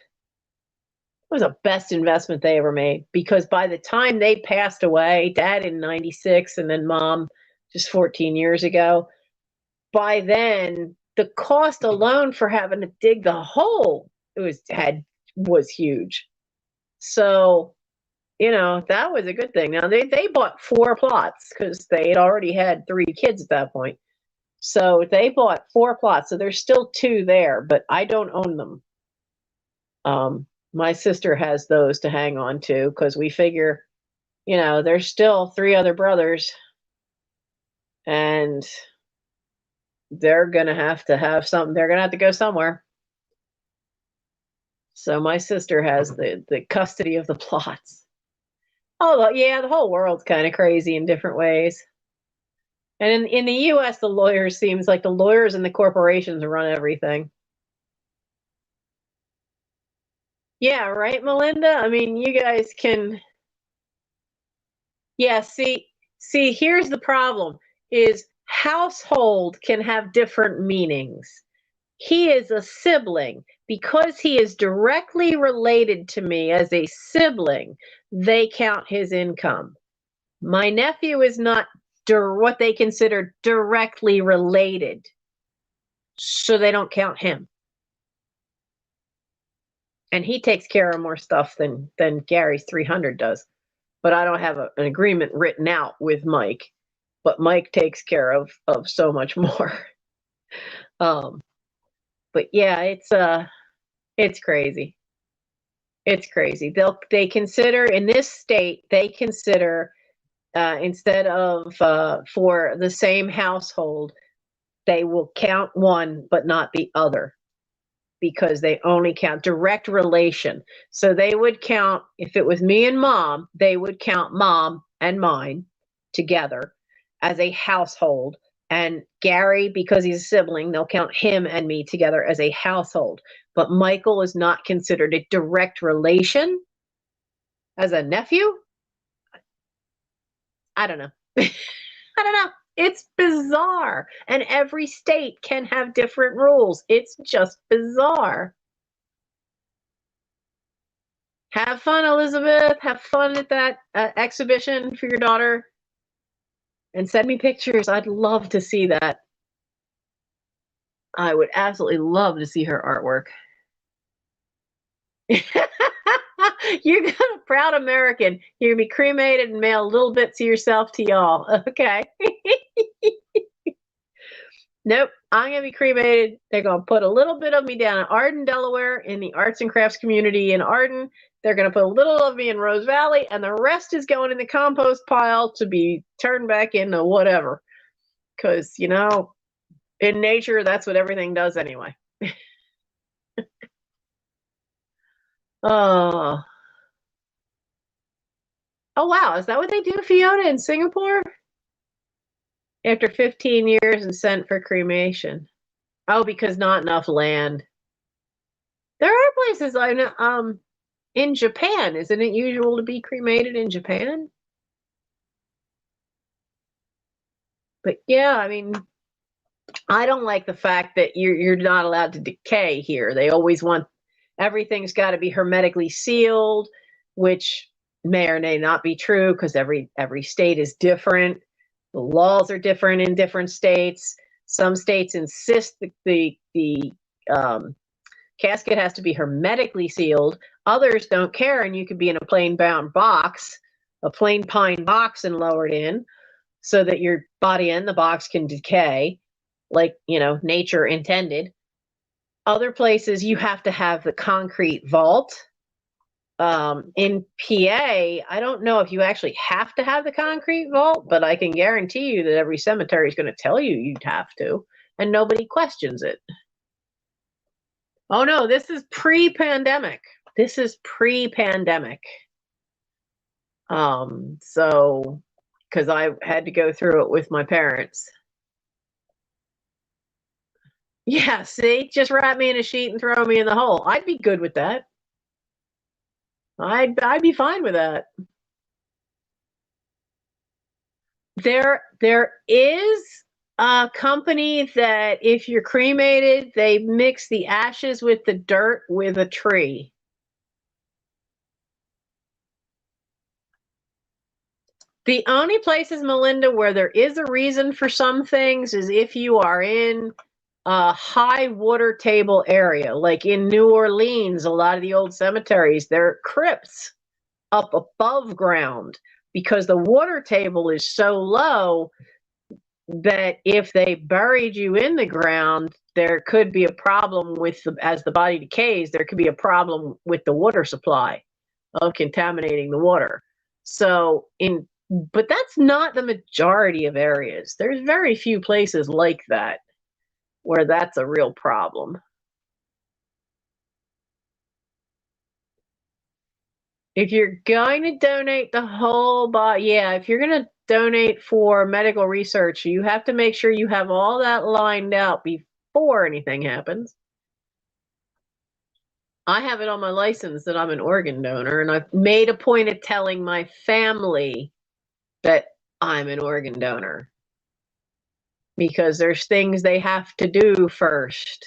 It was the best investment they ever made, because by the time they passed away, Dad in 96 and then Mom just 14 years ago, by then the cost alone for having to dig the hole was huge. So, that was a good thing. Now they bought 4 plots because they had already had 3 kids at that point. So they bought 4 plots. So there's still 2 there, but I don't own them. My sister has those to hang on to because we figure, there's still 3 other brothers, and they're gonna have to have something. They're gonna have to go somewhere. So my sister has the custody of the plots. Oh yeah, the whole world's kind of crazy in different ways. And in the U.S., seems like the lawyers and the corporations run everything. Yeah, right, Melinda? I mean, you guys can. Yeah, see, here's the problem is household can have different meanings. He is a sibling. Because he is directly related to me as a sibling, they count his income. My nephew is not what they consider directly related, so they don't count him. And he takes care of more stuff than Gary's 300 does. But I don't have an agreement written out with Mike. But Mike takes care of so much more. But yeah, it's crazy. It's crazy. They consider in this state, they consider instead of for the same household, they will count one but not the other, because they only count direct relation. So they would count, if it was me and Mom, they would count Mom and mine together as a household. And Gary, because he's a sibling, they'll count him and me together as a household. But Michael is not considered a direct relation as a nephew. I don't know. I don't know. It's bizarre. And every state can have different rules. It's just bizarre. Have fun, Elizabeth. Have fun at that exhibition for your daughter. And send me pictures. I'd love to see that. I would absolutely love to see her artwork. You're a proud American. You're going to be cremated and mail little bits of yourself to y'all. Okay. Nope. I'm going to be cremated. They're going to put a little bit of me down in Arden, Delaware, in the arts and crafts community in Arden. They're going to put a little of me in Rose Valley, and the rest is going in the compost pile to be turned back into whatever. Because, in nature, that's what everything does anyway. Oh. Oh, wow. Is that what they do, Fiona, in Singapore? After 15 years and sent for cremation. Oh, because not enough land. There are places I know, in Japan. Isn't it usual to be cremated in Japan? But yeah, I mean, I don't like the fact that you're not allowed to decay here. They always want everything's got to be hermetically sealed, which may or may not be true because every state is different. The laws are different in different states. Some states insist that the casket has to be hermetically sealed. Others don't care, and you could be in a plain bound box, a plain pine box, and lowered in so that your body and the box can decay like, nature intended. Other places you have to have the concrete vault In PA, I don't know if you actually have to have the concrete vault, but I can guarantee you that every cemetery is going to tell you you'd have to, and nobody questions it. Oh no, this is pre-pandemic. This is pre-pandemic. So, because I had to go through it with my parents. Yeah, see, just wrap me in a sheet and throw me in the hole. I'd be good with that. I'd be fine with that. There is a company that if you're cremated, they mix the ashes with the dirt with a tree. The only places, Melinda, where there is a reason for some things is if you are in a high water table area, like in New Orleans, a lot of the old cemeteries, they're crypts up above ground because the water table is so low that if they buried you in the ground, there could be a problem with as the body decays, there could be a problem with the water supply of contaminating the water. So but that's not the majority of areas. There's very few places like that where that's a real problem. If you're going to donate the whole body, yeah, if you're going to donate for medical research, you have to make sure you have all that lined out before anything happens. I have it on my license that I'm an organ donor, and I've made a point of telling my family that I'm an organ donor because there's things they have to do first.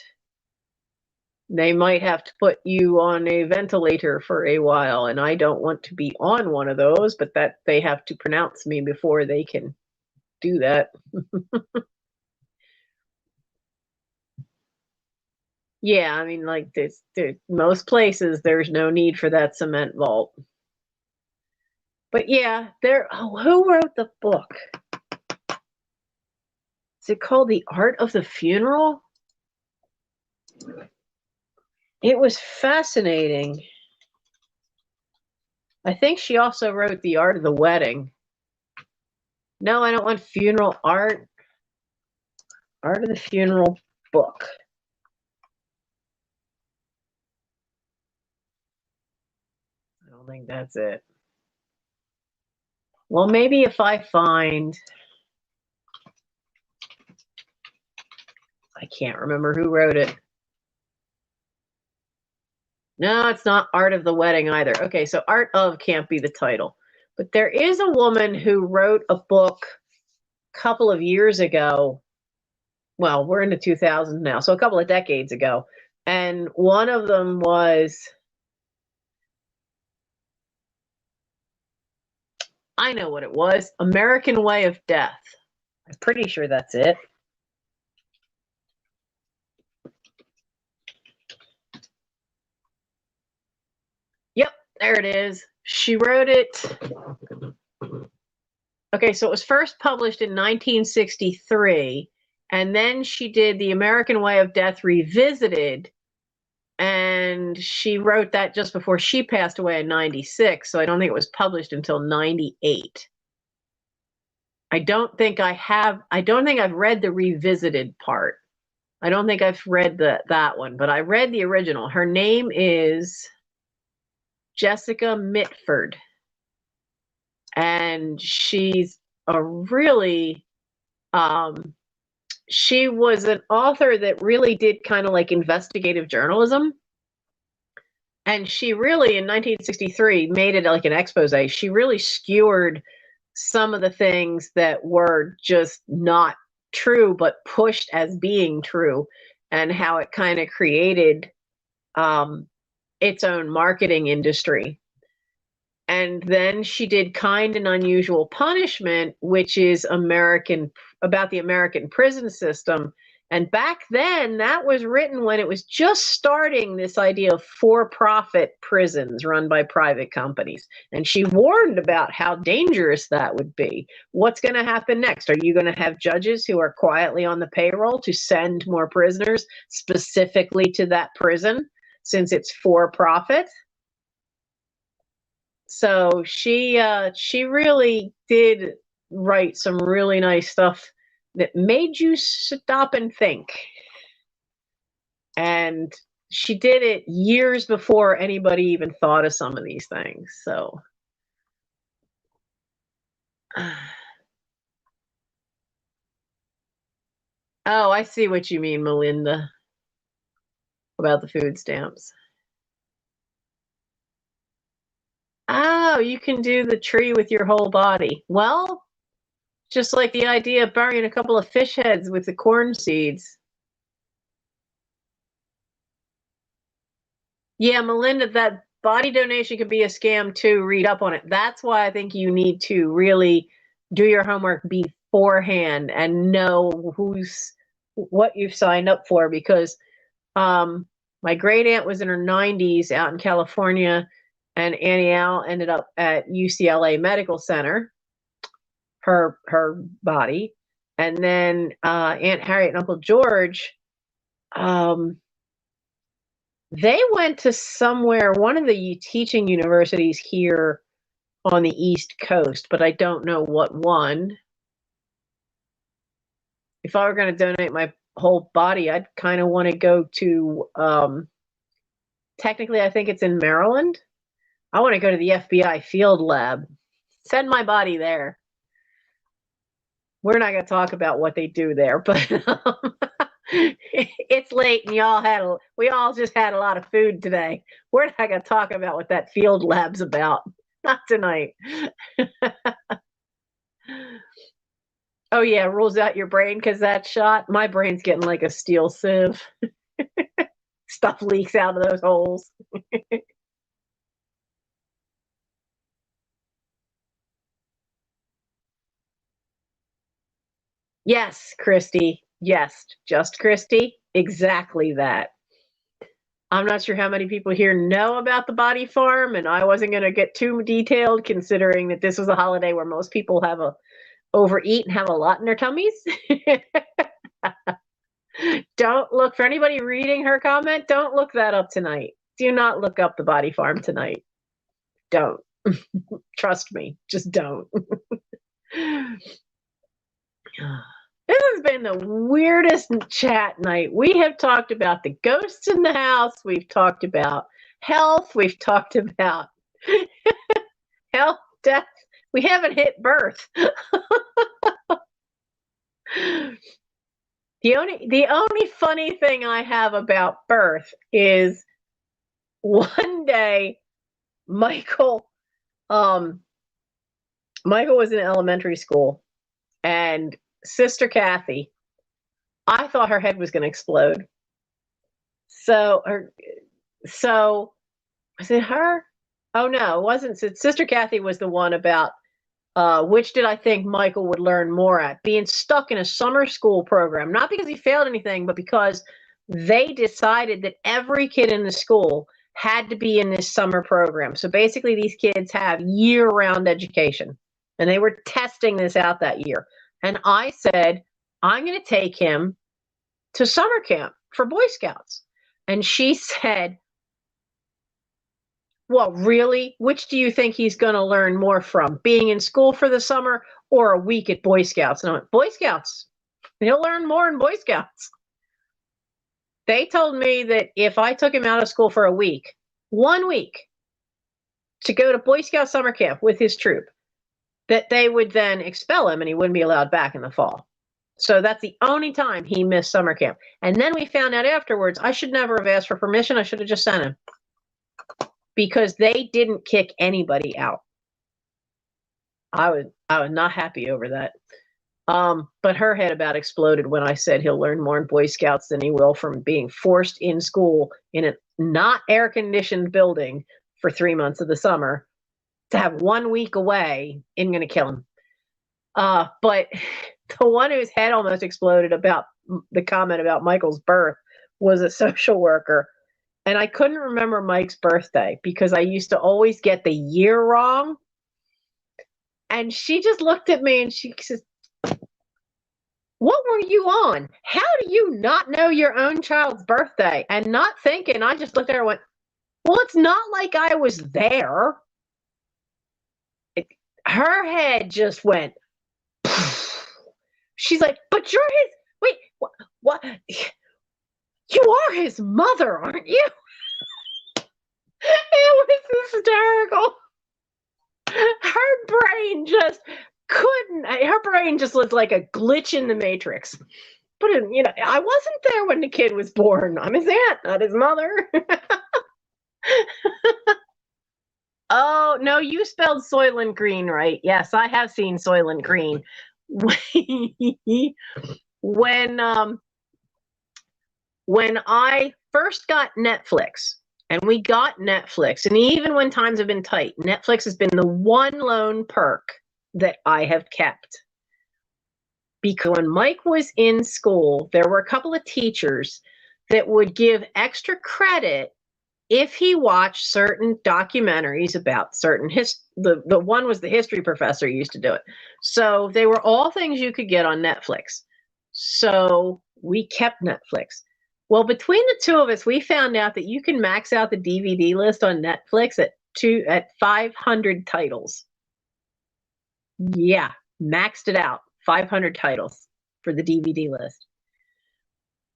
They might have to put you on a ventilator for a while, and I don't want to be on one of those, but that they have to pronounce me before they can do that. Yeah, I mean, like this, most places there's no need for that cement vault. But yeah, who wrote the book? Is it called The Art of the Funeral? It was fascinating. I think she also wrote The Art of the Wedding. No, I don't want funeral art. Art of the Funeral book. I don't think that's it. Well, maybe if I find, I can't remember who wrote it. No, it's not Art of the Wedding either. Okay, so Art of can't be the title. But there is a woman who wrote a book a couple of years ago. Well, we're in the 2000s now, so a couple of decades ago. And one of them was, I know what it was, American Way of Death. I'm pretty sure that's it. Yep, there it is. She wrote it. Okay, so it was first published in 1963, and then she did The American Way of Death Revisited, and she wrote that just before she passed away in 96, so I don't think it was published until 98. I don't think I've read the revisited part. I don't think I've read that one, but I read the original. Her name is Jessica Mitford. And she's a really, she was an author that really did kind of like investigative journalism. And she really, in 1963, made it like an expose. She really skewered some of the things that were just not true, but pushed as being true, and how it kind of created its own marketing industry. And then she did Kind and Unusual Punishment, which is about the American prison system. And back then, that was written when it was just starting, this idea of for-profit prisons run by private companies. And she warned about how dangerous that would be. What's going to happen next? Are you going to have judges who are quietly on the payroll to send more prisoners specifically to that prison since it's for-profit? So she really did write some really nice stuff that made you stop and think. And she did it years before anybody even thought of some of these things. So oh, I see what you mean, Melinda, about the food stamps. Oh, you can do the tree with your whole body. Well, just like the idea of burying a couple of fish heads with the corn seeds. Yeah, Melinda, that body donation could be a scam too. Read up on it. That's why I think you need to really do your homework beforehand and know what you've signed up for, because my great aunt was in her 90s out in California, and Annie Al ended up at UCLA Medical Center, her body, and then Aunt Harriet and Uncle George, they went to somewhere, one of the teaching universities here on the East Coast, but I don't know what one. If I were going to donate my whole body, I'd kind of want to go to, technically, I think it's in Maryland. I want to go to the FBI field lab. Send my body there. We're not going to talk about what they do there, but it's late and we all just had a lot of food today. We're not going to talk about what that field lab's about. Not tonight. Oh yeah, rules out your brain because that shot. My brain's getting like a steel sieve. Stuff leaks out of those holes. Yes, Christy. Yes, just Christy. Exactly that. I'm not sure how many people here know about the body farm, and I wasn't going to get too detailed considering that this was a holiday where most people have a overeat and have a lot in their tummies. Don't look for anybody reading her comment. Don't look that up tonight. Do not look up the body farm tonight. Don't. Trust me. Just don't. This has been the weirdest chat night. We have talked about the ghosts in the house. We've talked about health. We've talked about health, death. We haven't hit birth. The only funny thing I have about birth is one day Michael was in elementary school, and Sister Kathy, I thought her head was going to explode. So was it her? Oh no, it wasn't. Sister Kathy was the one about which did I think Michael would learn more at? Being stuck in a summer school program, not because he failed anything, but because they decided that every kid in the school had to be in this summer program. So basically, these kids have year-round education, and they were testing this out that year. And I said, I'm going to take him to summer camp for Boy Scouts. And she said, well, really? Which do you think he's going to learn more from? Being in school for the summer or a week at Boy Scouts? And I went, Boy Scouts. He'll learn more in Boy Scouts. They told me that if I took him out of school for a week, 1 week, to go to Boy Scout summer camp with his troop, that they would then expel him and he wouldn't be allowed back in the fall. So that's the only time he missed summer camp. And then we found out afterwards, I should never have asked for permission. I should have just sent him. Because they didn't kick anybody out. I was not happy over that. But her head about exploded when I said he'll learn more in Boy Scouts than he will from being forced in school in a not air-conditioned building for 3 months of the summer. To have 1 week away isn't going to kill him. But the one whose head almost exploded about the comment about Michael's birth was a social worker. And I couldn't remember Mike's birthday because I used to always get the year wrong. And she just looked at me and she says, what were you on? How do you not know your own child's birthday? And not thinking, I just looked at her and went, well, it's not like I was there. her head just went. She's like, but you're his. Wait, what? You are his mother, aren't you? It was hysterical. Her brain just couldn't. Her brain just looked like a glitch in the Matrix. But I wasn't there when the kid was born. I'm his aunt, not his mother. Oh no, you spelled Soylent Green right. Yes, I have seen Soylent Green. When I first got Netflix, and we got Netflix, and even when times have been tight, Netflix has been the one lone perk that I have kept. Because when Mike was in school, there were a couple of teachers that would give extra credit if he watched certain documentaries about certain the one was the history professor used to do it. So they were all things you could get on Netflix. So we kept Netflix. Well, between the two of us, we found out that you can max out the DVD list on Netflix at 500 titles. Yeah, maxed it out. 500 titles for the DVD list.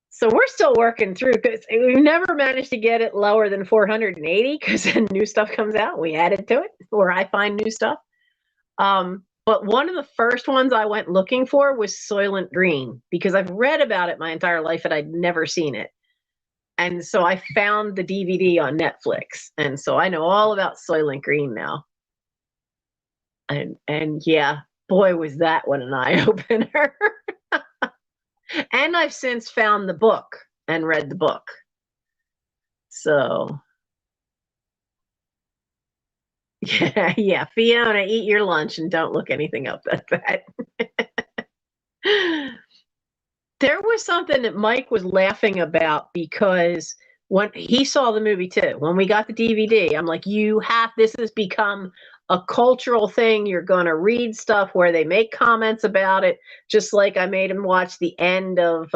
So we're still working through because we've never managed to get it lower than 480 because then new stuff comes out. We added to it, or I find new stuff. But one of the first ones I went looking for was Soylent Green because I've read about it my entire life and I'd never seen it. And so I found the DVD on Netflix. And so I know all about Soylent Green now. And yeah, boy, was that one an eye-opener. And I've since found the book and read the book. So, yeah, Fiona, eat your lunch and don't look anything up at that. There was something that Mike was laughing about because when he saw the movie too, when we got the DVD, I'm like, this has become a cultural thing. You're going to read stuff where they make comments about it, just like I made him watch the end of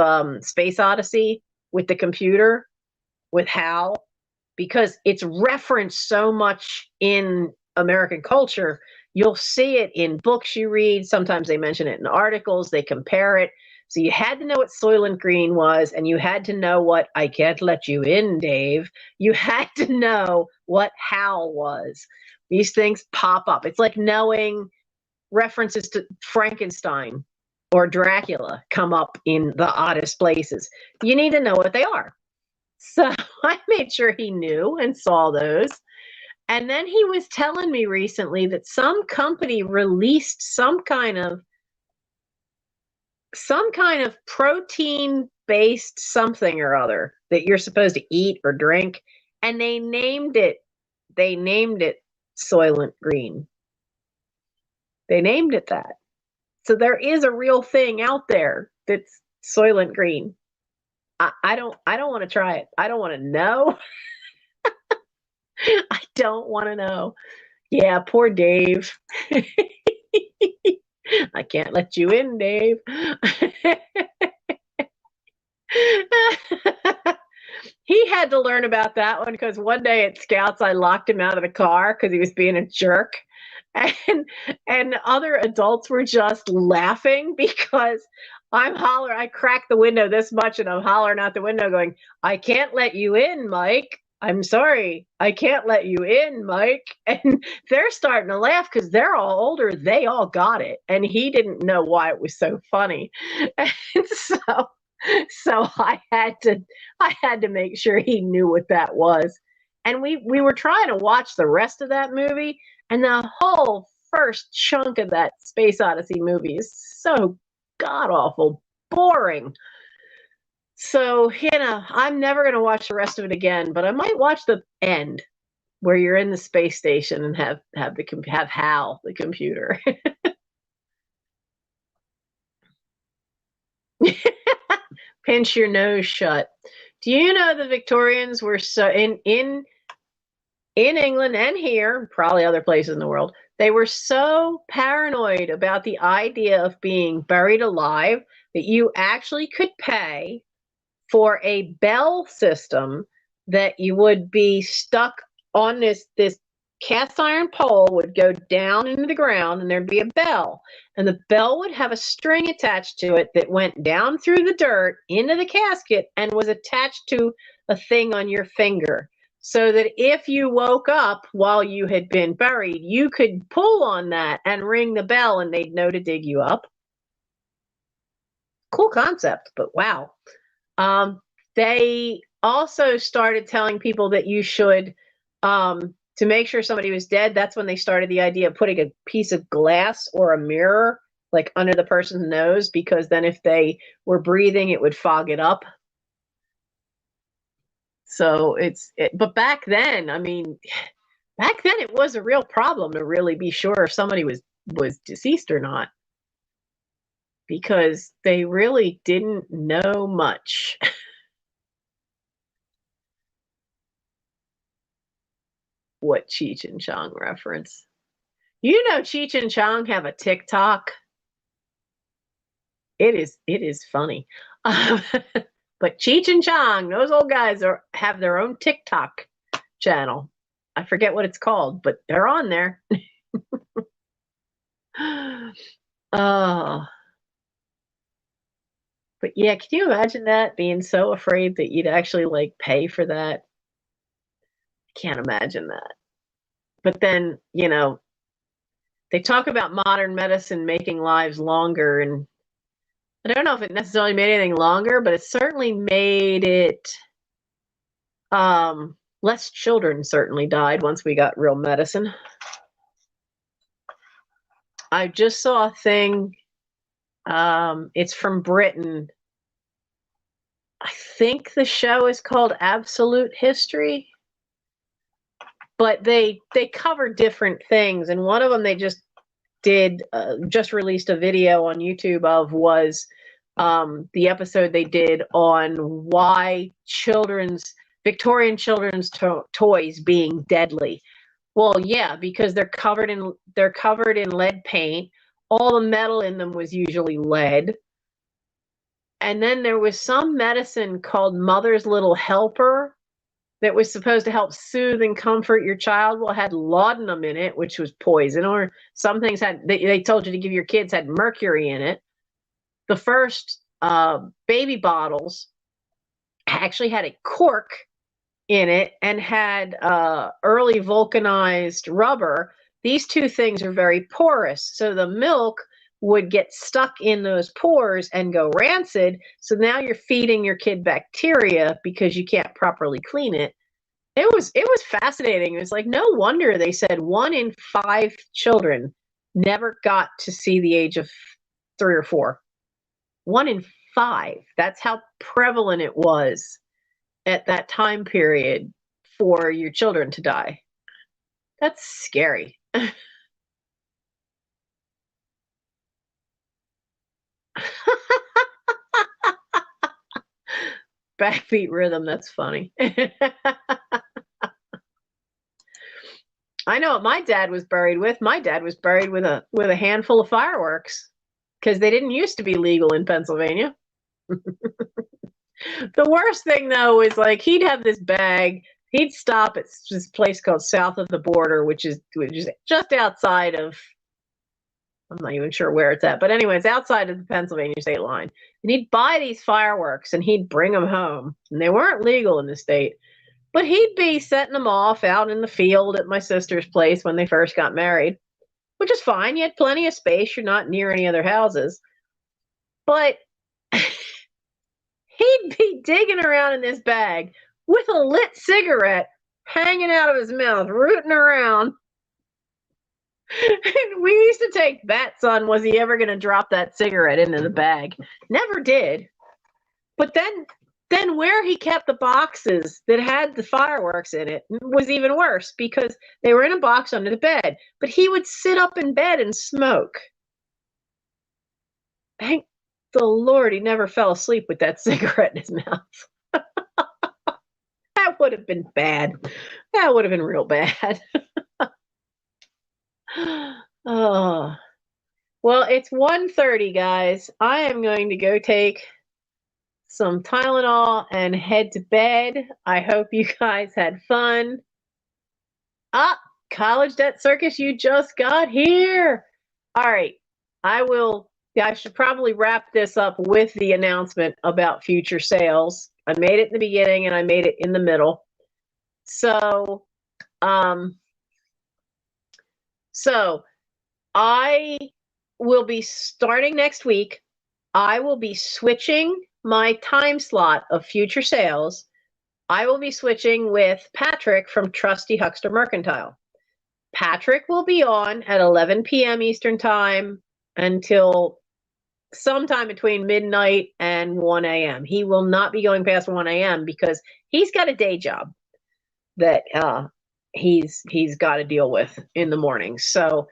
Space Odyssey with the computer, with Hal, because it's referenced so much in American culture. You'll see it in books you read. Sometimes they mention it in articles. They compare it. So you had to know what Soylent Green was, and you had to know what I Can't Let You In, Dave. You had to know what Hal was. These things pop up. It's like knowing references to Frankenstein or Dracula come up in the oddest places. You need to know what they are. So I made sure he knew and saw those. And then he was telling me recently that some company released some kind of protein-based something or other that you're supposed to eat or drink, and they named it Soylent Green. They named it that. So there is a real thing out there that's Soylent Green. I don't want to try it. I don't want to know. I don't want to know. Yeah, poor Dave. I can't let you in, Dave. He had to learn about that one because one day at Scouts, I locked him out of the car because he was being a jerk. And other adults were just laughing because I cracked the window this much and I'm hollering out the window going, I can't let you in, Mike. I'm sorry. I can't let you in, Mike. And they're starting to laugh because they're all older. They all got it. And he didn't know why it was so funny. And so I had to make sure he knew what that was. And we were trying to watch the rest of that movie, and the whole first chunk of that Space Odyssey movie is so god awful boring. So, I'm never going to watch the rest of it again, but I might watch the end where you're in the space station and have Hal, the computer. Pinch your nose shut. Do you know the Victorians were so in England and here, probably other places in the world, they were so paranoid about the idea of being buried alive that you actually could pay for a bell system that you would be stuck on this cast iron pole would go down into the ground and there'd be a bell. And the bell would have a string attached to it that went down through the dirt into the casket and was attached to a thing on your finger. So that if you woke up while you had been buried, you could pull on that and ring the bell and they'd know to dig you up. Cool concept, but wow. They also started telling people that you should, to make sure somebody was dead, that's when they started the idea of putting a piece of glass or a mirror like under the person's nose, because then if they were breathing, it would fog it up. So but back then, I mean, back then it was a real problem to really be sure if somebody was deceased or not, because they really didn't know much. What Cheech and Chong reference? You know, Cheech and Chong have a TikTok. It is funny. But Cheech and Chong, those old guys have their own TikTok channel. I forget what it's called, but they're on there. Oh. But yeah, can you imagine that, being so afraid that you'd actually like pay for that? I can't imagine that. But then, you know, they talk about modern medicine making lives longer, and I don't know if it necessarily made anything longer, but it certainly made it less children certainly died once we got real medicine. I just saw a thing, it's from Britain. I think the show is called Absolute History, but they cover different things, and one of them they just released a video on YouTube of was the episode they did on why Victorian children's toys being deadly. Well, yeah, because they're covered in lead paint. All the metal in them was usually lead. And then there was some medicine called Mother's Little Helper that was supposed to help soothe and comfort your child. Well, it had laudanum in it, which was poison, or some things they told you to give your kids had mercury in it. The first baby bottles actually had a cork in it and had early vulcanized rubber. These two things are very porous, so the milk would get stuck in those pores and go rancid. So now you're feeding your kid bacteria because you can't properly clean it. It was fascinating. It was like, no wonder they said 1 in 5 children never got to see the age of 3 or 4. 1 in 5. That's how prevalent it was at that time period for your children to die. That's scary. Backbeat rhythm, that's funny. I know what my dad was buried with. My dad was buried with a handful of fireworks, because they didn't used to be legal in Pennsylvania. The worst thing though is, like, he'd have this bag. He'd stop at this place called South of the Border, which is just outside of, I'm not even sure where it's at, but anyway, it's outside of the Pennsylvania state line. And he'd buy these fireworks and he'd bring them home. And they weren't legal in the state, but he'd be setting them off out in the field at my sister's place when they first got married, which is fine. You had plenty of space. You're not near any other houses. But he'd be digging around in this bag with a lit cigarette hanging out of his mouth, rooting around. And we used to take bets on, was he ever going to drop that cigarette into the bag? Never did. But then where he kept the boxes that had the fireworks in it was even worse, because they were in a box under the bed. But he would sit up in bed and smoke. Thank the Lord he never fell asleep with that cigarette in his mouth. That would have been bad. That would have been real bad. Oh, well, it's 1:30, guys. I am going to go take some Tylenol and head to bed. I hope you guys had fun. College Debt Circus, you just got here. All right. I should probably wrap this up with the announcement about future sales. I made it in the beginning and I made it in the middle. So, so I will be starting next week. I will be switching my time slot of future sales. I will be switching with Patrick from Trusty Huckster Mercantile. Patrick will be on at 11 p.m. Eastern Time until sometime between midnight and 1 a.m. He will not be going past 1 a.m. because he's got a day job that he's got to deal with in the morning. So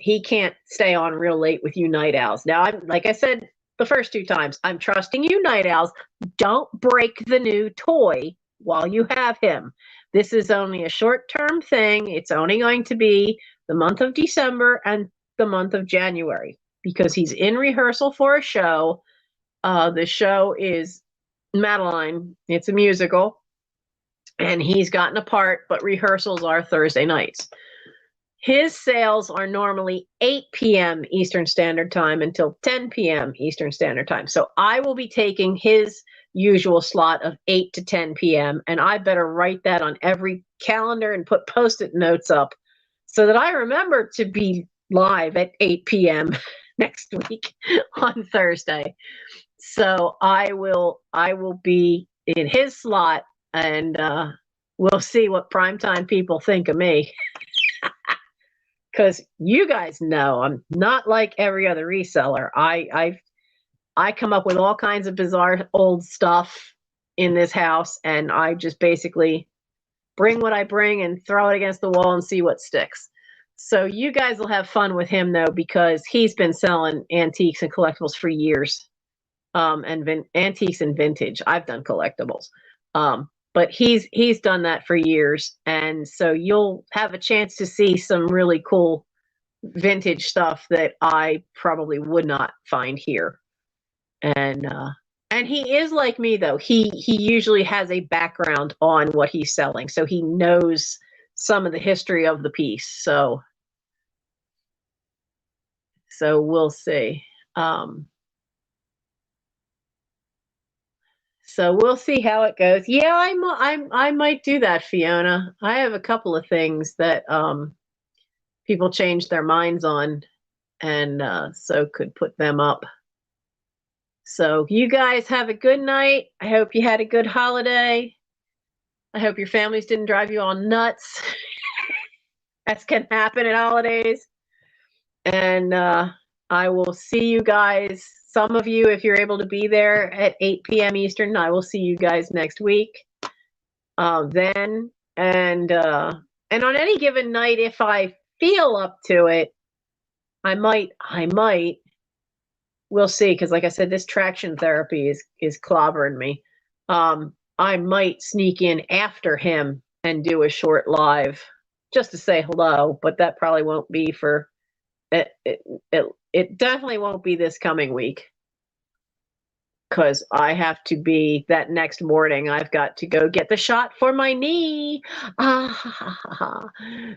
he can't stay on real late with you night owls. Now, like I said the first two times, I'm trusting you night owls. Don't break the new toy while you have him. This is only a short-term thing. It's only going to be the month of December and the month of January because he's in rehearsal for a show. The show is Madeline. It's a musical, and he's gotten a part, but rehearsals are Thursday nights. His sales are normally 8 p.m. Eastern Standard Time until 10 p.m. Eastern Standard Time. So I will be taking his usual slot of 8 to 10 p.m. And I better write that on every calendar and put Post-it notes up so that I remember to be live at 8 p.m. next week on Thursday. So I will be in his slot, and we'll see what primetime people think of me. Because you guys know I'm not like every other reseller. I come up with all kinds of bizarre old stuff in this house, and I just basically bring what I bring and throw it against the wall and see what sticks. So you guys will have fun with him though, because he's been selling antiques and collectibles for years, and antiques and vintage. I've done collectibles. But he's done that for years, and so you'll have a chance to see some really cool vintage stuff that I probably would not find here. And he is like me though. He usually has a background on what he's selling, so he knows some of the history of the piece. So we'll see. So we'll see how it goes. Yeah, I might do that, Fiona. I have a couple of things that people change their minds on, and so could put them up. So you guys have a good night. I hope you had a good holiday. I hope your families didn't drive you all nuts. That can happen at holidays. And I will see you guys. Some of you, if you're able to be there at 8 p.m. Eastern, I will see you guys next week. Then, and on any given night, if I feel up to it, I might. We'll see, because like I said, this traction therapy is clobbering me. I might sneak in after him and do a short live just to say hello, but that probably won't be for it definitely won't be this coming week, because I have to be that next morning. I've got to go get the shot for my knee.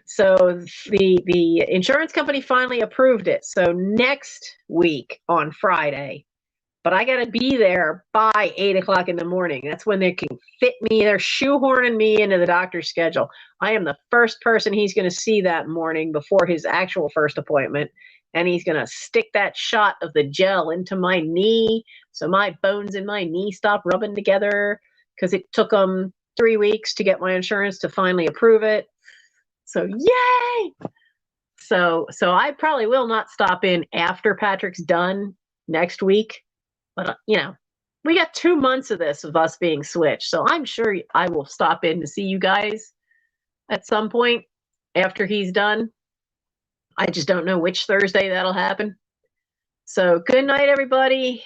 So the insurance company finally approved it. So next week on Friday, but I got to be there by 8 o'clock in the morning. That's when they can fit me. They're shoehorning me into the doctor's schedule. I am the first person he's going to see that morning before his actual first appointment. And he's going to stick that shot of the gel into my knee so my bones in my knee stop rubbing together, because it took them 3 weeks to get my insurance to finally approve it. So yay! So I probably will not stop in after Patrick's done next week. But, we got 2 months of this, of us being switched. So I'm sure I will stop in to see you guys at some point after he's done. I just don't know which Thursday that'll happen. So good night, everybody.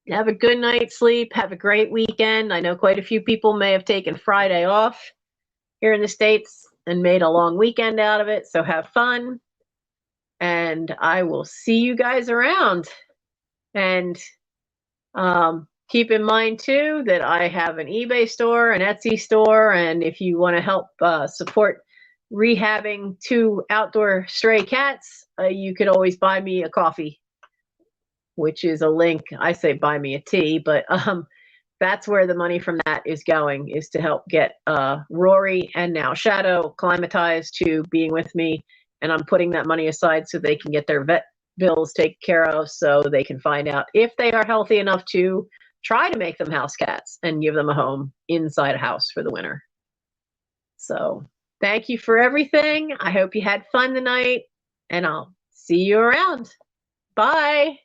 Have a good night's sleep. Have a great weekend. I know quite a few people may have taken Friday off here in the States and made a long weekend out of it. So have fun. And I will see you guys around. And keep in mind, too, that I have an eBay store, an Etsy store. And if you want to help support rehabbing 2 outdoor stray cats, you could always buy me a coffee, which is a link. I say buy me a tea, but that's where the money from that is going, is to help get Rory and now Shadow climatized to being with me. And I'm putting that money aside so they can get their vet bills taken care of, so they can find out if they are healthy enough to try to make them house cats and give them a home inside a house for the winter. So thank you for everything. I hope you had fun tonight, and I'll see you around. Bye.